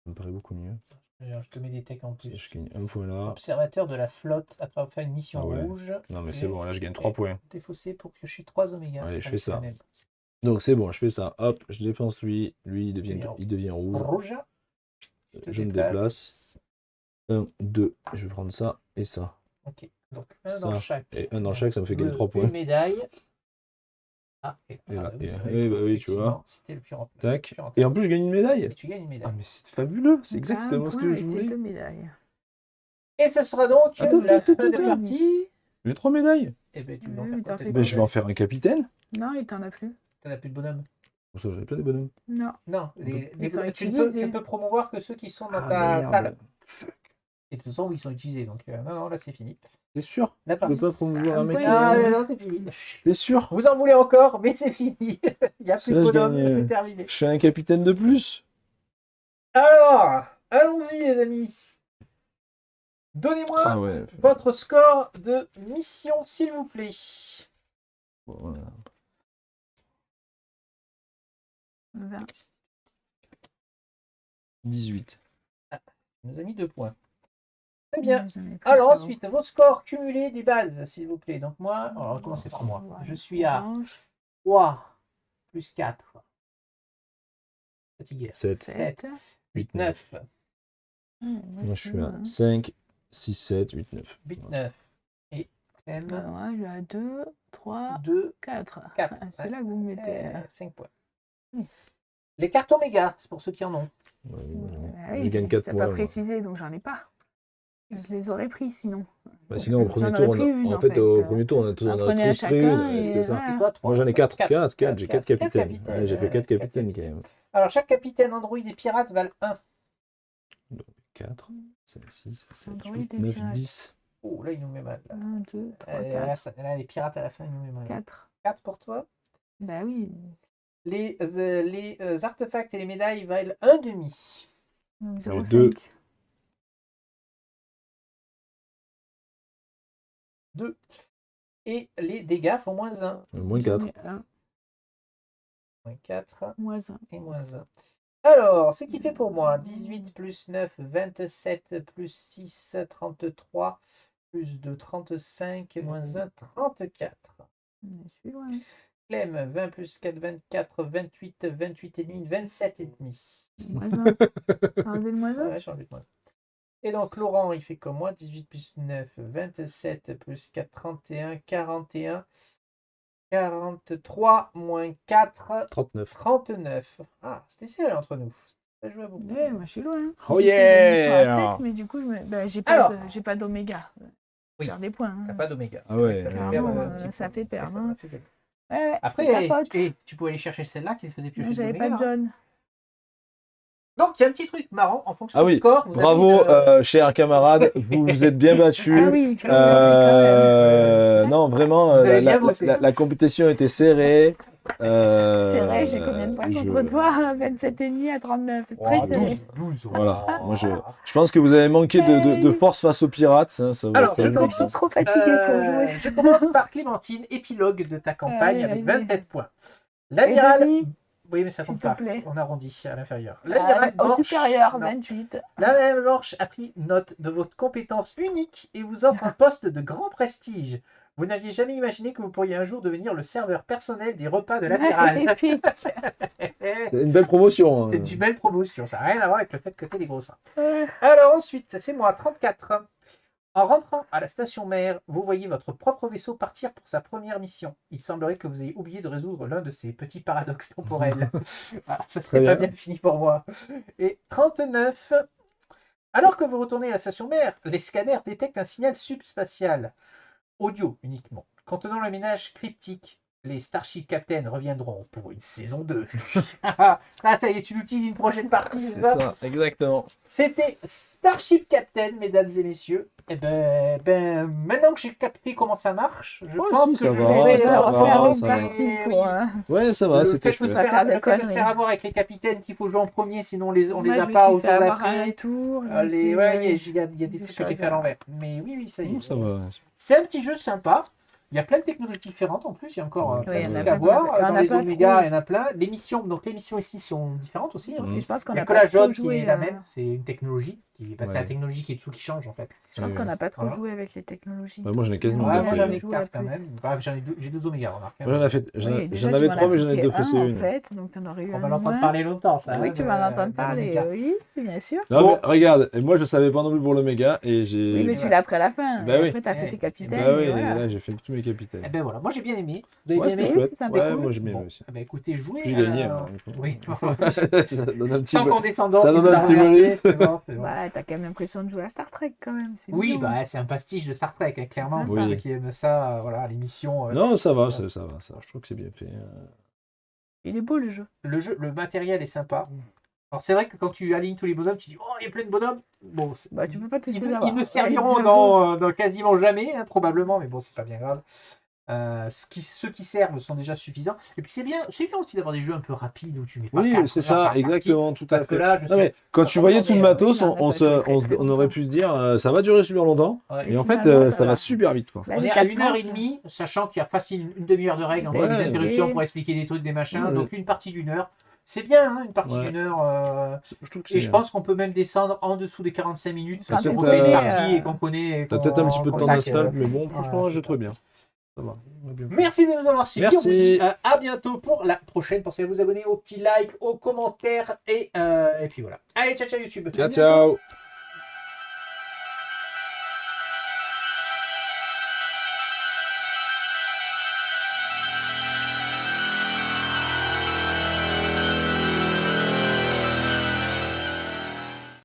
Ça me paraît beaucoup mieux. Alors, je te mets des techs en plus. Je gagne 1 point là. Observateur de la flotte après avoir fait une mission Ah ouais. rouge. Non mais Et- c'est bon, là je gagne 3 points. Défaussé pour piocher 3 oméga. Allez, je avec fais ça. la même. Donc c'est bon, je fais ça. Hop, je dépense lui. Lui il devient rouge. Rouge. te Je me déplaces. déplace. 1, 2. Je vais prendre ça et ça. Ok. Donc un Ça, dans chaque. Et 1 dans chaque, ça me fait gagner 3 points. Une médaille. Ah, Et là, oui, et- c'est eh bah oui, tu effectivement, vois. C'était le plus rempli. Tac. Et en plus, je gagne une médaille. Et tu gagnes une médaille. Ah, mais c'est fabuleux. C'est Un exactement ce point que avec je les voulais. 2 médailles. Et ce sera donc Attends, la attends, fin de attends. partie. J'ai 3 médailles. Eh ben, tu Oui, vas en mais faire t'en quoi, fais tes pas. Ben, je vais en médailles? faire un capitaine. Non, il t'en a plus. T'en as plus de bonhommes? Pour ça, j'avais plein de bonhommes. Non. Non, Ils sont tu ne peux, utilisés. promouvoir que ceux qui sont dans Ah, ta merde. table. Fuck. Et de toute façon, ils sont utilisés. Donc, non, là, c'est fini. T'es sûr? La Je peux partie. pas promouvoir un Un mec. point, Ah, il- non, c'est fini. T'es sûr? Vous en voulez encore, mais c'est fini. Il n'y a plus Ça, de je bonhommes, gagne, c'est terminé. Je fais un capitaine de plus. Alors, allons-y, les amis. Donnez-moi Ah ouais. votre score de mission, s'il vous plaît. Bon, voilà. 20. 18. Il nous a mis 2 points. Très bien. J'en ai plus, Alors frérot. ensuite, vos scores cumulés des bases, s'il vous plaît. Donc moi, alors, on va commencer par moi. Voilà. Je suis à Orange, 3 plus 4. Fatigué. 7, 7. 8, 9. 9. Moi, je suis à 5, 6, 7, 8, 9. 8, 9. Et Clem, Moi, je suis à 2, 3, 2, 4. 4. C'est là que vous me mettez. 5 points. Oui. Les cartes Oméga, c'est pour ceux qui en ont. Ouais, moi, Ah oui, je gagne 4 t'as points. pas moi. précisé, donc j'en ai pas. Je les aurais pris sinon. Bah, sinon, au premier J'en tour, aurais pris une, en en fait, fait. au premier tour, on a tous, En on a prenez un tous pris chacun une. et C'était ça. voilà. Et toi, 3. Moi, j'en ai 4. 4, j'ai 4 Quatre capitaines. capitaines. Ouais, j'ai fait 4 Quatre capitaines quand même. Alors, chaque capitaine Android et pirate valent 1. 4, 5, 6, 7, Android 8, et 9, pirate. 10. Oh, là, il nous met mal. 1, 2, 3, Là, 4. là, les pirates à la fin, il nous met mal. 4. 4 pour toi. Bah oui. Les artefacts et les médailles valent 1,5. Donc J'ai 0,5. 2. Et les dégâts font moins 1. Moins 4. 1, Moins 4 moins 1. et moins 1. Alors, ce qui fait pour moi 18 plus 9, 27 plus 6, 33 plus 2, 35, moins 1, 34. Je suis loin. Clem, 20 plus 4, 24, 28, 28 et demi, 27 et demi. Moins 1. T'as enlevé le moins 1? Ouais, j'ai enlevé de moins. Et donc Laurent, il fait comme moi, 18 plus 9, 27 plus 4, 31, 41, 43, moins 4, 39. 39. Ah, c'était serré entre nous. Ça jouait beaucoup. Ouais, moi je suis loin. Oh Du coup, j'ai mis yeah! 3 à 5, mais du coup, j'ai Alors. j'ai pas d'oméga. Oui. Faire des points. T'as hein. pas d'oméga. Ah ouais, Ça fait ouais, perdre ouais, un petit ça point. fait perdre, Ça hein. fait perdre. Ouais, ouais, Après, c'est ta faute. tu pouvais aller chercher celle-là qui faisait piocher de J'avais pas l'oméga. de jaune. Donc, il y a un petit truc marrant en fonction Ah du oui, score. Vous bravo, avez, chers camarades, vous vous êtes bien battus. Ah oui, merci quand même. Non, vraiment, Vous avez bien bossé. la compétition était serrée. C'est vrai, j'ai combien de points contre toi? 27,5 à 39. Oh, Très serré. 12. Voilà, moi je pense que vous avez manqué de force face aux pirates. Hein, ça, Alors, ça je vous- Je suis trop fatiguée pour jouer. Je commence par Clémentine, épilogue de ta campagne Allez, avec vas-y. 27 points. Et L'amiral. demi, Oui, mais ça s'il compte te pas. plaît. On arrondit à l'inférieur. L'amiral au Borch. supérieur, Non. 28. L'amiral Borch a pris note de votre compétence unique et vous offre un poste de grand prestige. Vous n'aviez jamais imaginé que vous pourriez un jour devenir le serveur personnel des repas de l'amiral. Magnifique. C'est une belle promotion. C'est une belle promotion, ça n'a rien à voir avec le fait que tu es des gros seins. Ouais. Alors ensuite, c'est moi, 34. En rentrant à la station mère, vous voyez votre propre vaisseau partir pour sa première mission. Il semblerait que vous ayez oublié de résoudre l'un de ces petits paradoxes temporels. Voilà, ça serait Très pas bien. bien fini pour moi. Et 39. Alors que vous retournez à la station mère, les scanners détectent un signal subspatial, audio uniquement, contenant le ménage cryptique. Les Starship Captain reviendront pour une saison 2. Ah, ça y est, tu l'utilises une prochaine partie, c'est C'est ça? ça, exactement. C'était Starship Captain, mesdames et messieurs. Et maintenant que j'ai capté comment ça marche, je Ouais, pense si, que ça je va, vais ça va, refaire une ça va. partie Oui. pour. Ouais, ça va, Le c'était fait de chouette. Pas faire de le fait de se conneries. faire avoir avec les capitaines qu'il faut jouer en premier, sinon on les Moi, a je pas me au suis tour fait avoir d'après. un tour. Ouais, il y a des Des trucs que j'ai choses fait à à- l'envers. Mais oui, ça y Non, est. ça va. C'est un petit jeu sympa. Il y a plein de technologies différentes en plus. Il y a encore Oui, plein il y de en a trucs à plein, voir. plein, plein. Dans On a les pas Oméga, trop. il y en a plein. Les missions ici sont différentes aussi. Hein. Et je pense qu'on Il n'y a n'a que pas la trop jaune qui joué. est la même. C'est une technologie. C'est la Ouais. technologie qui est dessous qui change en fait. Je pense qu'on n'a pas trop Voilà. joué avec les technologies. Ouais, moi j'en ai quasiment Ouais, Ouais, pas moi fait. j'en ai joué 4 quand plus. même. Bah, j'ai 2 Oméga, remarque. Moi, Oui, déjà, j'en tu avais m'en as 3, mais j'en ai piqué défaussé un, une. en fait, donc t'en aurais eu On un va de l'entendre moins. parler longtemps, ça. Oui, hein, tu vas de l'entendre parler, l'Oméga. oui, bien sûr. Non, Bon. mais regarde, et moi je savais pas non plus pour l'Oméga et j'ai. Oui, mais tu l'as appris à la fin. Bah et oui. après, t'as fait Ouais. tes capitaines. Bah oui, et voilà. là j'ai fait tous mes capitaine. Eh ben voilà, moi j'ai bien aimé. Vous avez Ouais, bien c'était aimé? chouette. C'était Ouais, cool. moi j'ai bien Bon, aimé aussi. eh ben écoutez, jouez. J'ai gagné. Alors, Oui, ça donne un petit sans peu. condescendance, Ça il donne nous un a petit remercié, bonus. c'est bon, c'est bon. Bah, t'as quand même l'impression de jouer à Star Trek quand même. C'est Oui, mignon. bah c'est un pastiche de Star Trek, hein, clairement. sympa. Pour ceux Oui. qui aiment ça, voilà, l'émission. Non, ça va, ça va. Je trouve que c'est bien fait. Il est beau le jeu. Le matériel est sympa. Alors c'est vrai que quand tu alignes tous les bonhommes, tu dis oh il y a plein de bonhommes. Bon, Bah, tu peux pas tous ils, les ils avoir. ne Ouais, serviront dans quasiment jamais, hein, probablement, mais bon c'est pas bien grave. Ceux qui servent sont déjà suffisants. Et puis c'est bien aussi d'avoir des jeux un peu rapides où tu mets pas Oui, 4 c'est heures ça, par partie. exactement, tout à Parce que fait. là, je Non, sais. mais quand tu voyais tout le matos, oui, on aurait pu se dire ça va durer super longtemps. Ouais. Et en fait, finalement, ça va va. super vite, quoi. Là, On les est à quatre 1h30, sachant qu'il y a facile une demi-heure de règles entre Ouais. les interruptions Ok. pour expliquer des trucs, des machins. Ouais. Donc une partie d'1 heure. C'est bien, hein, une partie Ouais. d'1 heure. Je trouve que Et je pense qu'on peut même descendre en dessous des 45 minutes Quand si on t'es refait une connais, partie et qu'on connaît. et T'as qu'on- peut-être un petit peu de qu'on temps tac, d'install, mais bon, franchement, ouais, j'ai c'est trouvé ça. bien. Ça va. On a bien fait. Merci de nous avoir suivis. Merci. On vous dit à bientôt pour la prochaine. Pensez à vous abonner, aux petits likes, aux commentaires et puis voilà. Allez, ciao ciao YouTube. Ciao, ciao.